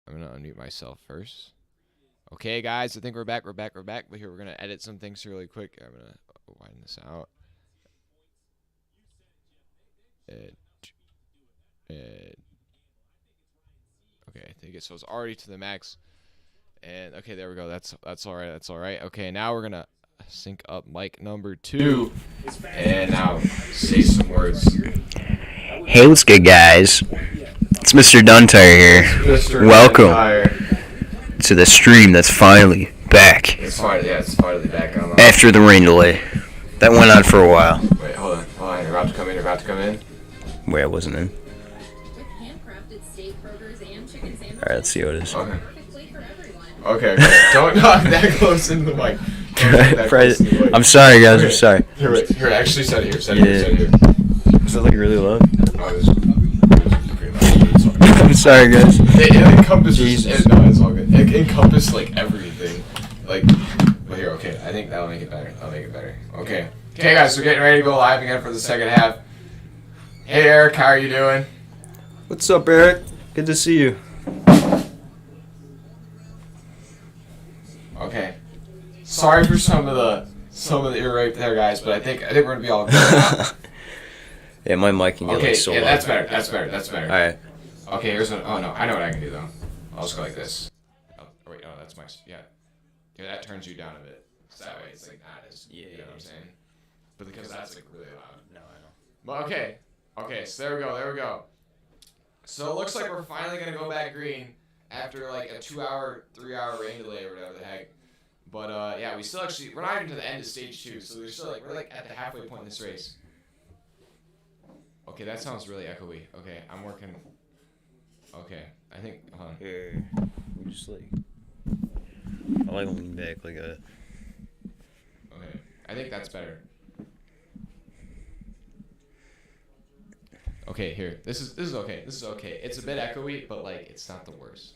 I'm gonna unmute myself first. Okay, guys, I think we're back. But here, we're gonna edit some things really quick. I'm gonna widen this out. Okay, I think so. It's already to the max. And okay, there we go. That's all right. That's all right. Okay, now we're gonna sync up mic number 2, and now say some words. Hey, what's good, guys? It's Mr. Duntire here. Welcome to the stream that's finally back. It's finally back on. After the rain delay. That went on for a while. Wait, hold on. You're about to come in. Wait, I wasn't in. Alright, let's see what it is. Okay. Don't knock that close into the mic. I'm sorry, guys. I'm sorry. Here, actually set it here. Set it here. Is that like really loud? Oh, it was pretty loud. I'm sorry, guys. It encompasses. No, it's all good. It encompasses like everything. Like, well, here. Okay, I think that'll make it better. Okay, guys. We're getting ready to go live again for the second half. Hey, Eric. How are you doing? What's up, Eric? Good to see you. Okay. Sorry for some of the ear rape there, guys, but I think we're gonna be all good now. Yeah, my mic can get like so loud. That's better. All right. Okay, here's what. Oh no, I know what I can do though. I'll just go like this. Oh wait, no, that's my. Yeah, that turns you down a bit. So that way it's like not as. You know what I'm saying? But because that's like really loud. No, I know. But okay, so there we go. So it looks like we're finally gonna go back green after like a 2-hour, 3-hour rain delay or whatever the heck. But yeah, we're not even to the end of stage 2, so we're like at the halfway point in this race. Okay, that sounds really echoey. Okay, I'm working. Okay, I think. Hold on. Here, just like I like lean back like a. Okay, I think that's better. Okay, here. This is okay. It's a bit echoey, but like it's not the worst.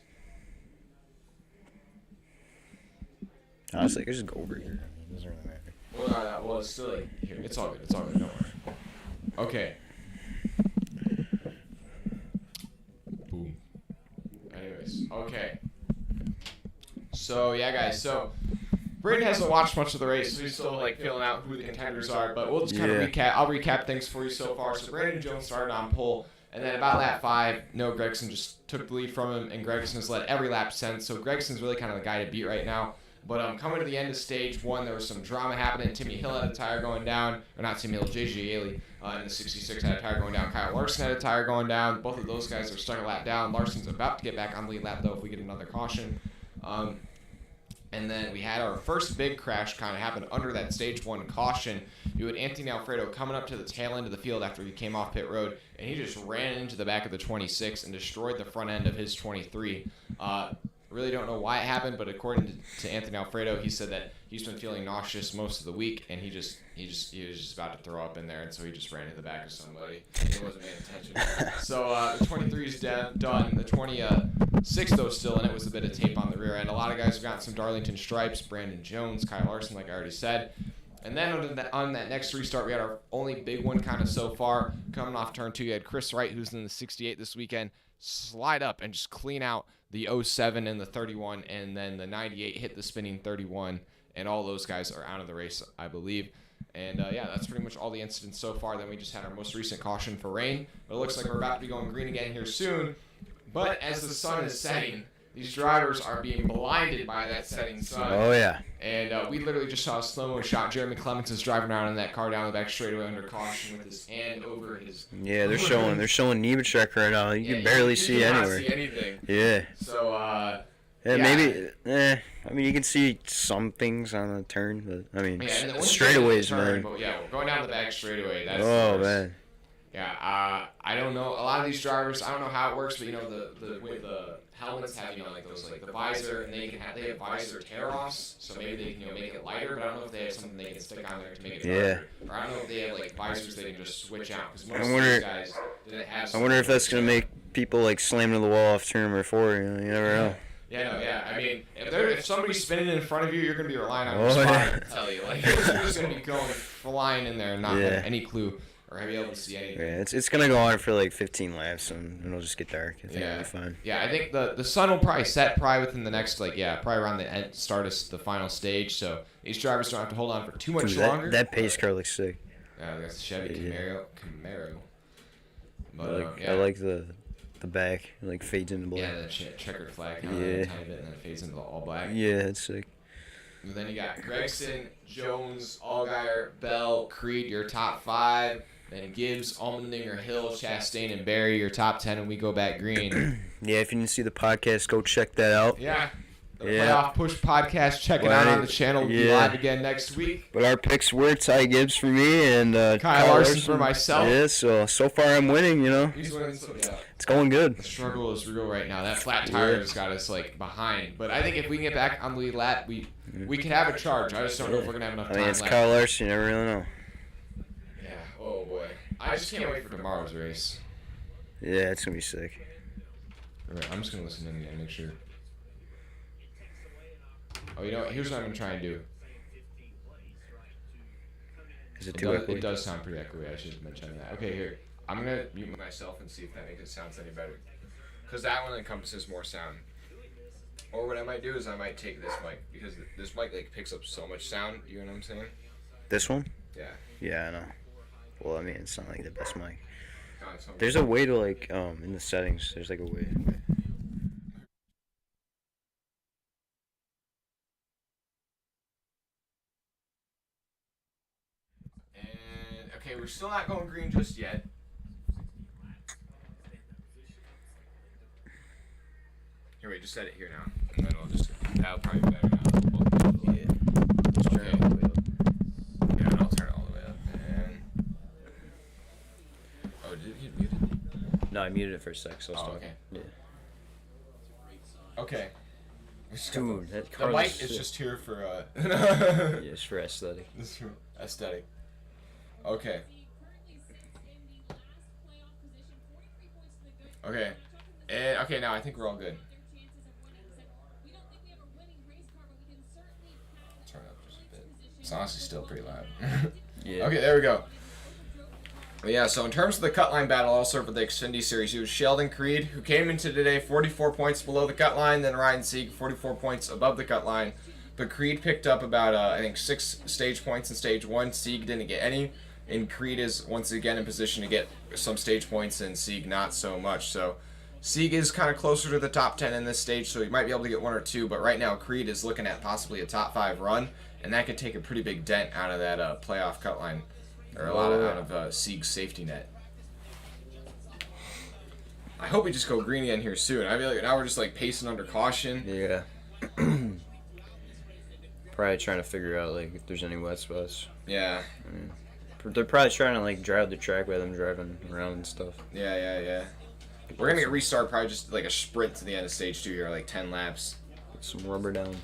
Honestly, I could just go over here. It doesn't really matter. Well, it's still like here. It's all good. It's all good. Don't worry. Okay. Boom. Anyways, okay. So yeah, guys. So Braden hasn't watched much of the race, so he's still like feeling out who the contenders are. But we'll just kind of recap. I'll recap things for you so far. So Brandon Jones started on pole, and then about lap 5, Noah Gragson just took the lead from him, and Gragson has led every lap since. So Gregson's really kind of the guy to beat right now. But coming to the end of stage 1, there was some drama happening. Timmy Hill had a tire going down, or not Timmy Hill, JJ Yaley in the 66 had a tire going down. Kyle Larson had a tire going down. Both of those guys are starting a lap down. Larson's about to get back on the lead lap though if we get another caution. And then we had our first big crash kind of happen under that stage 1 caution. You had Anthony Alfredo coming up to the tail end of the field after he came off pit road, and he just ran into the back of the 26 and destroyed the front end of his 23. Really don't know why it happened, but according to Anthony Alfredo, he said that he's been feeling nauseous most of the week, and he was just about to throw up in there, and so he just ran into the back of somebody. He wasn't paying attention. So the 23 is done. The 26 though still, and it was a bit of tape on the rear end. A lot of guys have gotten some Darlington stripes. Brandon Jones, Kyle Larson, like I already said. And then on that next restart, we had our only big one kind of so far. Coming off turn 2, you had Chris Wright, who's in the 68 this weekend, slide up and just clean out the 07 and the 31, and then the 98 hit the spinning 31, and all those guys are out of the race, I believe. And yeah, that's pretty much all the incidents so far. Then we just had our most recent caution for rain, but it looks like we're about to be going green again here soon. But as the sun is setting, these drivers are being blinded by that setting sun. Oh, yeah. And we literally just saw a slow-mo shot. Jeremy Clements is driving around in that car down the back straightaway under caution with his hand over his... Yeah, they're showing Nemechek right now. You can barely see anywhere. You cannot see anything. Yeah. So, yeah, maybe... I mean, you can see some things on the turn, but, I mean, straightaways, man. But, yeah, going down the back straightaway, that's oh, man. Yeah, I don't know. A lot of these drivers, I don't know how it works, but, you know, with the helmets have, you know, like those, like the visor, and they have visor tear-offs, so maybe they can, you know, make it lighter, but I don't know if they have something they can stick on there to make it darker. Or I don't know if they have, like, visors they can just switch out, because most of these guys didn't have. I wonder if that's going to make people, like, slam into the wall off turn number 4, you never know. Yeah. I mean, if somebody's spinning in front of you, you're going to be relying on your spotter to tell you. Like, you're just going to be going flying in there and not have any clue or be able to see anything. Yeah, it's going to go on for like 15 laps and it'll just get dark. I think it'll be fine. Yeah, I think the sun will probably set within the next, probably around the start of the final stage. So these drivers don't have to hold on for too much longer. That pace car looks sick. Yeah, that's the Chevy Camaro. But, I like the back, it like fades into black. Yeah, the checkered flag, kind of a tiny bit, and then it fades into all black. Yeah, it's sick. And then you got Gregson, Jones, Allgaier, Bell, Creed, your top 5. Then Gibbs, Allmendinger, Hill, Chastain, and Barry, your top 10, and we go back green. Yeah, if you didn't see the podcast, go check that out. Yeah. The Playoff Push podcast. Check it out on the channel. We'll be live again next week. But our picks were Ty Gibbs for me and Kyle Larson for myself. Yeah, so far I'm winning, you know. He's winning, so yeah. It's going good. The struggle is real right now. That flat tire has got us like behind. But I think if we can get back on the lead lap, we can have a charge. I just don't know if we're gonna have enough time. I mean, it's Kyle Larson. You never really know. Yeah. Oh boy. I just can't wait for tomorrow's race. Yeah, it's gonna be sick. All right, I'm just gonna listen in again, make sure. Oh, you know what? Here's what I'm going to try and do. Is it too echoey? It does sound pretty echoey. I should mention that. Okay, here. I'm going to mute myself and see if that makes it sound any better. Because that one encompasses more sound. Or what I might do is I might take this mic. Because this mic like picks up so much sound. You know what I'm saying? This one? Yeah. Yeah, I know. Well, I mean, it's not like the best mic. No, there's a way to like, in the settings, there's like a way. Okay, we're still not going green just yet. Here, wait, just set it here now. And then that'll probably be better now. Yeah. Just turn it all the way up. Yeah, I'll turn it all the way up. And... Oh, did it get muted? No, I muted it for a sec, so oh, okay. Yeah. Okay. Dude, that the mic is just here for, yeah, it's for aesthetic. It's for aesthetic. Okay. Okay, now I think we're all good. Turn it up just a bit. It's honestly still pretty loud. Yeah. Okay, there we go. But yeah, so in terms of the cut line battle also for the Xfinity Series, it was Sheldon Creed, who came into today 44 points below the cut line, then Ryan Sieg, 44 points above the cut line. But Creed picked up about, I think, 6 stage points in Stage 1. Sieg didn't get any. And Creed is once again in position to get some stage points, and Sieg not so much. So Sieg is kind of closer to the top 10 in this stage, so he might be able to get 1 or 2. But right now, Creed is looking at possibly a top 5 run, and that could take a pretty big dent out of that playoff cut line. Or a lot out of Sieg's safety net. I hope we just go green again here soon. I feel like now we're just like pacing under caution. Yeah. Probably trying to figure out like if there's any wet spots. Yeah. They're probably trying to like drive the track by them driving around and stuff. Yeah. We're gonna get restart probably just like a sprint to the end of stage 2 here, like 10 laps. Get some rubber down.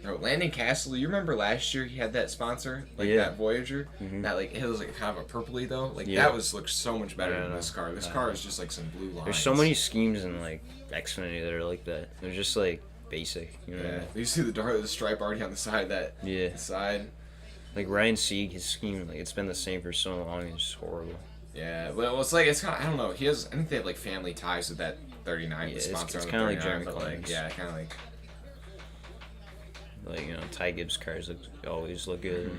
No, Landon Castle, you remember last year he had that sponsor, like that Voyager, that like it was like kind of a purpley though, like that looked so much better than this car. This car is just like some blue lines. There's so many schemes in like Xfinity that are like that. They're just like basic, you know. Yeah, you see the stripe already on the side of that. Yeah. Side. Like Ryan Sieg, his scheme, like it's been the same for so long. It's just horrible. Yeah, well, it's like it's kind of I don't know. I think they have like family ties with that 39. Yeah, the sponsor it's on kind of the like 39, Jeremy but like Clark's. kind of like. Like, you know, Ty Gibbs cars always look good.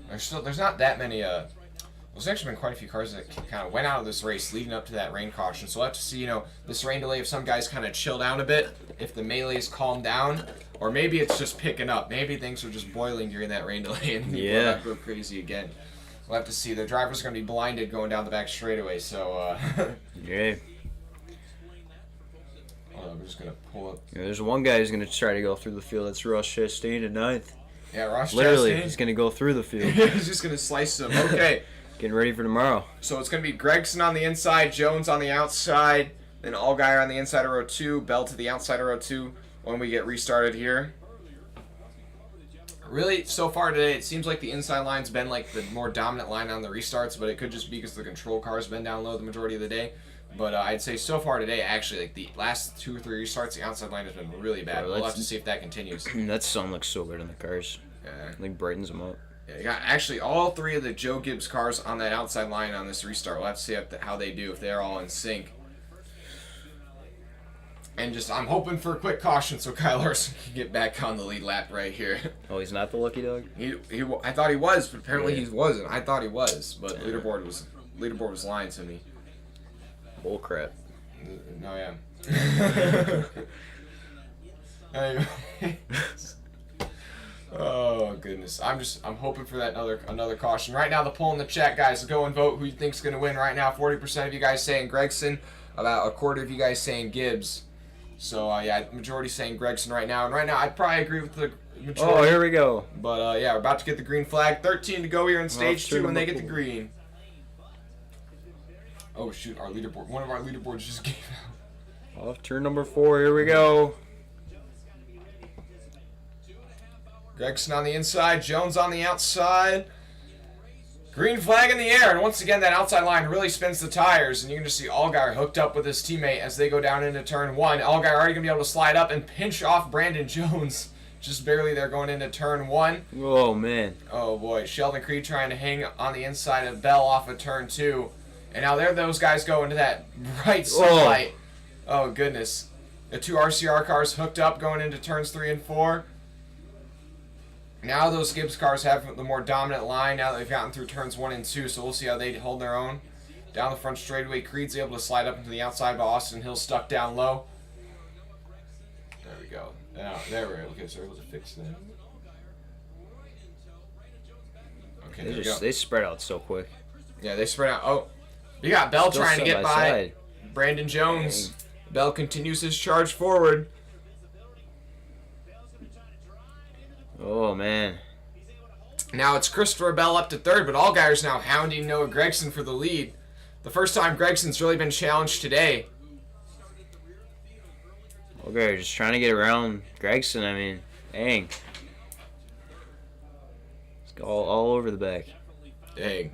There's not that many. There's actually been quite a few cars that kind of went out of this race leading up to that rain caution. So we'll have to see, this rain delay if some guys kind of chill down a bit, if the melee's calm down, or maybe it's just picking up. Maybe things are just boiling during that rain delay and people are about to go crazy again. We'll have to see. The drivers are going to be blinded going down the back straightaway. So Yeah. we're just going to pull up. Yeah, there's one guy who's going to try to go through the field. That's Ross Chastain in 9th. Yeah, Ross Literally, Chastain. he's going to go through the field. He's just going to slice them. Okay. Getting ready for tomorrow. So it's going to be Gregson on the inside, Jones on the outside, then Allgaier on the inside of row 2, Bell to the outside of row 2 when we get restarted here. Really, so far today, it seems like the inside line's been like the more dominant line on the restarts, but it could just be because the control car's been down low the majority of the day. But I'd say so far today, actually, like the last 2 or 3 restarts, the outside line has been really bad. We'll have to see if that continues. That sun looks so good in the cars. Yeah. Like brightens them up. Yeah, you got actually all 3 of the Joe Gibbs cars on that outside line on this restart. We'll have to see how they do, if they're all in sync. And I'm hoping for a quick caution so Kyle Larson can get back on the lead lap right here. Oh, he's not the lucky dog? I thought he was, but apparently he wasn't. I thought he was, but leaderboard was lying to me. Bull crap. No, yeah. Anyway. Oh goodness, I'm hoping for that another caution. Right now, the poll in the chat, guys, go and vote who you think's gonna win. Right now, 40% of you guys saying Gregson, about a quarter of you guys saying Gibbs. So yeah, majority saying Gregson right now. And right now, I'd probably agree with the majority. Oh, here we go. But yeah, we're about to get the green flag. 13 to go here in stage 2 when they get the green. Oh shoot, our leaderboard. One of our leaderboards just gave out. Off turn number 4, here we go. Gregson on the inside, Jones on the outside. Green flag in the air, and once again that outside line really spins the tires, and you can just see Allgaier hooked up with his teammate as they go down into turn 1. Allgaier already going to be able to slide up and pinch off Brandon Jones. Just barely there going into turn 1. Oh, man. Oh, boy. Sheldon Creed trying to hang on the inside of Bell off of turn 2. And now there those guys go into that bright sunlight. Oh, goodness. The 2 RCR cars hooked up going into turns 3 and 4. Now those Gibbs cars have the more dominant line now that they've gotten through turns 1 and 2, so we'll see how they hold their own. Down the front straightaway, Creed's able to slide up into the outside, but Austin Hill's stuck down low. There we go. Now, there we go. Okay, so we're able to fix that. Okay, there we go. They spread out so quick. Yeah, they spread out. Oh, you got Bell Still trying to get by side. Brandon Jones. Dang. Bell continues his charge forward. Oh, man. Now it's Christopher Bell up to 3rd, but Allgaier's now hounding Noah Gregson for the lead. The first time Gregson's really been challenged today. Allgaier just trying to get around Gregson. I mean, dang. It's all over the back. Dang.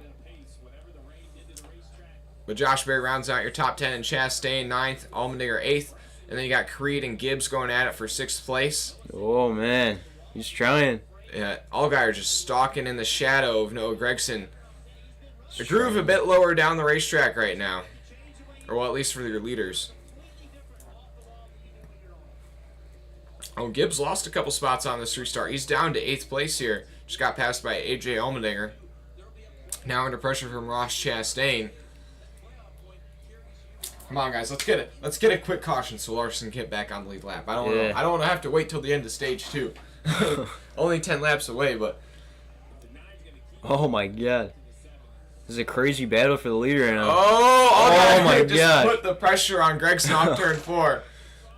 But Josh Berry rounds out your top 10, and Chastain 9th, Allmendinger 8th, And then you got Creed and Gibbs going at it for 6th place. Oh, man. He's trying. Yeah, Allgaier just stalking in the shadow of Noah Gragson. The groove a bit lower down the racetrack right now. Or, well, at least for your leaders. Oh, Gibbs lost a couple spots on this restart. He's down to 8th place here. Just got passed by AJ Allmendinger. Now under pressure from Ross Chastain. Come on, guys, let's get a quick caution so Larson can get back on the lead lap. I don't want to have to wait till the end of stage 2. Only 10 laps away, but oh my God, this is a crazy battle for the leader right now. Oh my God! Just put the pressure on Gregson off turn 4.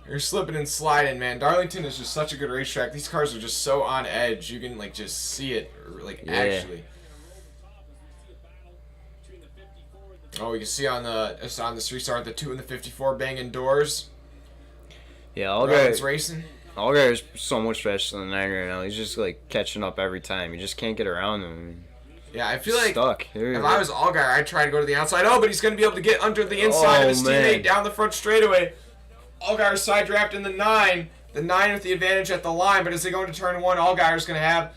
You're slipping and sliding, man. Darlington is just such a good racetrack. These cars are just so on edge. You can like just see it, like actually. Oh, you can see on this restart the 2 and the 54 banging doors. Yeah, Allgaier's racing. Allgaier is so much faster than the 9 right now. He's just like catching up every time. You just can't get around him. Yeah, I feel like stuck. If I was Allgaier, I'd try to go to the outside. Oh, but he's going to be able to get under the inside of his teammate down the front straightaway. Allgaier side draft in the 9. The 9 with the advantage at the line, but as they go into turn 1, Allgaier's going to have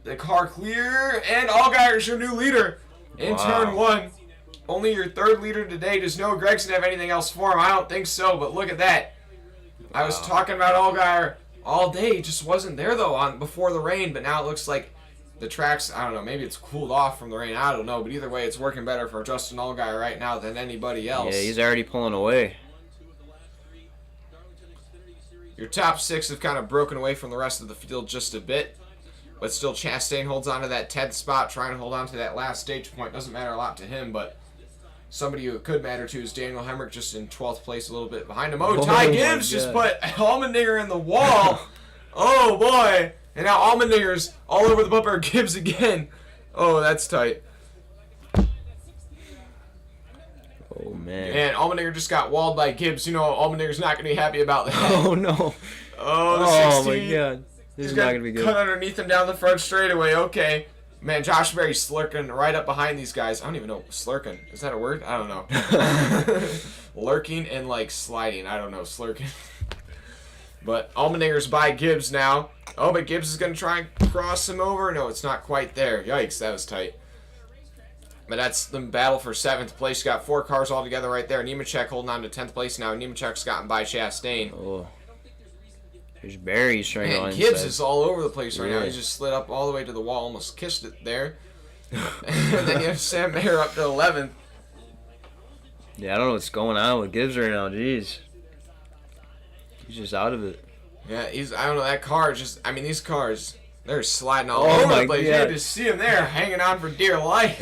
the car clear, and Allgaier's your new leader in turn 1. Only your 3rd leader today. Does Noah Gragson have anything else for him? I don't think so, but look at that. I was talking about Allgaier all day. He just wasn't there, though, before the rain, but now it looks like the track's, I don't know, maybe it's cooled off from the rain. I don't know, but either way, it's working better for Justin Allgaier right now than anybody else. Yeah, he's already pulling away. Your top 6 have kind of broken away from the rest of the field just a bit, but still Chastain holds on to that 10th spot, trying to hold on to that last stage point. Doesn't matter a lot to him, but somebody who it could matter to is Daniel Hemrick, just in 12th place, a little bit behind him. Oh, Ty Gibbs just put Allmendinger in the wall. Oh, boy. And now Allmendinger's all over the bumper of Gibbs again. Oh, that's tight. Oh, man. And Allmendinger just got walled by Gibbs. You know, Allmendinger's not going to be happy about that. Oh, no. Oh, the 16. My God. This is not going to be good. Cut underneath him down the front straightaway. Okay. Man, Josh Berry's slurking right up behind these guys. I don't even know. Slurking. Is that a word? I don't know. Lurking and, like, sliding. I don't know. Slurking. But Allmendinger's by Gibbs now. Oh, but Gibbs is going to try and cross him over. No, it's not quite there. Yikes, that was tight. But that's the battle for 7th place. You got 4 cars all together right there. Nemechek holding on to 10th place now. Nemechek's gotten by Chastain. Oh. There's Barry's trying to go inside. Gibbs is all over the place right now. He just slid up all the way to the wall, almost kissed it there. And then you have Sam Mayer up to 11th. Yeah, I don't know what's going on with Gibbs right now. Jeez. He's just out of it. Yeah, I don't know, that car just, I mean, these cars, they're sliding all over the place. You can just see them there hanging on for dear life.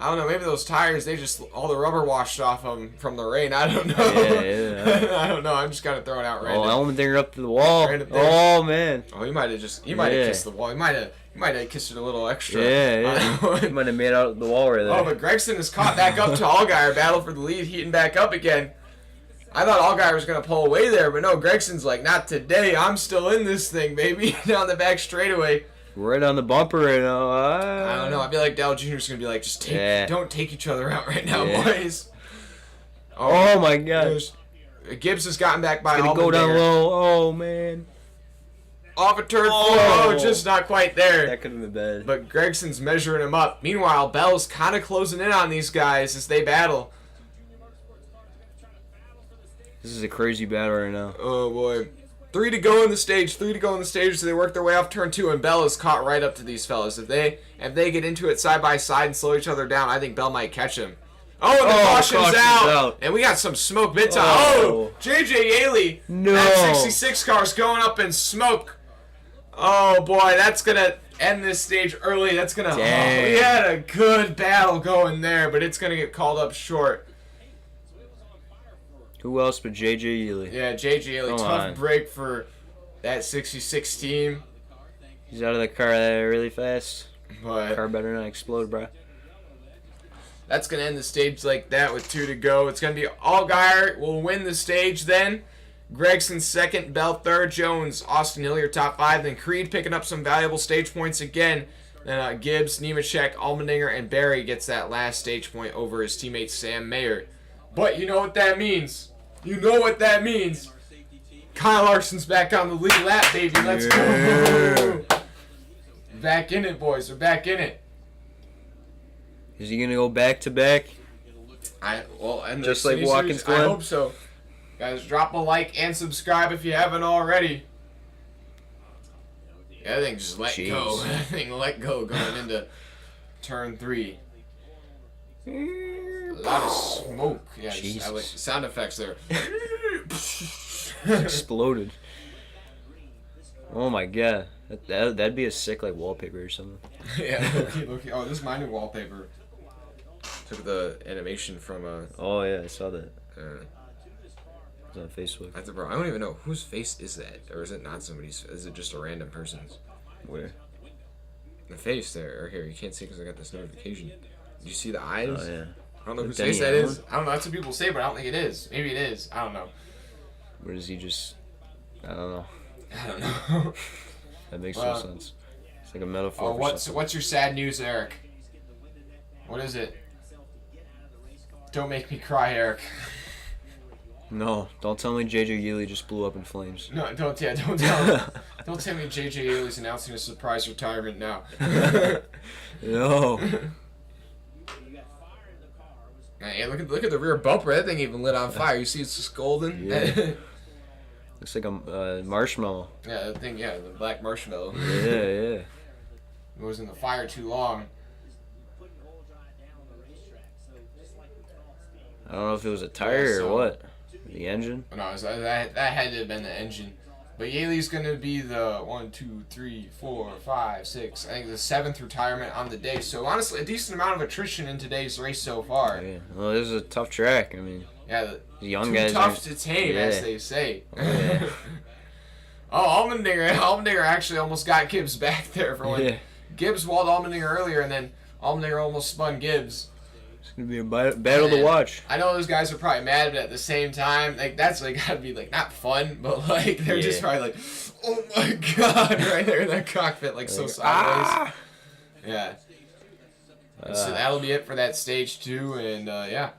I don't know, maybe those tires, they just, all the rubber washed off them from the rain. I don't know. Yeah. I don't know. I'm just kind of throwing out random. Oh, Allmendinger up to the wall. Oh, man. Oh, he might have kissed the wall. He might have kissed it a little extra. Yeah. He might have made out the wall right there. Oh, but Gregson is caught back up to Allgaier. Battle for the lead, heating back up again. I thought Allgaier was going to pull away there, but no, Gregson's like, not today. I'm still in this thing, baby. Down the back straightaway. Right on the bumper right now. I don't know. I feel like Dal Jr.'s going to be like, just don't take each other out right now, boys. Oh, my gosh. Gibbs has gotten back by Allmendinger. Going to go down low. Oh, man. Off a turn 4. Oh, just not quite there. That could have been bad. But Gregson's measuring him up. Meanwhile, Bell's kind of closing in on these guys as they battle. This is a crazy battle right now. Oh, boy. 3 to go in the stage. 3 to go in the stage. So they work their way off turn 2, and Bell is caught right up to these fellas. If they get into it side by side and slow each other down, I think Bell might catch him. Oh, and the caution's out. And we got some smoke big time. Oh, J.J. Yaley. No. That 66 car's going up in smoke. Oh, boy. That's going to end this stage early. That's going to... we had a good battle going there, but it's going to get called up short. Who else but J.J. Yaley? Yeah, J.J. Yaley. Tough break for that 66 team. He's out of the car really fast. But car better not explode, bro. That's going to end the stage like that with 2 to go. It's going to be Allgaier will win the stage then. Gregson second, Bell third, Jones, Austin Hilliard top 5. Then Creed picking up some valuable stage points again. Then Gibbs, Nemechek, Allmendinger, and Barry gets that last stage point over his teammate Sam Mayer. But you know what that means. You know what that means. Kyle Larson's back on the lead lap, baby. Let's go. Back in it, boys. We're back in it. Is he gonna go back to back? And just like Watkins Glen? I hope so. Guys, drop a like and subscribe if you haven't already. Yeah, that thing just let go. That thing let go going into turn 3. A lot of smoke. Yeah, I like sound effects there. Exploded. Oh my god. That'd be a sick like wallpaper or something. Yeah, look. Oh, this is my new wallpaper. Took the animation from Oh yeah, I saw that. It was on Facebook. I don't even know whose face is that, or is it not somebody's? Is it just a random person's? Where? The face there, or here you can't see because I got this notification. Did you see the eyes? Oh yeah. I don't know whose face that is. I don't know. That's what people say, but I don't think it is. Maybe it is. I don't know. Where does he just? I don't know. I don't know. That makes no sense. It's like a metaphor. Oh, what's your sad news, Eric? What is it? Don't make me cry, Eric. No, don't tell me JJ Yealy just blew up in flames. No, don't tell me. Don't tell me JJ Yealy's announcing a surprise retirement now. No. Hey, look at the rear bumper. That thing even lit on fire. You see, it's just golden. Yeah. Looks like a marshmallow. Yeah, the thing. Yeah, the black marshmallow. Yeah. It was in the fire too long. I don't know if it was a tire or what. The engine? No, that had to have been the engine. But Yaley's going to be the 1, 2, 3, 4, 5, 6. I think the 7th retirement on the day. So honestly, a decent amount of attrition in today's race so far. Yeah. Well, this is a tough track. I mean, yeah, the young guys tough to tame, as they say. Oh, yeah. Allmendinger actually almost got Gibbs back there for when Gibbs walled Allmendinger earlier, and then Allmendinger almost spun Gibbs. It's gonna be a battle to watch. I know those guys are probably mad, but at the same time, like that's like gotta be like not fun, but like they're just probably like, oh my god, right there in that cockpit, like so sideways. Yeah. So that'll be it for that stage 2, and yeah.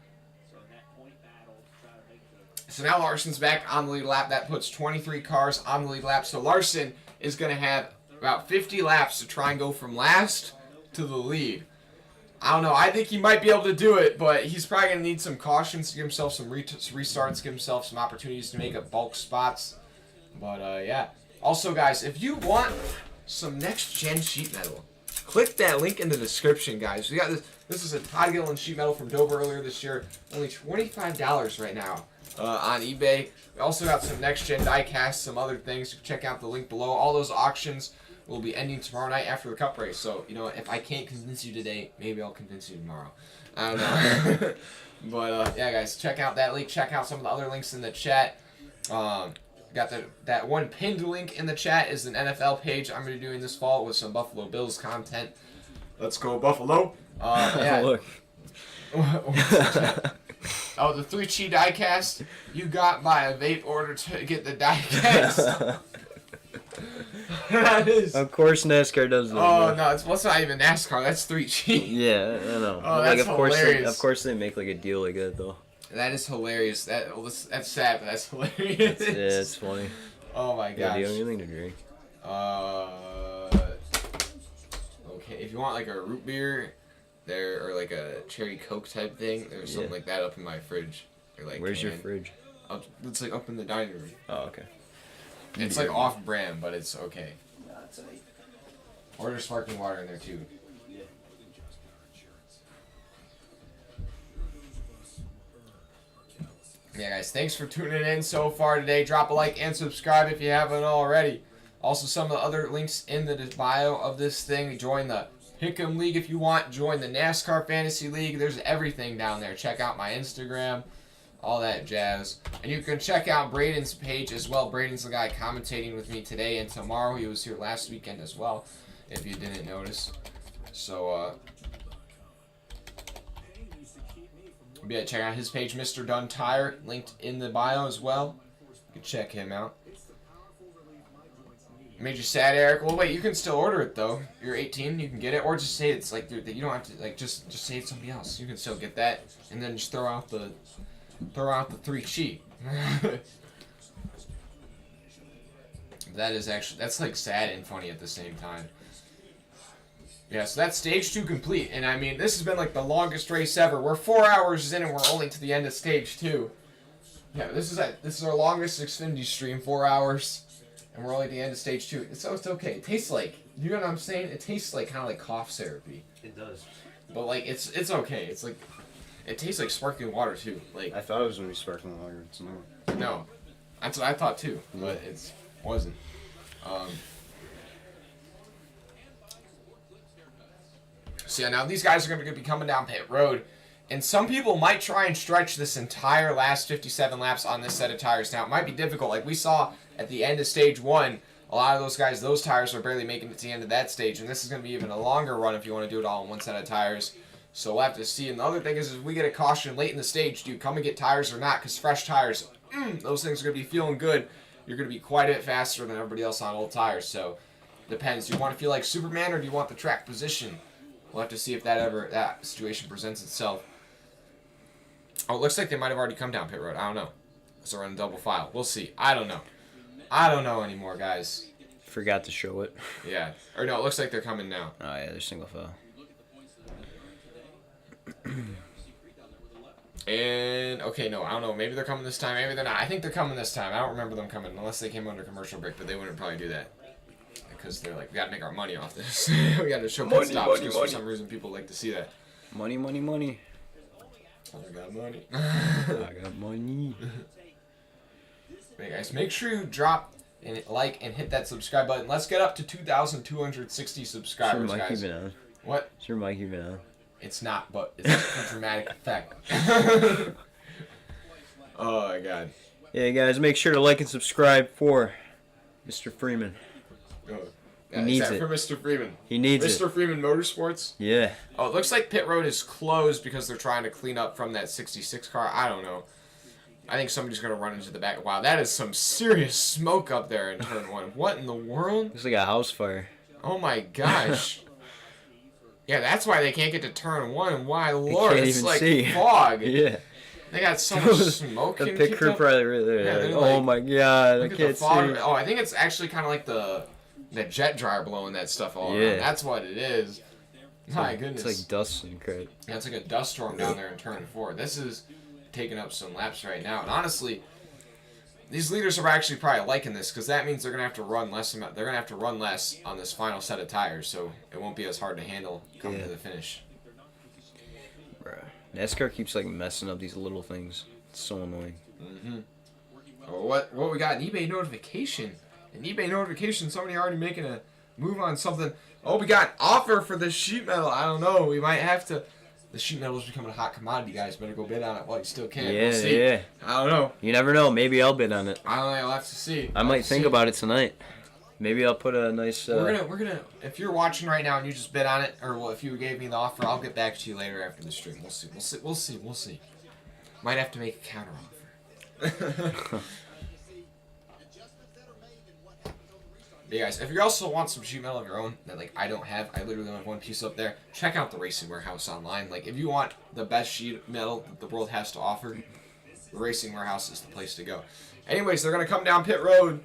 So now Larson's back on the lead lap. That puts 23 cars on the lead lap. So Larson is gonna have about 50 laps to try and go from last to the lead. I don't know. I think he might be able to do it, but he's probably going to need some cautions to give himself some restarts, give himself some opportunities to make up bulk spots. But, yeah. Also, guys, if you want some next-gen sheet metal, click that link in the description, guys. We got this. This is a Todd Gilliland sheet metal from Dover earlier this year. Only $25 right now on eBay. We also got some next-gen die casts, some other things. Check out the link below. All those auctions will be ending tomorrow night after the cup race. So, you know, if I can't convince you today, maybe I'll convince you tomorrow. I don't know. But, yeah, guys, check out that link. Check out some of the other links in the chat. Got that one pinned link in the chat is an NFL page I'm going to be doing this fall with some Buffalo Bills content. Let's go, Buffalo. Yeah. Look. Oh, the 3-chi diecast you got by a vape order to get the diecast. That is. Of course NASCAR does that. Oh, no, it's not even NASCAR. That's 3-chi. Yeah, I know. Oh, that's hilarious. Of course they make like a deal like that though. That is hilarious. That's sad, but that's hilarious. Yeah, it's funny. Oh my gosh. Yeah, do you have anything to drink? Okay, if you want like a root beer, there or like a cherry Coke type thing, there's something like that up in my fridge. Or, like, where's your fridge? It's like up in the dining room. Oh, okay. It's like off-brand, but it's okay. Order sparkling water in there too. Yeah, guys, thanks for tuning in so far today. Drop a like and subscribe if you haven't already. Also, some of the other links in the bio of this thing. Join the Pick'em League if you want. Join the NASCAR Fantasy League. There's everything down there. Check out my Instagram. All that jazz. And you can check out Braden's page as well. Braden's the guy commentating with me today and tomorrow. He was here last weekend as well, if you didn't notice. So, yeah, check out his page, Mr. Dunn Tire, linked in the bio as well. You can check him out. Made you sad, Eric? Well, wait, you can still order it, though. You're 18, you can get it. Or just say it's like, you don't have to, like, just say it's somebody else. You can still get that, and then just throw out the 3-chi. That's like sad and funny at the same time. Yeah, so that's stage 2 complete. And I mean, this has been like the longest race ever. We're 4 hours in and we're only to the end of stage 2. Yeah, this is our longest Xfinity stream, 4 hours. And we're only at the end of stage 2. So it's okay. It tastes like, you know what I'm saying? It tastes like kind of like cough therapy. It does. But like, it's okay. It's like, it tastes like sparkling water too. Like, I thought it was going to be sparkling water. It's not. no. That's what I thought too. But it wasn't. So yeah, now these guys are going to be coming down pit road, and some people might try and stretch this entire last 57 laps on this set of tires. Now it might be difficult, like we saw at the end of stage 1. A lot of those guys, those tires are barely making it to the end of that stage, and this is going to be even a longer run if you want to do it all in one set of tires. So we'll have to see. And the other thing is if we get a caution late in the stage, do you come and get tires or not? Because fresh tires, those things are going to be feeling good. You're going to be quite a bit faster than everybody else on old tires. So depends. Do you want to feel like Superman or do you want the track position? We'll have to see if that situation presents itself. Oh, it looks like they might have already come down pit road. I don't know. So we're in double file. We'll see. I don't know. I don't know anymore, guys. Forgot to show it. Yeah. Or no, it looks like they're coming now. Oh, yeah, they're single file. And, okay, no, I don't know. Maybe they're coming this time. Maybe they're not. I think they're coming this time. I don't remember them coming unless they came under commercial break, but they wouldn't probably do that. Because they're like, we got to make our money off this. We got to show pit stops because for some reason people like to see that. Money, money, money. I got money. I got money. Hey guys, make sure you drop and like and hit that subscribe button. Let's get up to 2,260 subscribers, Is your mic guys. even on? What? Is your mic even on? It's not, but it's a dramatic effect. Oh my god. Yeah, guys, make sure to like and subscribe for Mr. Freeman. Oh. He needs is that it. for Mr. Freeman? He needs Mr. it. Freeman Motorsports? Yeah. Oh, it looks like pit road is closed because they're trying to clean up from that 66 car. I don't know. I think somebody's going to run into the back. Wow, that is some serious smoke up there in turn 1. What in the world? Looks like a house fire. Oh my gosh. Yeah, that's why they can't get to turn 1. Why, Lord, can't it's even like see. fog. Yeah. They got so much smoke. The pit crew probably really there. Yeah, Like, they're oh like, my god, I Look at the can't fog. see. Oh, I think it's actually kind of like the jet dryer blowing that stuff all around. That's what it is. My goodness. It's like dust and crap. Yeah, it's like a dust storm down there in turn 4. This is taking up some laps right now. And honestly, these leaders are actually probably liking this because that means they're gonna have to run less. They're gonna have to run less on this final set of tires, so it won't be as hard to handle coming to the finish. Bruh. NASCAR keeps like messing up these little things. It's so annoying. Oh, what we got? An eBay notification. An eBay notification. Somebody already making a move on something. Oh, we got an offer for the sheet metal. I don't know. We might have to. The sheet metal is becoming a hot commodity, guys. Better go bid on it while you still can. Yeah, We'll see. yeah. I don't know. You never know. Maybe I'll bid on it. I don't know. I'll have to see. I might think about it tonight. Maybe I'll put a nice. We're gonna. If you're watching right now and you just bid on it, or well, if you gave me the offer, I'll get back to you later after the stream. We'll see. Might have to make a counter offer. Yeah, guys, if you also want some sheet metal of your own that like I don't have, I literally only have one piece up there. Check out the Racing Warehouse online. Like if you want the best sheet metal that the world has to offer, the Racing Warehouse is the place to go. Anyways, they're gonna come down pit road.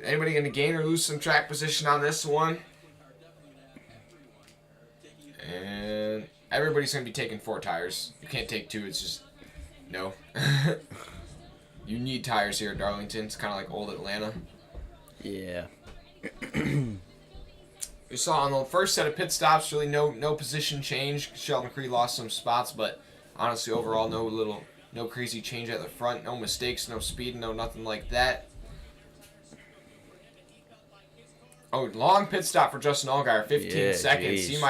Anybody gonna gain or lose some track position on this one? And everybody's gonna be taking 4 tires. You can't take 2. It's just no. You need tires here at Darlington. It's kind of like old Atlanta. Yeah. We saw on the first set of pit stops, really no position change. Sheldon Creed lost some spots, but honestly, overall, no crazy change at the front, no mistakes, no speed, no nothing like that. Oh, long pit stop for Justin Allgaier, 15 seconds. Geez.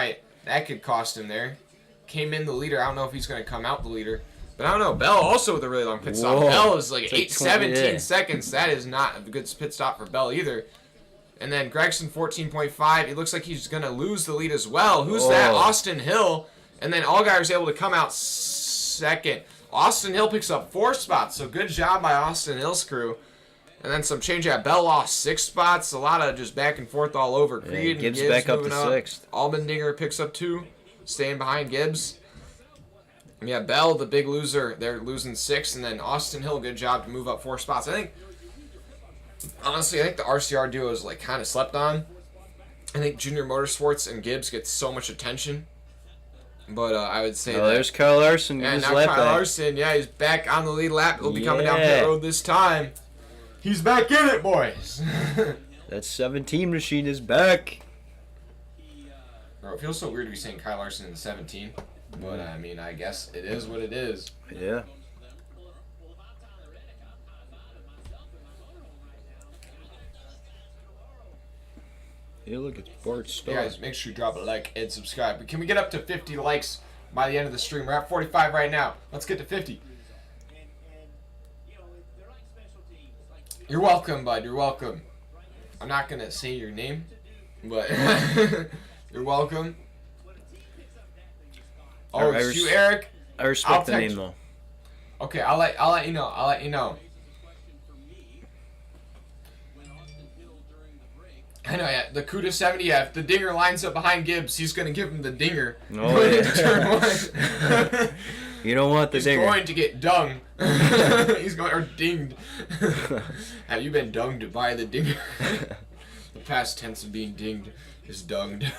That could cost him there. Came in the leader. I don't know if he's going to come out the leader. But I don't know. Bell also with a really long pit stop. Whoa. Bell is like 17 seconds. That is not a good pit stop for Bell either. And then Gregson 14.5. It looks like he's going to lose the lead as well. Who's that? Austin Hill. And then Allgaier's able to come out second. Austin Hill picks up 4 spots. So good job by Austin Hill's crew. And then some change at Bell lost 6 spots. A lot of just back and forth all over. Creed Gibbs and Gibbs back up to moving 6th. Allmendinger picks up 2. Staying behind Gibbs. Yeah, Bell, the big loser, they're losing 6, and then Austin Hill, good job to move up 4 spots. Honestly, I think the RCR duo is like kind of slept on. I think Junior Motorsports and Gibbs get so much attention, but I would say that. There's Kyle Larson. Yeah, now Kyle Larson, he's back on the lead lap. He'll be coming down pit road this time. He's back in it, boys. That 17 machine is back. Bro, it feels so weird to be saying Kyle Larson in the 17, but I mean, I guess it is what it is. Yeah. Hey, look, it's Bart Starr. Hey guys, make sure you drop a like and subscribe. But can we get up to 50 likes by the end of the stream? We're at 45 right now. Let's get to 50. You're welcome, bud. You're welcome. I'm not going to say your name, but you're welcome. Oh, it's you, Eric? I respect the name, though. Okay, I'll let you know. I'll let you know. I know, yeah. The Cuda 70, yeah. If the dinger lines up behind Gibbs, he's going to give him the dinger. Oh, yeah. Turn 1. You don't want the dinger. He's going to get dung. He's going, or dinged. Have you been dunged by the dinger? The past tense of being dinged is dunged.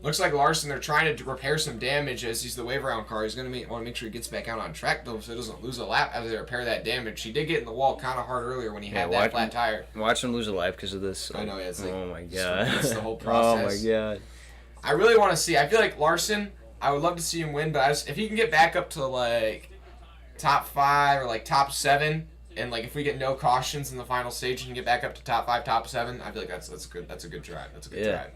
Looks like Larson, they're trying to repair some damage as he's the wave around car. He's going to want to make sure he gets back out on track, though, so he doesn't lose a lap as they repair that damage. He did get in the wall kind of hard earlier when he had that flat tire. Watch him lose a lap because of this. I know, yeah. It's like, oh, my God. It's the whole process. Oh, my God. I really want to see. I feel like Larson, I would love to see him win, but if he can get back up to, like, top 5 or, like, top 7, and, like, if we get no cautions in the final stage and can get back up to top 5, top 7, I feel like that's good. That's a good drive. That's a good drive.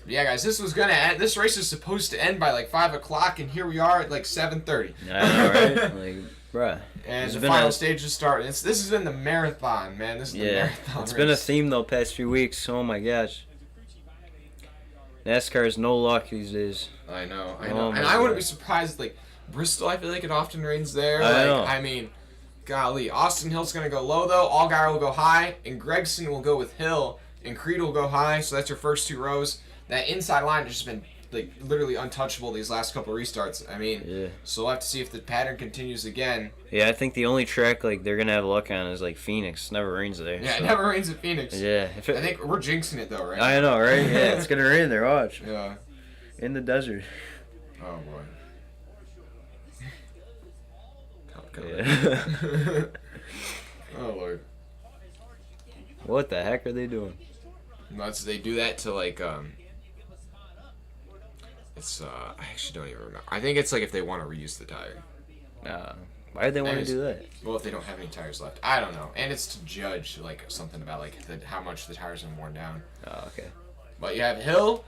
Yeah, guys, this was gonna end. This race is supposed to end by like 5 o'clock, and here we are at like 7:30. I know, right? Like, bruh. And the final stage is starting. This has been the marathon, man. This is the marathon. It's been a theme though past few weeks. Oh my gosh. NASCAR is no luck these days. I know. And I wouldn't be surprised. Like Bristol, I feel like it often rains there. I know. I mean, golly, Austin Hill's gonna go low though. Allgaier will go high, and Gregson will go with Hill, and Creed will go high. So that's your first 2 rows. That inside line has just been like literally untouchable these last couple of restarts. I mean, so we'll have to see if the pattern continues again. Yeah, I think the only track like they're gonna have luck on is like Phoenix. It never rains there. Yeah, so. It never rains at Phoenix. Yeah, I think we're jinxing it though, right? I know, right? Yeah, it's gonna rain there. Watch. Yeah. In the desert. Oh boy. Yeah. Oh Lord. What the heck are they doing? They do that to like It's I actually don't even remember. I think it's like if they want to reuse the tire. Why do they want to do that? Well, if they don't have any tires left, I don't know. And it's to judge like something about like how much the tires are worn down. Oh, okay. But you have Hill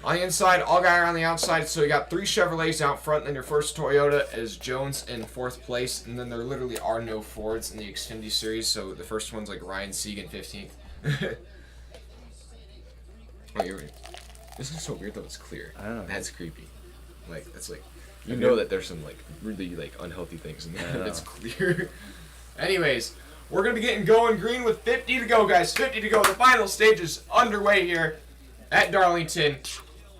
on the inside, Allgaier on the outside. So you got 3 Chevrolets out front. Then your first Toyota is Jones in 4th place, and then there literally are no Fords in the Xfinity series. So the first one's like Ryan Segan 15th. Oh, you're right. This is so weird though. It's clear. I don't know. That's creepy. Like that's like you know that there's some like really like unhealthy things in there. It's clear. Anyways, we're gonna be getting going green with 50 to go, guys. 50 to go. The final stage is underway here at Darlington.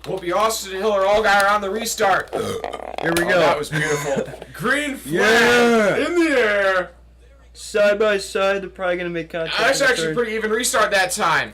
Will be Austin Hill or Allgaier on the restart. Here we go. That was beautiful. Green flag in the air. Side by side, they're probably gonna make contact. That's actually pretty even restart that time.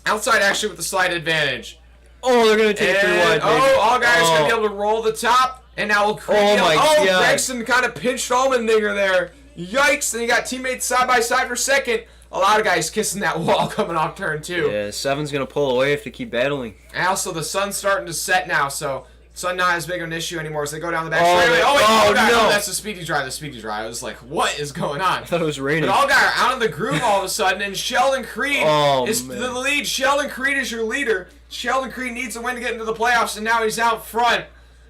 Outside actually with the slight advantage. Oh, they're going to take 3 wide. Allgaier's going to be able to roll the top. And now we'll create. Oh, my God. Gregson kind of pinched Allmendinger there. Yikes. Then you got teammates side by side for second. A lot of guys kissing that wall coming off turn 2. Yeah, 7's going to pull away if they keep battling. And also the sun's starting to set now, so sun not as big of an issue anymore as they go down the back. No. That's the speedy drive. I was like, what is going on? I thought it was raining. But Allgaier out of the groove all of a sudden, and Sheldon Creed is the lead. Sheldon Creed is your leader. Sheldon Creed needs a win to get into the playoffs, and now he's out front.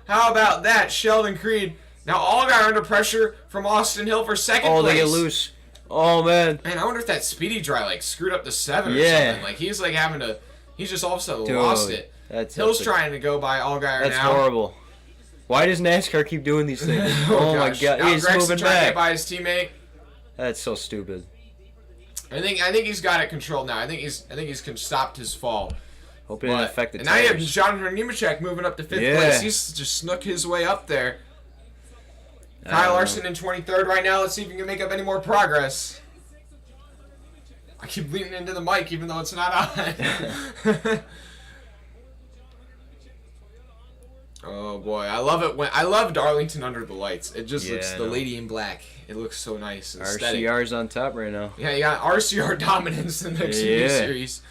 How about that, Sheldon Creed? Now Allgaier under pressure from Austin Hill for second place. Oh, they get loose. Oh, man. Man, I wonder if that speedy dry like screwed up the 7 or something. Like he's like having to. He's just all of a sudden lost it. Hill's trying to go by Allgaier now. That's horrible. Why does NASCAR keep doing these things? Oh my God! Now He's Gregson moving trying to back. get by his teammate. That's so stupid. I think he's got it controlled now. I think he's stopped his fall. Hope it didn't affect the tires. And now you have Jonathan Nemechek moving up to 5th place. He's just snuck his way up there. Kyle Larson in 23rd right now. Let's see if he can make up any more progress. I keep leaning into the mic even though it's not on. Oh boy, I love it I love Darlington under the lights. It just looks the lady in black. It looks so nice and aesthetic. RCR's on top right now. Yeah, you got RCR dominance in the Xfinity series.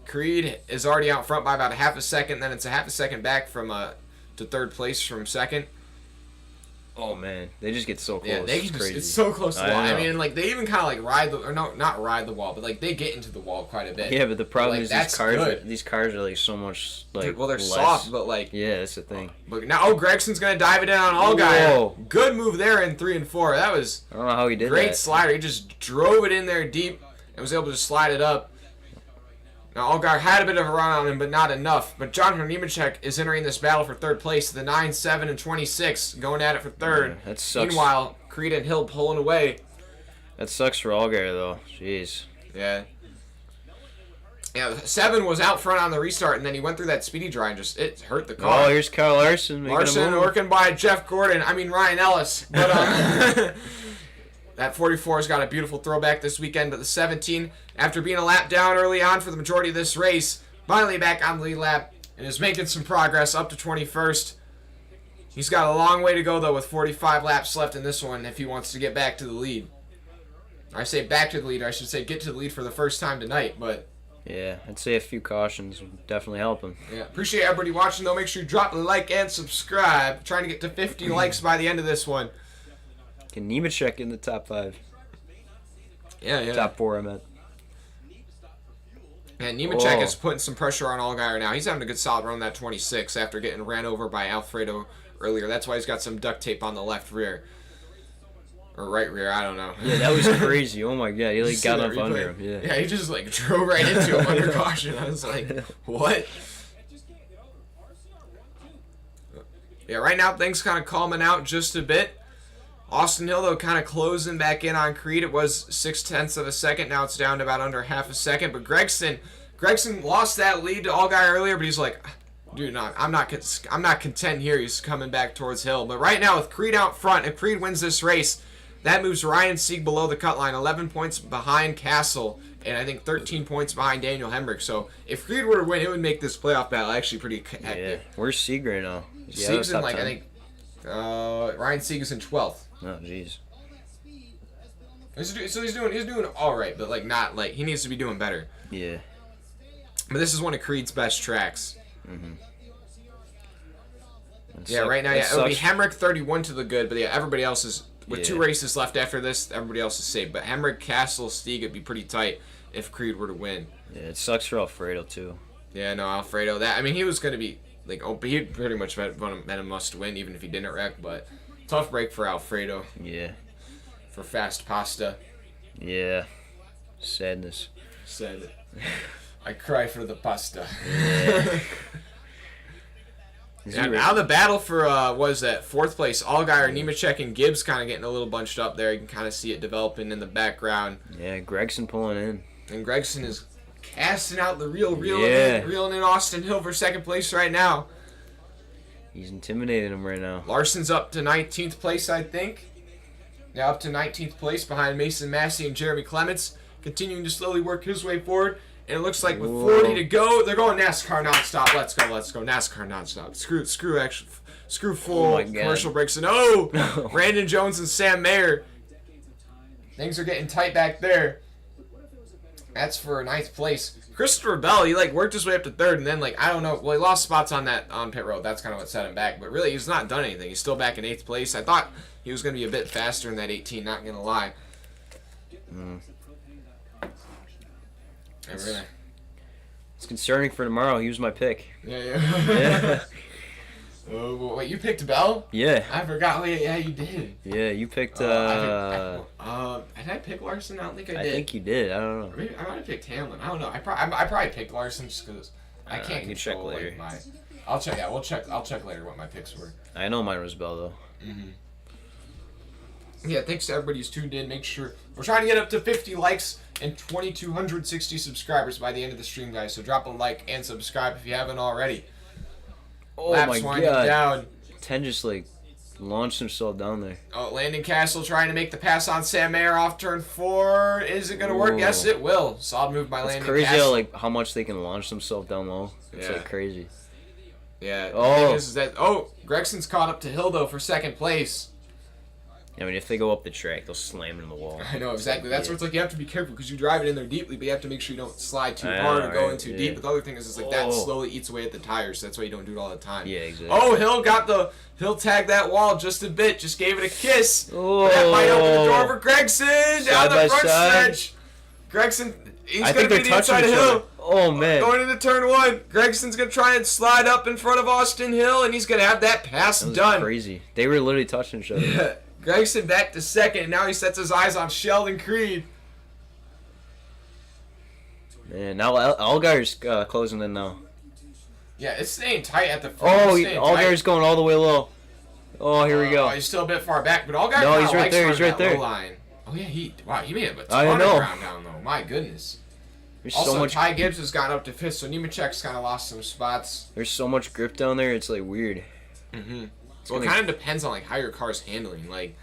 Creed is already out front by about a half a second. Then it's a half a second back from to 3rd place from 2nd. Oh man, they just get so close. Yeah, it's so close to the wall. I mean, like they even kind of like ride the, or no, not ride the wall, but like they get into the wall quite a bit. Yeah, but the problem is these cars are like so much like. Dude, well, they're less. soft, but like. Yeah, that's the thing. But now, Gregson's gonna dive it in on Allgaier. Good move there in 3 and 4. That was. I don't know how he did great that. Slider. He just drove it in there deep and was able to slide it up. Now, Allgaier had a bit of a run on him, but not enough. But Jonathan Nemechek is entering this battle for 3rd place. The 9, 7, and 26 going at it for 3rd. Yeah, that sucks. Meanwhile, Creed and Hill pulling away. That sucks for Allgaier, though. Jeez. Yeah. Yeah, 7 was out front on the restart, and then he went through that speedy dry and just it hurt the car. Oh, here's Kyle Larson. Larson working by Jeff Gordon. I mean Ryan Ellis. But that 44's got a beautiful throwback this weekend, but the 17, after being a lap down early on for the majority of this race, finally back on the lead lap and is making some progress up to 21st. He's got a long way to go, though, with 45 laps left in this one if he wants to get back to the lead. I say back to the lead. I should say get to the lead for the first time tonight, but... Yeah, I'd say a few cautions would definitely help him. Yeah, appreciate everybody watching, though. Make sure you drop a like and subscribe. Trying to get to 50 likes by the end of this one. Can Nemechek in the top 5? Yeah. Top 4, I meant. And Nemechek is putting some pressure on Allgaier now. He's having a good solid run that 26 after getting ran over by Alfredo earlier. That's why he's got some duct tape on the left rear. Or right rear, I don't know. Yeah, that was crazy. Oh my god, he like got up under him. Yeah, he just like drove right into him under caution. I was like, what? Yeah, right now things kind of calming out just a bit. Austin Hill, though, kind of closing back in on Creed. It was 0.6 of a second. Now it's down to about under half a second. But Gregson lost that lead to Allgaier earlier, but he's like, dude, I'm not content here. He's coming back towards Hill. But right now, with Creed out front, if Creed wins this race, that moves Ryan Sieg below the cut line, 11 points behind Castle, and I think 13 points behind Daniel Hemrick. So if Creed were to win, it would make this playoff battle actually pretty hectic. Yeah, where's Sieg right now? Sieg's in, like, 10? I think Ryan Sieg is in 12th. Oh, jeez. So he's doing all right, but like not like he needs to be doing better. Yeah. But this is one of Creed's best tracks. Mm-hmm. Yeah, right now, it would be Hemrick 31 to the good, but yeah, everybody else is with 2 races left after this. Everybody else is safe, but Hemrick, Castle, Stieg would be pretty tight if Creed were to win. Yeah, it sucks for Alfredo too. Yeah, no, Alfredo. That I mean, he was going to be like, he pretty much meant a must win, even if he didn't wreck, but. Tough break for Alfredo. Yeah. For fast pasta. Yeah. Sadness. Sad. I cry for the pasta. Yeah. Now the battle for what is that 4th place? Allgaier, Nemechek, and Gibbs kind of getting a little bunched up there. You can kind of see it developing in the background. Yeah, Gregson pulling in. And Gregson is casting out the reeling in Austin Hill for 2nd place right now. He's intimidating him right now. Larson's up to 19th place, I think. Now up to 19th place behind Mason Massey and Jeremy Clements. Continuing to slowly work his way forward. And it looks like with 40 to go, they're going NASCAR nonstop. Let's go. NASCAR nonstop. Screw full commercial breaks. And Brandon Jones and Sam Mayer. Things are getting tight back there. That's for 9th place. Christopher Bell, he worked his way up to 3rd, and then I don't know. Well, he lost spots on pit road. That's kind of what set him back. But really, he's not done anything. He's still back in 8th place. I thought he was going to be a bit faster in that 18. Not going to lie. It's concerning for tomorrow. He was my pick. Yeah. Oh, wait, you picked Bell? Yeah. I forgot. Yeah, you did. Yeah, you picked. Did I pick Larson? I don't think I did. I think you did. I don't know. Maybe I might have picked Hamlin. I don't know. I probably picked Larson just because I can't control check later. I'll check. Yeah, I'll check later what my picks were. I know mine was Bell though. Yeah, thanks to everybody who's tuned in. Make sure we're trying to get up to 50 likes and 2,260 subscribers by the end of the stream, guys. So drop a like and subscribe if you haven't already. Oh Laps my winding god. down. 10 just like launched himself down there. Oh, Landon Castle trying to make the pass on Sam Mayer off turn 4. Is it going to work? Yes, it will. Solid move by Landon Crazy Castle. how, like, how much they can launch themselves down low. It's like crazy. Yeah. Oh. The thing is that, Gregson's caught up to Hill, though, for second place. I mean, if they go up the track, they'll slam into the wall. I know, exactly. That's where it's like you have to be careful because you drive it in there deeply, but you have to make sure you don't slide too hard or go in too deep. But the other thing is like that slowly eats away at the tires. So that's why you don't do it all the time. Yeah, exactly. Oh, Hill tagged that wall just a bit. Just gave it a kiss. Oh. That might open the door for Gregson down the front stretch. Gregson, he's going to be the inside of Hill. Oh, man. Going into turn 1. Gregson's going to try and slide up in front of Austin Hill, and he's going to have that pass done. Crazy. They were literally touching each other. Yeah. Gregson back to second, and now he sets his eyes on Sheldon Creed. Man, now Allgaier's closing in now. Yeah, it's staying tight at the front. Oh, Allgaier's going all the way low. Oh, here we go. He's still a bit far back, but Allgaier no, he's right there. He's right there. Line. Oh yeah, he made a ton of ground down though. My goodness. There's also, so much. Ty Gibbs has gotten up to 5th, so Nemechek's kind of lost some spots. There's so much grip down there. It's like weird. Well, it kind of depends on like how your car's handling. Like,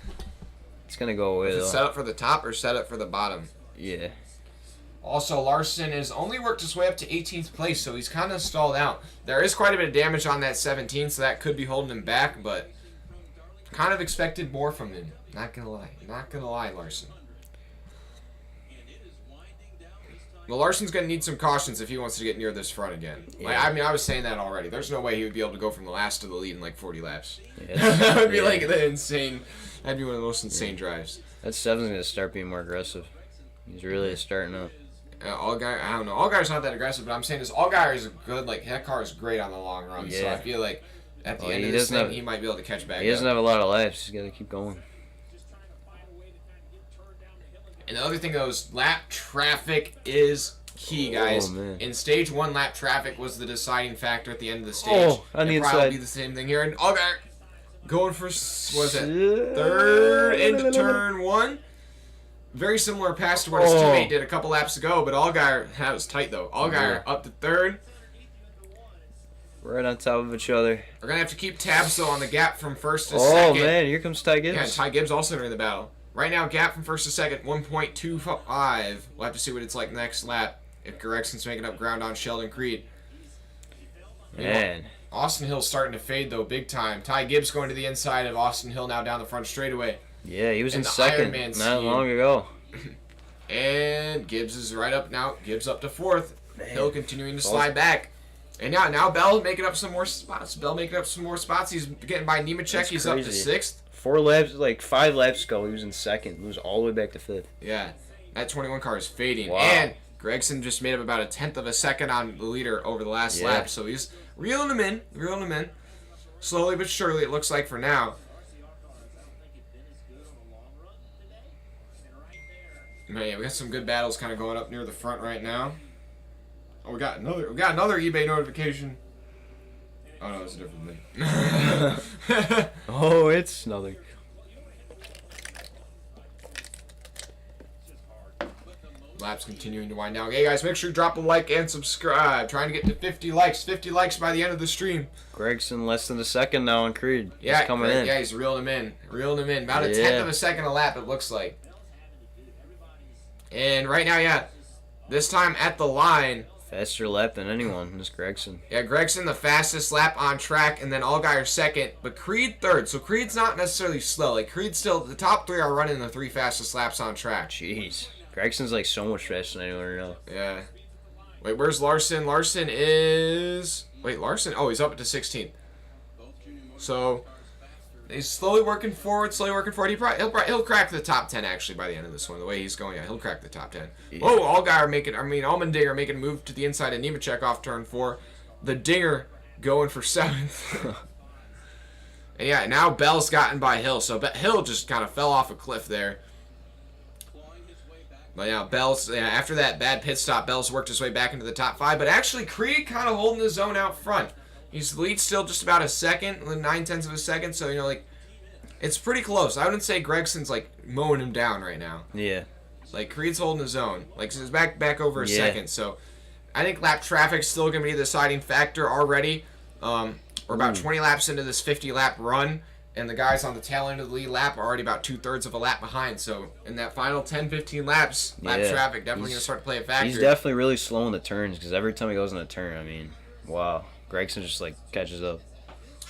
it's gonna go away. Is it set up for the top or set up for the bottom? Yeah. Also, Larson has only worked his way up to 18th place, so he's kind of stalled out. There is quite a bit of damage on that 17, so that could be holding him back, but kind of expected more from him. Not gonna lie, Larson. Well, Larson's going to need some cautions if he wants to get near this front again. Yeah. Like, I mean, I was saying that already. There's no way he would be able to go from the last to the lead in like 40 laps. Yeah, that would be like the insane. That'd be one of the most insane drives. That 7's going to start being more aggressive. He's really starting up. Allgaier, I don't know. Allgaier's not that aggressive, but I'm saying is Allgaier is a good, like, that car is great on the long run. Yeah. So I feel like at the end of this thing, he might be able to catch back up. He doesn't have a lot of laps. He's got to keep going. And the other thing, though, is lap traffic is key, guys. In stage 1, lap traffic was the deciding factor at the end of the stage. On the inside. Probably be the same thing here. And Allgaier going for, what was it, 3rd into turn 1. Very similar pass to what his teammate did a couple laps ago, but Allgaier, that was tight, though. Allgaier up to 3rd. Right on top of each other. We're going to have to keep tabs, though, on the gap from 1st to 2nd. Oh, man, here comes Ty Gibbs. Yeah, Ty Gibbs also entering the battle. Right now, gap from 1st to 2nd, 1.25. We'll have to see what it's like next lap if Gregson's making up ground on Sheldon Creed. Man. Austin Hill's starting to fade, though, big time. Ty Gibbs going to the inside of Austin Hill now down the front straightaway. Yeah, he was in 2nd not long ago. And Gibbs is right up now. Gibbs up to 4th. Man. Hill continuing to slide back. And now Bell making up some more spots. He's getting by Nemechek. He's up to 6th. 4 laps, like 5 laps ago, he was in 2nd. He was all the way back to 5th. Yeah, that 21 car is fading. Wow. And Gregson just made up about a 1/10 of a second on the leader over the last lap. So he's reeling him in. Slowly but surely, it looks like for now. Man, yeah, we got some good battles kind of going up near the front right now. Oh, we got another eBay notification. Oh no, it's a different thing. Oh, it's nothing. Laps continuing to wind down. Hey guys, make sure you drop a like and subscribe. Trying to get to 50 likes. 50 likes by the end of the stream. Gregson less than a second now on Creed. Yeah, he's coming in. Yeah, he's reeling him in. About a 1/10 of a second a lap, it looks like. And right now, yeah, this time at the line. Faster lap than anyone, this Gregson. Yeah, Gregson the fastest lap on track, and then Allgaier 2nd, but Creed 3rd. So Creed's not necessarily slow. Like Creed still, the top 3 are running the 3 fastest laps on track. Jeez, Gregson's like so much faster than anyone else. Yeah. Wait, where's Larson? Larson is oh, he's up to 16th. So he's slowly working forward. He'll crack the top 10 actually by the end of this one. The way he's going, yeah, he'll crack the top 10. Yeah. Oh, Allmendinger making a move to the inside of Nemechek off turn 4. The Dinger going for 7th. And yeah, now Bell's gotten by Hill. So Hill just kind of fell off a cliff there. But yeah, after that bad pit stop, Bell's worked his way back into the top 5. But actually, Creed kind of holding his own out front. He's lead still just about a second, 9/10 of a second. So, It's pretty close. I wouldn't say Gregson's like mowing him down right now. Yeah. Like Creed's holding his own. Like he's back over a second. So I think lap traffic's still going to be the deciding factor already. We're about 20 laps into this 50-lap run, and the guys on the tail end of the lead lap are already about 2/3 of a lap behind. So in that final 10, 15 laps, lap traffic definitely going to start to play a factor. He's definitely really slow in the turns because every time he goes in a turn, I mean, wow, Gregson just like catches up.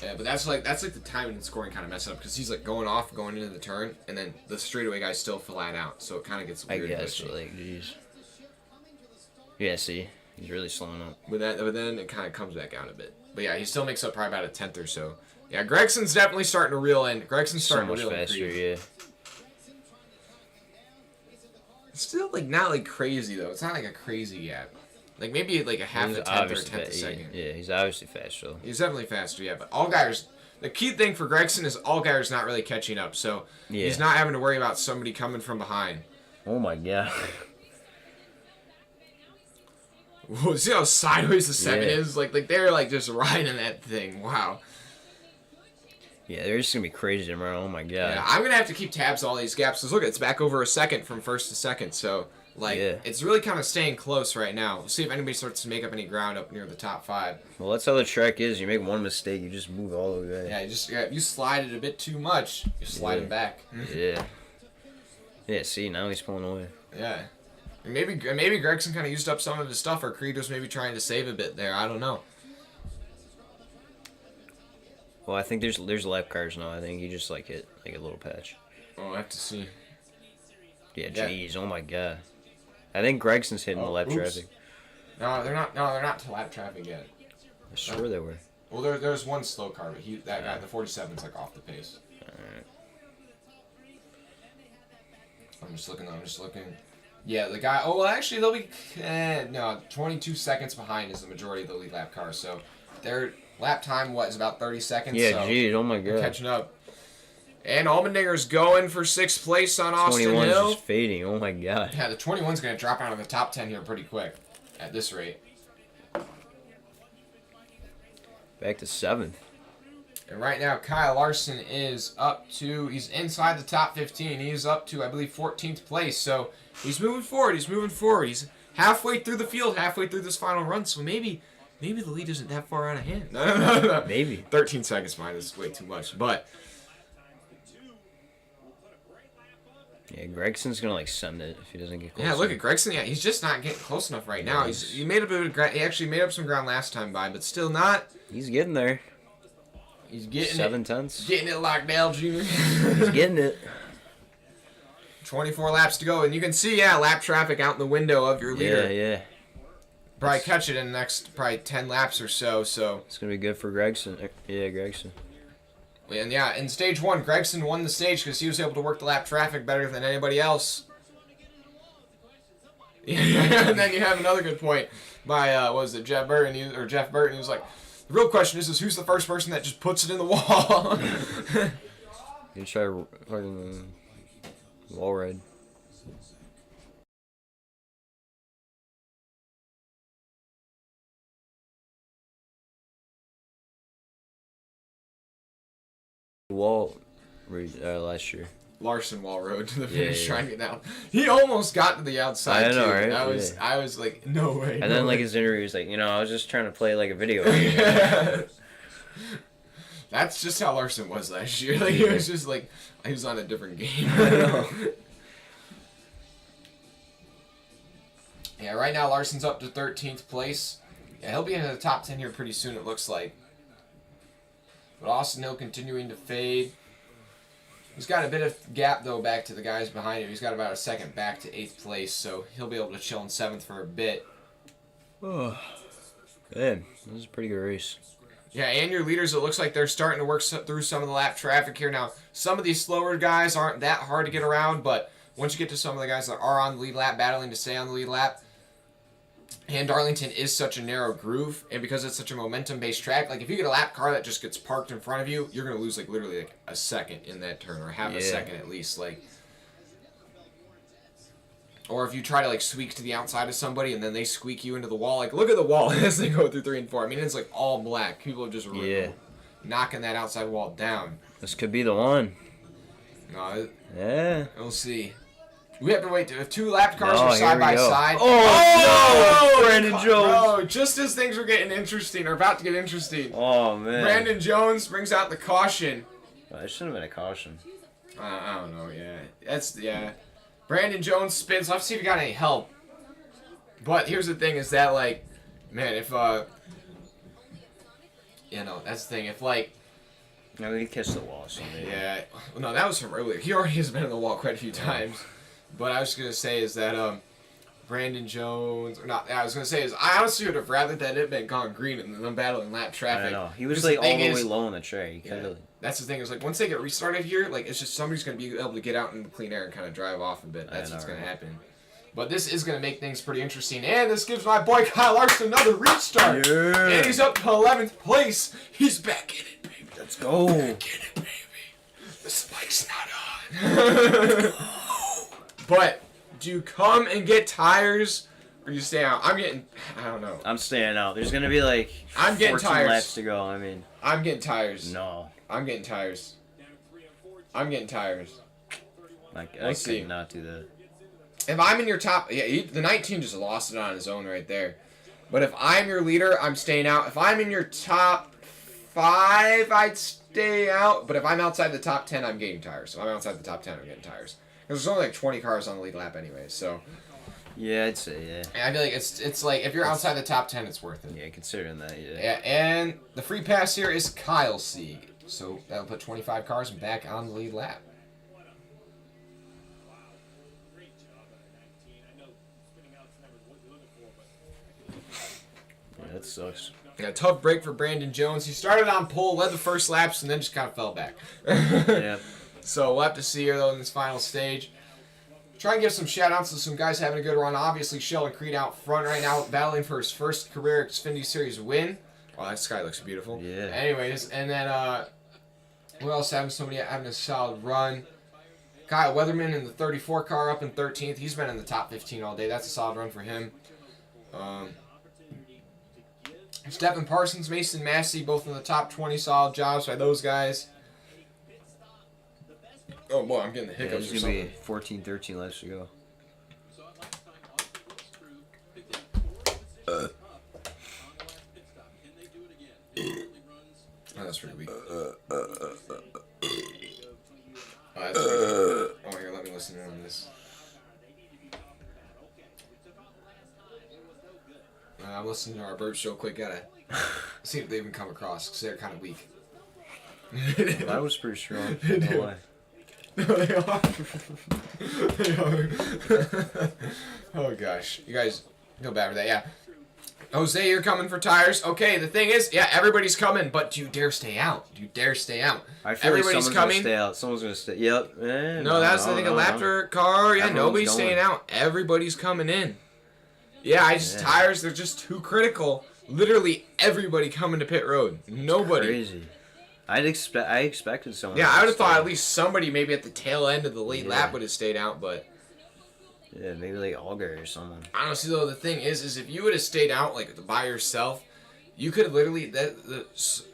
Yeah, but that's like the timing and scoring kind of mess up because he's like going into the turn, and then the straightaway guy's still flat out, so it kind of gets weird. I guess, like, jeez. Yeah, see, he's really slowing up. But then it kind of comes back out a bit. But yeah, he still makes up probably about a 10th or so. Yeah, Gregson's definitely starting to reel in. Gregson's starting to reel in. So much faster, yeah. It's still like not like crazy though. It's not like a crazy gap. Like maybe like a half a 10th or a 10th a second. Yeah, he's obviously faster though. He's definitely faster, yeah. But Allgaier's the key thing for Gregson is Allgaier's not really catching up, so he's not having to worry about somebody coming from behind. Oh my god. Whoa, see how sideways the 7 is? Like they're like just riding that thing. Wow. Yeah, they're just gonna be crazy tomorrow. Oh my god. Yeah, I'm gonna have to keep tabs on all these gaps. Cause look, it's back over a second from first to second. So like, it's really kind of staying close right now. We'll see if anybody starts to make up any ground up near the top 5. Well, that's how the track is. You make one mistake, you just move all the way. Yeah, you slide it a bit too much, you slide it back. Yeah. Yeah. See, now he's pulling away. Yeah. Maybe Gregson kind of used up some of his stuff, or Creed was maybe trying to save a bit there. I don't know. Well, I think there's lap cars now. I think he just like hit like a little patch. Oh, I have to see. Yeah, jeez, oh my god. I think Gregson's hitting the lap traffic. No, they're not. No, they're not to lap traffic yet. I swear they were. Well, there's one slow car, but that guy, the 47's like off the pace. Alright. I'm just looking. Yeah, the guy. Oh, well, actually, they'll be. No, 22 seconds behind is the majority of the lead lap cars. So their lap time is about 30 seconds. Yeah, so jeez, oh my god. Catching up. And Allmendinger's going for 6th place on Austin 21's Hill. just fading. Oh my god. Yeah, the 21's going to drop out of the top 10 here pretty quick at this rate. Back to 7th. And right now, Kyle Larson is up to, he's inside the top 15. He's up to, I believe, 14th place. So he's moving forward. He's halfway through the field, halfway through this final run. So maybe the lead isn't that far out of hand. No. Maybe. 13 seconds behind is way too much. But yeah, Gregson's gonna like send it if he doesn't get close. Yeah, look at Gregson. Yeah, he's just not getting close enough right now. He made a bit of ground. He actually made up some ground last time by, but still not. He's getting there. He's getting 7/10. Getting it like Dale Jr. He's getting it. 24 laps to go, and you can see, lap traffic out in the window of your leader. Yeah. Probably catch it in the next 10 laps or so. So it's gonna be good for Gregson. Yeah, Gregson. And in stage 1, Gregson won the stage because he was able to work the lap traffic better than anybody else. And then you have another good point by Jeff Burton? Jeff Burton. He was like, the real question is who's the first person that just puts it in the wall? You try fucking wall ride. Wall last year. Larson wall rode to the finish trying to get down. He almost got to the outside I know, too. right? I was like, no way. And then like his interview was like, I was just trying to play like a video game. That's just how Larson was last year. Like he was just like he was on a different game. I know. Yeah, right now Larson's up to 13th place. Yeah, he'll be into the top 10 here pretty soon, it looks like. But Austin Hill continuing to fade. He's got a bit of gap, though, back to the guys behind him. He's got about a second back to 8th place, so he'll be able to chill in 7th for a bit. Oh, man, this is a pretty good race. Yeah, and your leaders, it looks like they're starting to work through some of the lap traffic here. Now, some of these slower guys aren't that hard to get around, but once you get to some of the guys that are on the lead lap, battling to stay on the lead lap, and Darlington is such a narrow groove, and because it's such a momentum-based track, like if you get a lap car that just gets parked in front of you, you're going to lose like literally like a second in that turn, or half a second at least. Or if you try to like squeak to the outside of somebody and then they squeak you into the wall, like look at the wall as they go through 3 and 4. I mean, it's like all black. People are just knocking that outside wall down. This could be the one. No, Yeah. we'll see. We have to wait. If 2 lap cars No, are side here we by go. side. Oh, no! Brandon Jones. Bro, just as things were getting interesting, or about to get interesting, Oh, man. Brandon Jones brings out the caution. Well, it shouldn't have been a caution. I don't know, yeah. Brandon Jones spins. Let's see if he got any help. But here's the thing is that, like, man, if, that's the thing. If, like, No, we catch the wall someday. yeah, no, that was from earlier. He already has been in the wall quite a few times. But I was going to say is that, Brandon Jones, or not, I was going to say is, I honestly would have rather that it had been gone green and them battling lap traffic. I know. He was, like, all the way low on the track. That's the thing is, like, once they get restarted here, like, it's just somebody's going to be able to get out into the clean air and kind of drive off a bit. That's what's going to happen. But this is going to make things pretty interesting. And this gives my boy Kyle Larson another restart. Yeah. And he's up to 11th place. He's back in it, baby. Let's go. Back in it, baby. The spike's not on. But do you come and get tires or you stay out? I don't know. I'm staying out. There's going to be, like, I'm getting 14 tires. laps to go. I mean. I'm getting tires. No. I'm getting tires. I'm getting tires. I see. could not do that. If I'm in your top... Yeah, the 19 just lost it on his own right there. But if I'm your leader, I'm staying out. If I'm in your top 5, I'd stay out. But if I'm outside the top 10, I'm getting tires. If I'm outside the top 10, I'm getting tires. Because there's only like 20 cars on the lead lap anyway, so... Yeah, I'd say, yeah. And I feel like it's like, if you're outside the top 10, it's worth it. Yeah, considering that, yeah. Yeah, and the free pass here is Kyle Sieg. So that'll put 25 cars back on the lead lap. Yeah, that sucks. Yeah, tough break for Brandon Jones. He started on pole, led the first laps, and then just kind of fell back. Yeah. So we'll have to see here, though, in this final stage. Try and give some shout-outs to some guys having a good run. Obviously, Sheldon Creed out front right now, battling for his first career Xfinity Series win. Oh, that sky looks beautiful. Yeah. Anyways, and then, who else having somebody having a solid run? Kyle Weatherman in the 34 car up in 13th. He's been in the top 15 all day. That's a solid run for him. Stephen Parsons, Mason Massey, both in the top 20. Solid jobs by those guys. Oh boy, I'm getting the hiccups or There's something. going to be 14, 13 laps to go. Oh, that's pretty weak. Oh, that's pretty weak. Oh, here, let me listen in on this. I'm listening to our bird show quick. Gotta see if they even come across, because they're kind of weak. That was pretty strong. They do. No way. No, they are. They are. Oh, gosh. You guys feel bad for that, yeah. Jose, you're coming for tires. Okay, the thing is, yeah, everybody's coming, but do you dare stay out? Do you dare stay out? I feel Everybody's like someone's coming. going to stay out. Someone's going to stay. Yep. No, that's the thing. A Laptor car. Yeah, Everyone's nobody's going. staying out. Everybody's coming in. Yeah, tires, they're just too critical. Literally everybody coming to pit road. Nobody. Crazy. I expected someone. Yeah, I would have thought stay. at least somebody maybe at the tail end of the late lap would have stayed out, but Yeah, maybe like Auger or someone. honestly though, the thing is if you would have stayed out like by yourself, you could literally the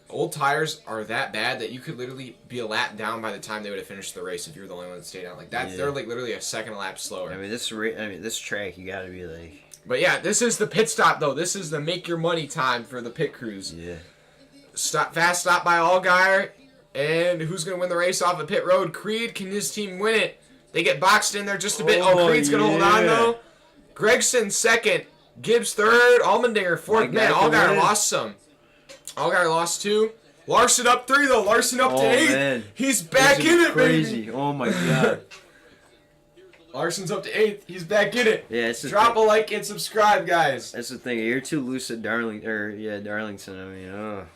old tires are that bad that you could literally be a lap down by the time they would have finished the race if you were the only one that stayed out. Like that, they're like literally a second lap slower. I mean, this track you got to be like. But yeah, this is the pit stop though. This is the make your money time for the pit crews. Yeah. Fast stop by Allgaier. And who's going to win the race off of pit road? Creed. Can his team win it? They get boxed in there just a bit. Oh, Creed's going to hold on, though. Gregson second. Gibbs third. Allmendinger fourth. Man, Allgaier lost some. Allgaier lost 2. Larson up 3, though. Larson up to 8. Man. He's back in it, crazy. baby. Oh, my God. Larson's up to 8th. He's back in it. Yeah, it's Drop a like and subscribe, guys. That's the thing. You're too loose at Darlington. I mean,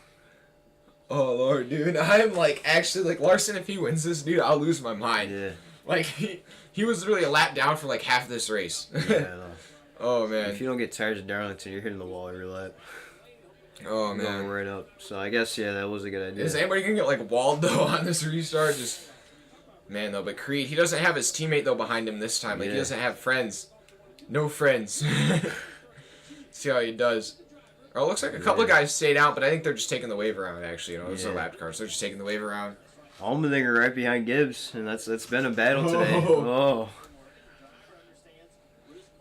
Oh, Lord, dude. I'm, like, actually, like, Larson, if he wins this, dude, I'll lose my mind. Yeah. Like, he was really a lap down for, like, half of this race. Yeah, I know. Oh, man. If you don't get tires at Darlington, you're hitting the wall every lap. Oh, Going man. right up. So I guess, yeah, that was a good idea. Is anybody going to get, like, walled, though, on this restart? Just, man, though, but Creed, he doesn't have his teammate, though, behind him this time. Like, he doesn't have friends. No friends. See how he does. Oh, it looks like a couple of guys stayed out, but I think they're just taking the wave around, actually. You know, those are lap cars. They're just taking the wave around. Allmendinger right behind Gibbs, and that's been a battle today. Oh.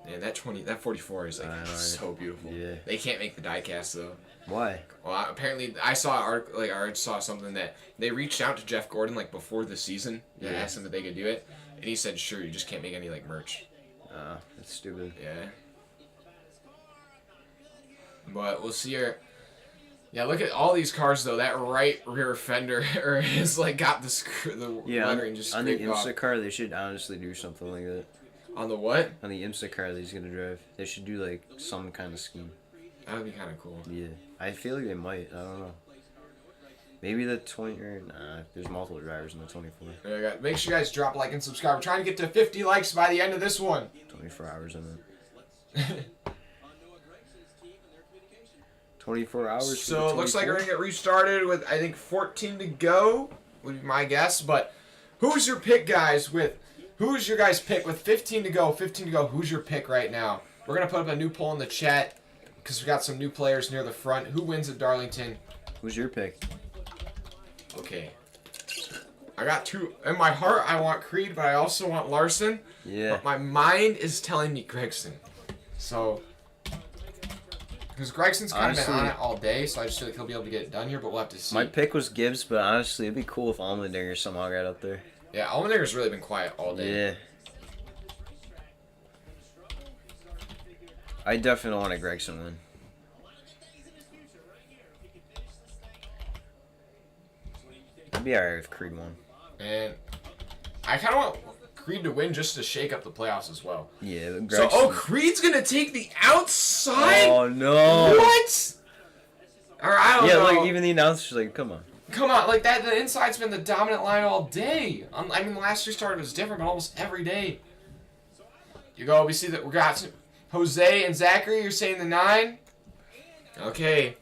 Man, that 44 is like so beautiful. Yeah. They can't make the diecast though. Why? Well, apparently I saw an article, I saw something that they reached out to Jeff Gordon like before the season. Yeah. Asked him if they could do it, and he said, "Sure, you just can't make any like merch." That's stupid. Yeah. But we'll see here. Yeah, look at all these cars though. That right rear fender is like got the lettering just on the scraped off. IMSA car, they should honestly do something like that. On the what? On the IMSA car that he's gonna drive, they should do like some kind of scheme. That would be kind of cool. Yeah, I feel like they might. I don't know. Maybe the 20 or there's multiple drivers in the 24. Yeah, make sure you guys drop a like and subscribe. We're trying to get to 50 likes by the end of this one. 24 hours in it. 24 hours. So it looks like we're gonna get restarted with I think 14 to go would be my guess. But who's your pick, guys? Who's your guys' pick with 15 to go? 15 to go. Who's your pick right now? We're gonna put up a new poll in the chat because we got some new players near the front. Who wins at Darlington? Who's your pick? Okay. I got two. In my heart, I want Creed, but I also want Larson. Yeah. But my mind is telling me Gregson. So, because Gregson's kind of been on it all day, so I just feel like he'll be able to get it done here, but we'll have to see. My pick was Gibbs, but honestly, it'd be cool if Allmendinger somehow got up there. Yeah, Allmendinger's really been quiet all day. Yeah. I definitely want a Gregson win. It'd be alright if Creed won. And I kind of want Creed to win just to shake up the playoffs as well. Yeah, but Gregson... So, Creed's going to take the outside? Oh, no. What? Or I don't know. Yeah, like, even the announcer's like, come on. Come on, like that. The inside's been the dominant line all day. I mean, the last restart was different, but almost every day. You go. We see that we got Jose and Zachary. You're saying the 9. Okay.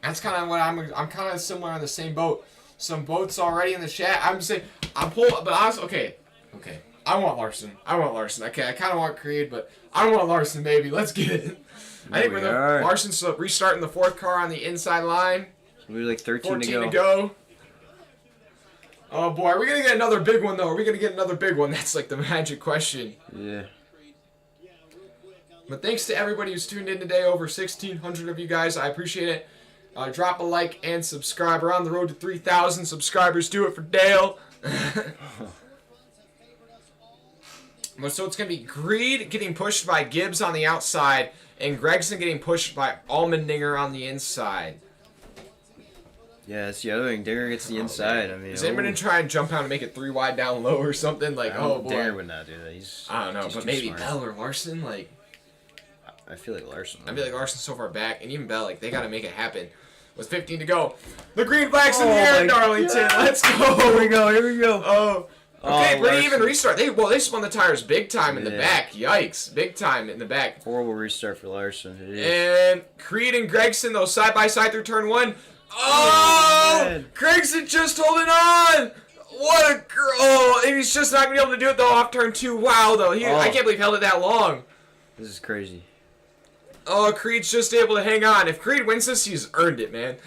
That's kind of what I'm kind of similar on the same boat. Some boats already in the chat. I'm saying I'm pulling, but honestly, okay. I want Larson. Okay, I kind of want Creed, but I want Larson, baby. Let's get it. I think Larson's restarting the 4th car on the inside line. We're like 14 to go. Oh boy, are we gonna get another big one though? Are we gonna get another big one? That's like the magic question. Yeah. But thanks to everybody who's tuned in today, over 1,600 of you guys. I appreciate it. Drop a like and subscribe. We're on the road to 3,000 subscribers. Do it for Dale. So it's gonna be Greed getting pushed by Gibbs on the outside, and Gregson getting pushed by Allmendinger on the inside. Yeah, it's the other thing. Dinger gets the inside. I mean, is anybody gonna try and jump out and make it 3 wide down low or something? Like, oh boy. Dinger would not do that. I don't know, but maybe smart. Bell or Larson, like. I feel like Larson. I feel like Larson's so far back, and even Bell, like they gotta make it happen. With 15 to go, the green flag's in the air, Darlington. God. Let's go. Here we go. Oh. Okay, pretty even restart. They spun the tires big time in the back. Yikes, big time in the back. Horrible restart for Larson. And Creed and Gregson, though, side by side through turn 1. Oh, Gregson just holding on. What a girl! Oh, and he's just not gonna be able to do it though off turn 2. Wow, though, I can't believe he held it that long. This is crazy. Oh, Creed's just able to hang on. If Creed wins this, he's earned it, man.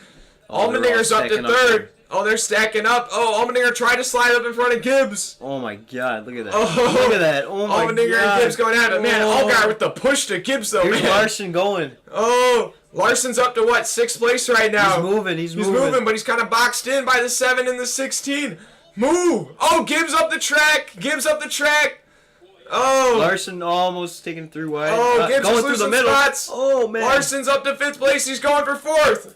Allmendinger's up to 3rd. Oh, they're stacking up. Oh, Allmendinger tried to slide up in front of Gibbs. Oh, my God. Look at that. Oh, look at that. Oh, my God. Allmendinger and Gibbs going at it. Man, Allgaier with the push to Gibbs, though, Here's man. Larson going. Oh, Larson's up to, what, 6th place right now? He's moving, but he's kind of boxed in by the 7 and the 16. Move. Oh, Gibbs up the track. Oh. Larson almost taking through wide. Oh, Gibbs going is through the losing middle. spots. Oh, man. Larson's up to 5th place. He's going for 4th.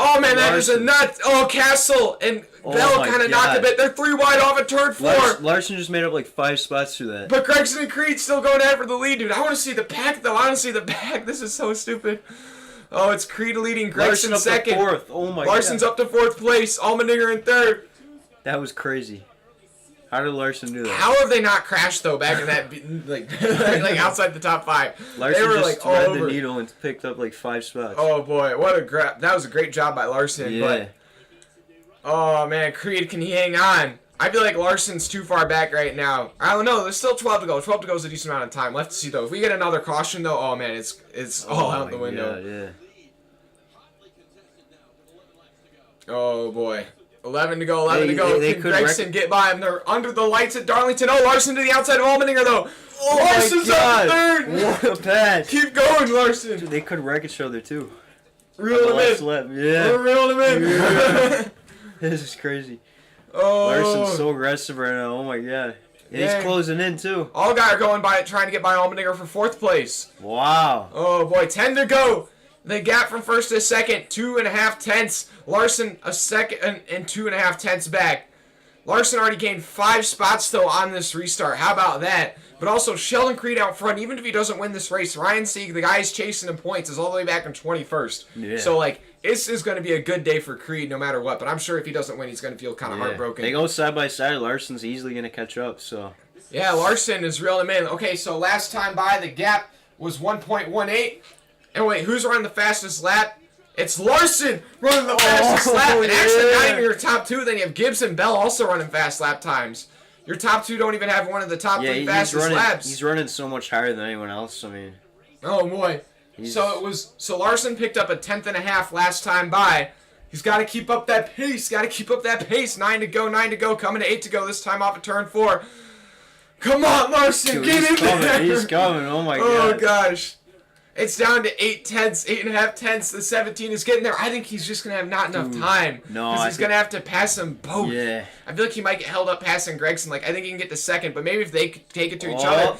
Oh, man, that is a nut. Oh, Castle and Bell kind of knocked a bit. They're 3 wide off of turn 4. Larson just made up like 5 spots through that. But Gregson and Creed still going at it for the lead, dude. I want to see the pack, though. I want to see the pack. This is so stupid. Oh, it's Creed leading. Gregson Larson up 2nd. To 4th. Oh, my Larson's God. up to 4th place. Allmendinger in 3rd. That was crazy. How did Larson do that? How have they not crashed though back in that like outside the top 5? Larson they were just like all threaded over. the needle and picked up like 5 spots. Oh boy, that was a great job by Larson. Yeah. But oh man, Creed, can he hang on? I feel like Larson's too far back right now. I don't know. There's still 12 to go. 12 to go is a decent amount of time left to see though. If we get another caution though, oh man, it's all out the window. God, yeah. Oh boy. 11 to go, 11 to go. They Can could Gregson get by him? They're under the lights at Darlington. Oh, Larson to the outside of Allmendinger, though. Oh Larson's my God. up to third. What a pass. Keep going, Larson. Dude, they could wreck each other, too. Reel him in. Left. Yeah. Reel him in. Yeah. This is crazy. Oh. Larson's so aggressive right now. Oh, my God. And he's closing in, too. All guys are going by it, trying to get by Allmendinger for 4th place. Wow. Oh, boy. 10 to go. The gap from first to second, 2.5 tenths. Larson a second and 2.5 tenths back. Larson already gained 5 spots, though, on this restart. How about that? But also, Sheldon Creed out front, even if he doesn't win this race, Ryan Sieg, the guy he's chasing in points, is all the way back in 21st. Yeah. So, like, this is going to be a good day for Creed no matter what. But I'm sure if he doesn't win, he's going to feel kind of heartbroken. They go side by side. Larson's easily going to catch up, so. Yeah, Larson is reeling him in. Okay, so last time by, the gap was 1.18. And wait, who's running the fastest lap? It's Larson running the fastest lap. And actually, not even your top 2. Then you have Gibbs and Bell also running fast lap times. Your top 2 don't even have one of the top 3 fastest laps. He's running so much higher than anyone else. I mean. Oh boy. So Larson picked up a 10.5 last time by. He's got to keep up that pace. 9 to go. Coming to 8 to go. This time off of turn 4. Come on, Larson, get in there. He's coming. Oh my God. Oh gosh. It's down to 8.5 tenths. The 17 is getting there. I think he's just going to have not enough time. No, because he's going to have to pass them both. Yeah. I feel like he might get held up passing Gregson. Like, I think he can get to second, but maybe if they could take it to each other.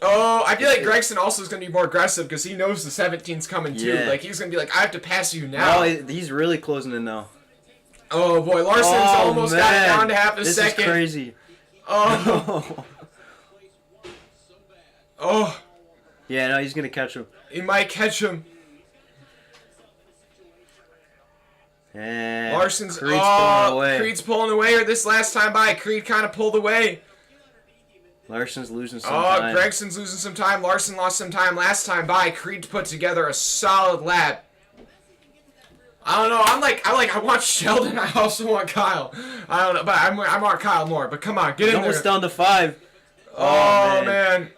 Oh, I feel like Gregson also is going to be more aggressive because he knows the 17's coming too. Yeah. Like, he's going to be like, I have to pass you now. No, he's really closing in now. Oh, boy. Larson's almost got it down to half a second. This is crazy. Oh. Oh. Yeah, no, he's going to catch him. He might catch him. And Larson's pulling away. Creed's pulling away, or this last time by, Creed kind of pulled away. Larson's losing some time. Gregson's losing some time. Larson lost some time last time by. Creed put together a solid lap. I don't know. I want Sheldon. I also want Kyle. I don't know, but I want Kyle more. But come on, get in there. Almost down to 5. Oh man.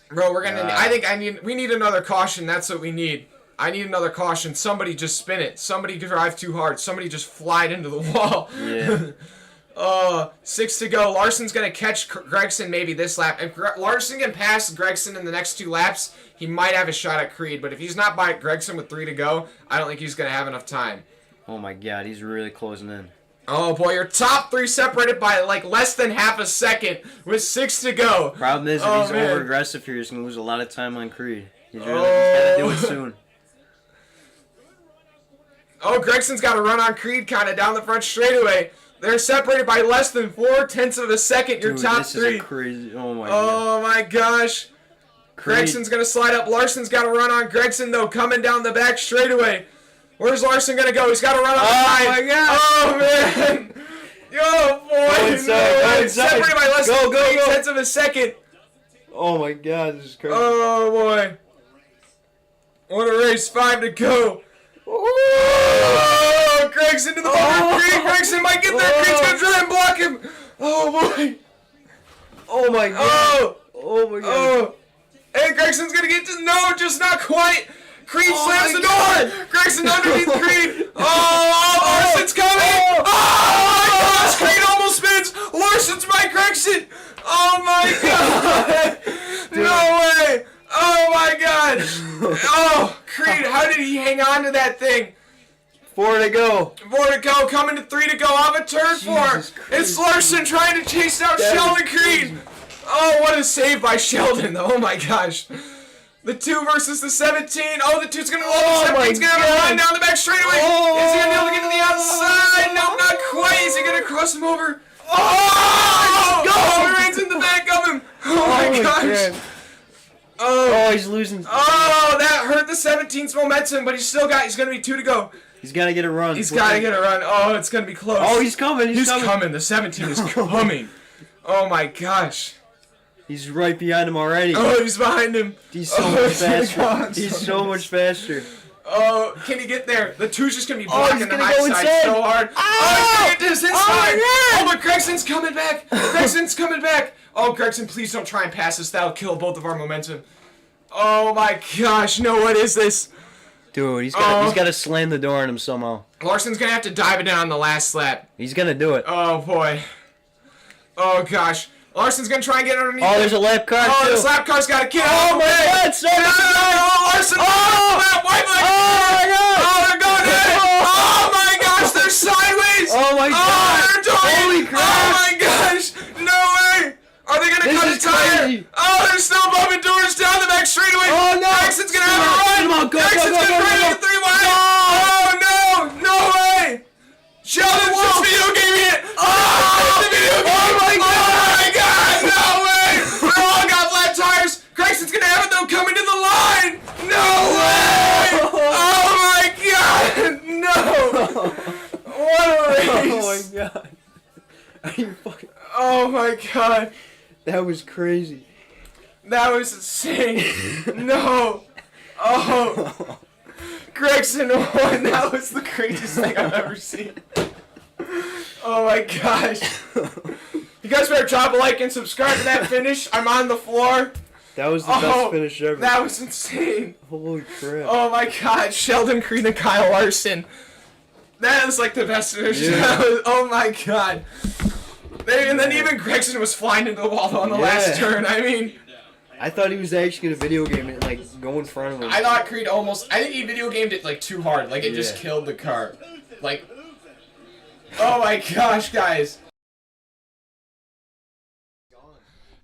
Bro, we're gonna. We need another caution. That's what we need. I need another caution. Somebody just spin it. Somebody drive too hard. Somebody just fly it into the wall. Yeah. 6 to go. Larson's gonna catch Gregson maybe this lap. If Larson can pass Gregson in the next 2 laps, he might have a shot at Creed. But if he's not by Gregson with 3 to go, I don't think he's gonna have enough time. Oh my God, he's really closing in. Oh boy, your top 3 separated by like less than half a second with 6 to go. Problem is, if he's over aggressive here, he's gonna lose a lot of time on Creed. He's gotta do it soon. Oh, Gregson's got to run on Creed kind of down the front straightaway. They're separated by less than 0.4 of a second. Your top 3. Is crazy. Oh my God. Oh my gosh. Creed. Gregson's gonna slide up. Larson's got to run on Gregson though, coming down the back straightaway. Where's Larson gonna go? He's got to run on the line. Oh my God! Oh man! Yo boy! Separated by less than 0.3 of a second. Oh my God! This is crazy. Oh boy! What a race! 5 to go. Oh, Gregson to the bottom. Gregson might get there. Creed's gonna try and block him. Oh boy! Oh my God! Oh my God! Oh! Hey, Gregson's gonna get to just not quite. Creed slams the door. Gregson underneath Creed. Oh, Larson's coming. Oh my gosh, Creed almost spins. Larson's by Gregson. Oh my God. No way. Oh my God. Oh, Creed, how did he hang on to that thing? 4 to go. 4 to go, coming to 3 to go off of turn 4. It's Larson trying to chase out Sheldon Creed. Oh, what a save by Sheldon, though. Oh my gosh. The 2 versus the 17. Oh, the 2's going to load. The 17's going to have a line down the back straightaway. Is he going to be able to get to the outside? No, not quite. Is he going to cross him over? Oh! Go! He runs in the back of him. Oh my gosh. Oh, he's losing. Oh, that hurt the 17's momentum, but he's going to be 2 to go. He's got to get a run. He's got to get a run. Oh, it's going to be close. Oh, he's coming. He's coming. The 17 is coming. Oh my gosh. He's right behind him already. Oh, he's behind him. He's so much faster. He's so much faster. Oh, can he get there? The 2's just going to be blocking the high side insane. so hard. Oh, he's going to get to his inside. Oh, but Gregson's coming back. Gregson's coming back. Oh, Gregson, please don't try and pass us. That'll kill both of our momentum. Oh, my gosh. No, what is this? Dude, he's got to slam the door on him somehow. Larson's going to have to dive it in on the last lap. He's going to do it. Oh, boy. Oh, gosh. Larson's going to try and get underneath. Oh, there's a lap car, Oh, too. this lap car's got to get Oh, out. my God. Larson. Oh, my God. Oh, they're going in. Oh, my gosh. They're sideways. Oh, my God. Oh, they're doing. Holy crap. Oh, my gosh. No way. Are they going to cut a tire? Crazy. Oh, they're still bumping doors down the back straightaway. Oh, no. Jackson's going to have a run. Jackson's going to bring it 3 wide. Oh, no. No way. Sheldon's just video gaming it. Oh, the video game. Oh, my God. Oh, my God. No way. They all got flat tires. Gregson's going to have it, though, coming to the line. No way. Oh, my God. No. What a race. Oh, my God. Are you fucking... Oh, my God. That was crazy. That was insane. No. Oh. Gregson won. That was the craziest thing I've ever seen. Oh my gosh. You guys better drop a like and subscribe to that finish. I'm on the floor. That was the best finish ever. That was insane. Holy crap. Oh my god. Sheldon Creed and Kyle Larson. That is like the best finish. Yeah. Oh my god. And then even Gregson was flying into the wall on the last turn. I mean, I thought he was actually gonna video game it, like go in front of him. I thought Creed almost. I think he video gamed it like too hard. Like it just killed the car. Like, oh my gosh, guys.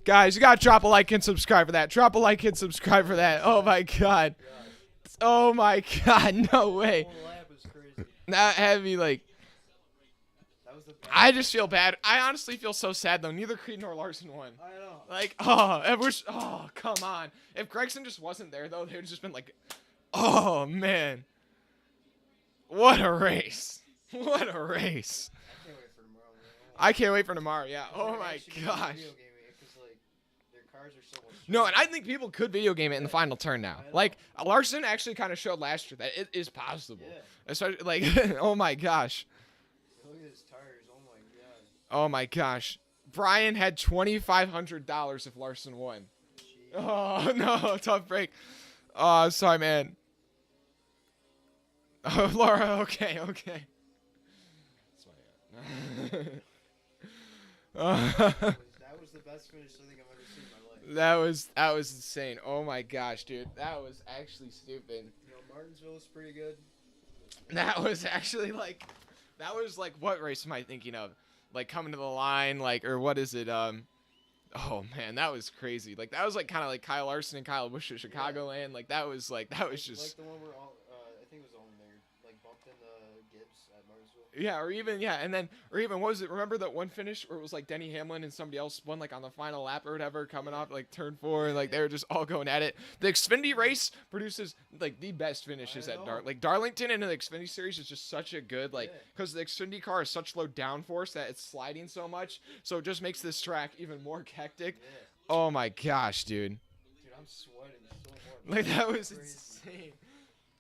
Guys, you gotta drop a like and subscribe for that. Drop a like and subscribe for that. Oh my god. Oh my god. No way. Not heavy like. I just feel bad. I honestly feel so sad though. Neither Creed nor Larson won. I know. Like, oh, come on. If Gregson just wasn't there though, they would have just been like, oh man. What a race. What a race. I can't wait for tomorrow, yeah. Oh my gosh. No, and I think people could video game it in the final turn now. Like, Larson actually kind of showed last year that it is possible. Especially, like, oh my gosh. Oh my gosh. Brian had $2,500 if Larson won. Oh no, tough break. Oh, sorry, man. Oh, Laura, okay. That was the best finish I think I've ever seen in my life. That was insane. Oh my gosh, dude. That was actually stupid. You know, Martinsville was pretty good. That was actually like, what race am I thinking of? Like coming to the line, like, or what is it? Oh man, that was crazy. Like that was like kind of like Kyle Larson and Kyle Busch at Chicagoland. Like that was just. Like the one where I think it was on there, like bumped into Gibbs at Martinsville. Yeah, or even what was it? Remember that one finish where it was like Denny Hamlin and somebody else won like on the final lap or whatever, coming off like turn 4, and like they were just all going at it. The Xfinity race produces like the best finishes at Darlington, and the Xfinity series is just such a good because the Xfinity car is such low downforce that it's sliding so much, so it just makes this track even more hectic. Yeah. Oh my gosh, dude. Dude, I'm sweating so much. Like that was insane.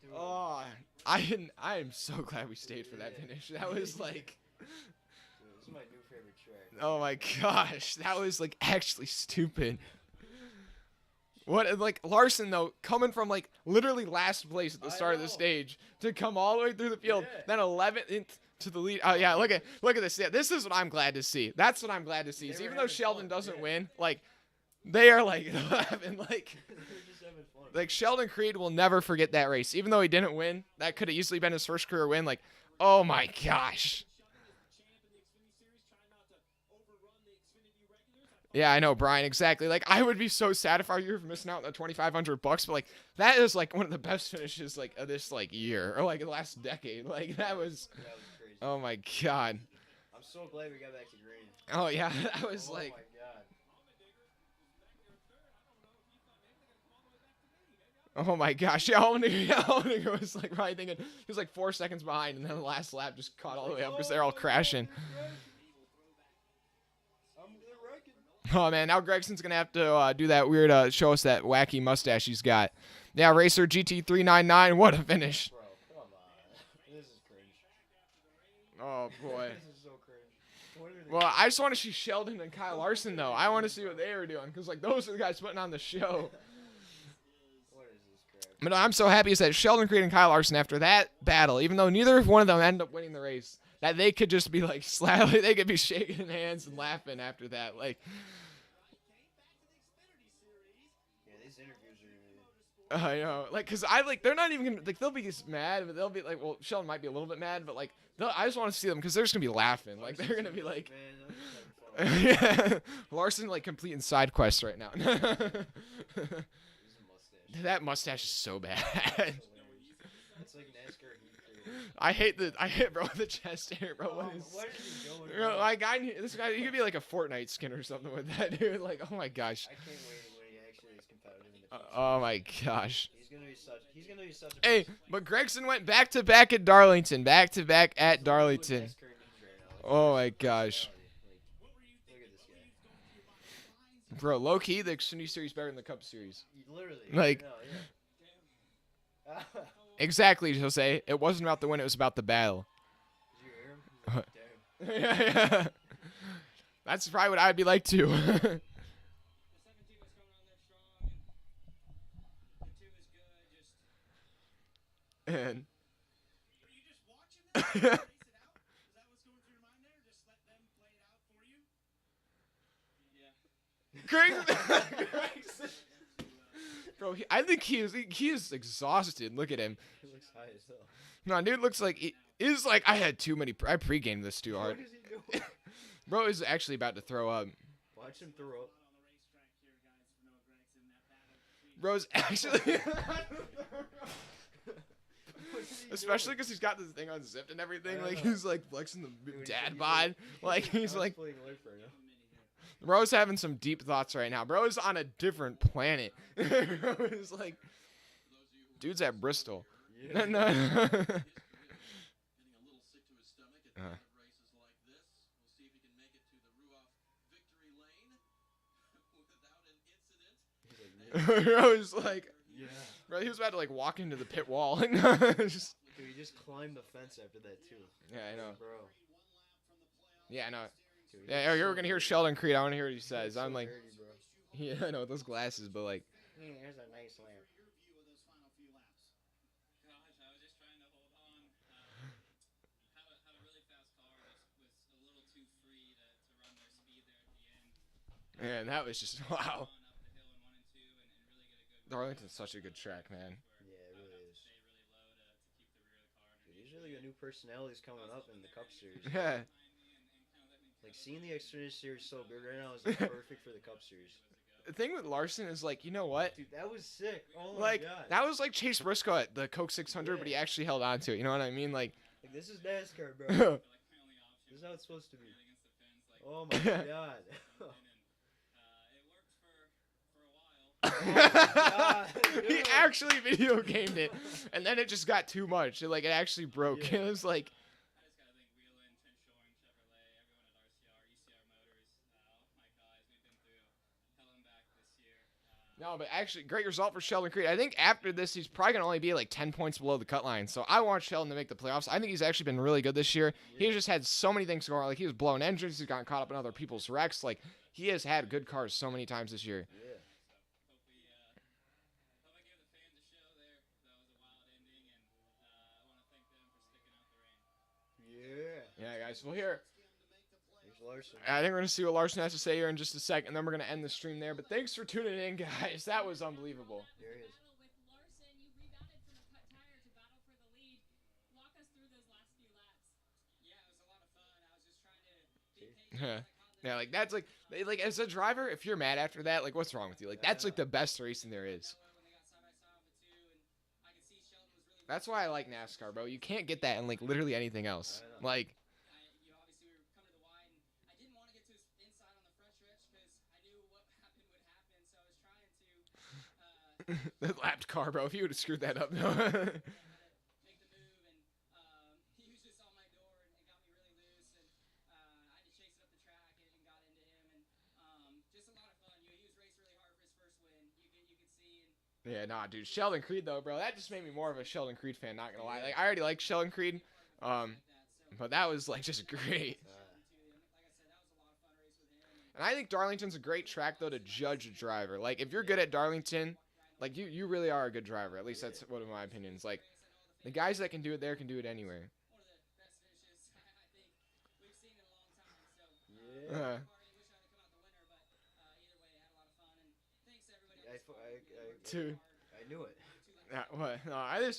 Dude. Oh. I am so glad we stayed for that finish. That was like, dude, this is my new favorite track. Oh my gosh, that was like actually stupid. What, like Larson though, coming from like literally last place at the start of the stage to come all the way through the field, then 11th to the lead. Oh yeah, look at this. Yeah, this is what I'm glad to see. That's what I'm glad to see. Is even though Sheldon doesn't win, like they are like having like Sheldon Creed will never forget that race. Even though he didn't win, that could have easily been his first career win. Like, oh my gosh. Yeah, I know, Brian, exactly. Like, I would be so sad if you were missing out on the $2,500, but like that is like one of the best finishes like of this like year or like the last decade. Like that was crazy. Oh my god. I'm so glad we got back to green. Oh yeah, that was like. Oh my god. Oh my gosh, yeah, Allmendinger was like probably thinking he was like 4 seconds behind, and then the last lap just caught all the way up because they're all crashing. Oh man, now Gregson's gonna have to do that weird, show us that wacky mustache he's got. Yeah, Racer GT399, what a finish. Bro, come on. This is cringe. Oh boy. This is so cringe. Well, I just want to see Sheldon and Kyle Larson though. I want to see what they were doing because like those are the guys putting on the show. But I'm so happy is that Sheldon Creed and Kyle Larson, after that battle, even though neither one of them ended up winning the race, that they could just be like they could be shaking hands and laughing after that. Like, Yeah, these interviews are. I know, like, cause they're not even gonna, like, they'll be just mad, but they'll be like, well, Sheldon might be a little bit mad, but like, I just want to see them because they're just gonna be laughing, like they're gonna be like, yeah, Larson like completing side quests right now. That mustache is so bad. It's like NASCAR I hate bro the chest hair, bro. What is he going? bro, this guy he could be like a Fortnite skin or something with that dude. Like, oh my gosh. I can't wait when he actually is competitive in the future. Oh my gosh. He's gonna be such a Hey, but Gregson went back to back at Darlington. Back to back at Darlington. Oh my gosh. Look at this guy. Bro, low key, the Xfinity Series better than the Cup Series. Literally. Like- No, yeah. Exactly, Jose. It wasn't about the win, it was about the battle. Did you hear him? He's like, damn. Yeah. That's probably what I'd be like too. And Gregson. Bro, I think he is exhausted. Look at him. He looks high as hell. No, dude looks like he is like I had too many. I pre-gamed this too hard. What is he doing? Bro is actually about to throw up. Watch him throw up. Bro's actually. Especially because he's got this thing unzipped and everything. Like he's like flexing the dad bod. Like he's like. Bro's having some deep thoughts right now. Bro is on a different planet. Bro is like, dude's at Bristol. Yeah. No. Bro is like, Yeah. bro, he was about to like walk into the pit wall. Just, Dude, he just climbed the fence after that too. yeah, I know. Bro. Yeah, I know. Dude, Yeah, you're gonna hear Sheldon Creed. I want to hear what he says. I'm like, dirty, bro. yeah, I know with those glasses, but like, There's a nice lamp. man, that was just wow. Darlington's such a good track, man. Yeah, it really is. Dude, these really got new personalities coming up in the Cup Series. Yeah. Like, seeing the Xfinity Series so big right now is like, perfect for the Cup Series. The thing with Larson is like, you know what? Dude, that was sick. Oh my Like god. that was like Chase Briscoe at the Coke 600, but he Yeah. actually held on to it. You know what I mean? Like, Like, this is NASCAR, bro. he This is how it's supposed to be. Oh my god. God, dude. actually video gamed it, and then it just got too much. It actually broke. Yeah. It was like, no, but actually, great result for Sheldon Creed. I think after this, he's probably gonna only be like 10 points below the cut line. So I want Sheldon to make the playoffs. I think he's actually been really good this year. He's just had so many things going on. Like he was blowing engines. He's gotten caught up in other people's wrecks. Like he has had good cars so many times this year. Yeah. Yeah. Yeah, guys. Well, here, There's Larson. I think we're going to see what Larson has to say here in just a second, and then we're going to end the stream there. But thanks for tuning in, guys. That was unbelievable. There he is. Yeah, like that's like as a driver, if you're mad after that, like what's wrong with you? Like that's like the best racing there is. That's why I like NASCAR, bro. You can't get that in like literally anything else. Like the lapped car, bro. If you would have screwed that up, no. Yeah, nah, dude. Sheldon Creed, though, bro. That just made me more of a Sheldon Creed fan, not gonna lie. Like, I already like Sheldon Creed, but that was, like, just great. And I think Darlington's a great track, though, to judge a driver. Like, if you're good at Darlington, like you really are a good driver. At least that's one of my opinions. Like the guys that can do it there can do it anywhere. Yeah. Uh, Dude, I knew it. what? No,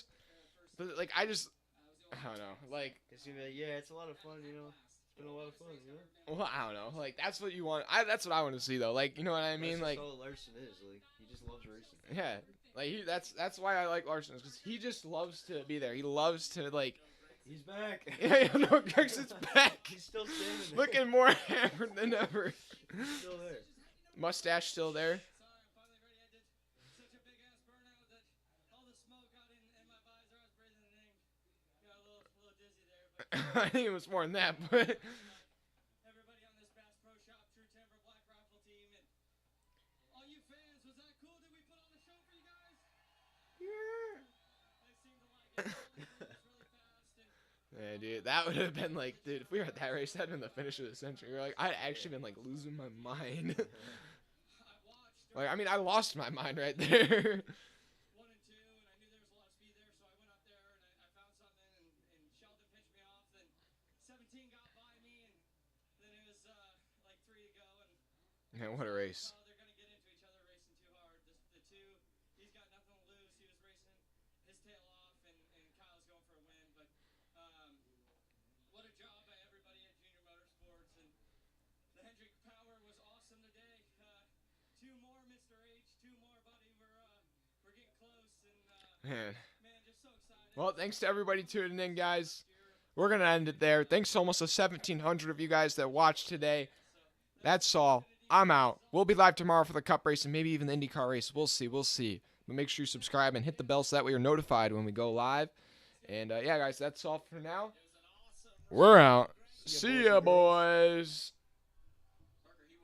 but like I don't know. Like, Cause you're like, yeah, it's a lot of fun, you know. It's been a lot of fun, you know. well, I don't know. Like that's what you want. That's what I want to see though. Like, you know what I mean? That's Like, just all Larson is. Like, he just loves racing. yeah. Like that's why I like Larson, because he just loves to be there. He loves to like. He's back. Yeah, no, Greggson's back. He's still standing there. Looking more hammered than ever. He's still there. Mustache still there. I think it was more than that, but. Yeah, dude, that would have been like, dude, if we were at that race, that'd been the finish of the century. You're like, I'd actually been like losing my mind. Like, I mean, I lost my mind right there. Man, what a race. Man. Well, thanks to everybody tuning in, guys. We're going to end it there. Thanks to almost 1,700 of you guys that watched today. That's all. I'm out. We'll be live tomorrow for the Cup race and maybe even the IndyCar race. We'll see. We'll see. But make sure you subscribe and hit the bell so that way you're notified when we go live. And, yeah, guys, that's all for now. We're out. See ya, boys.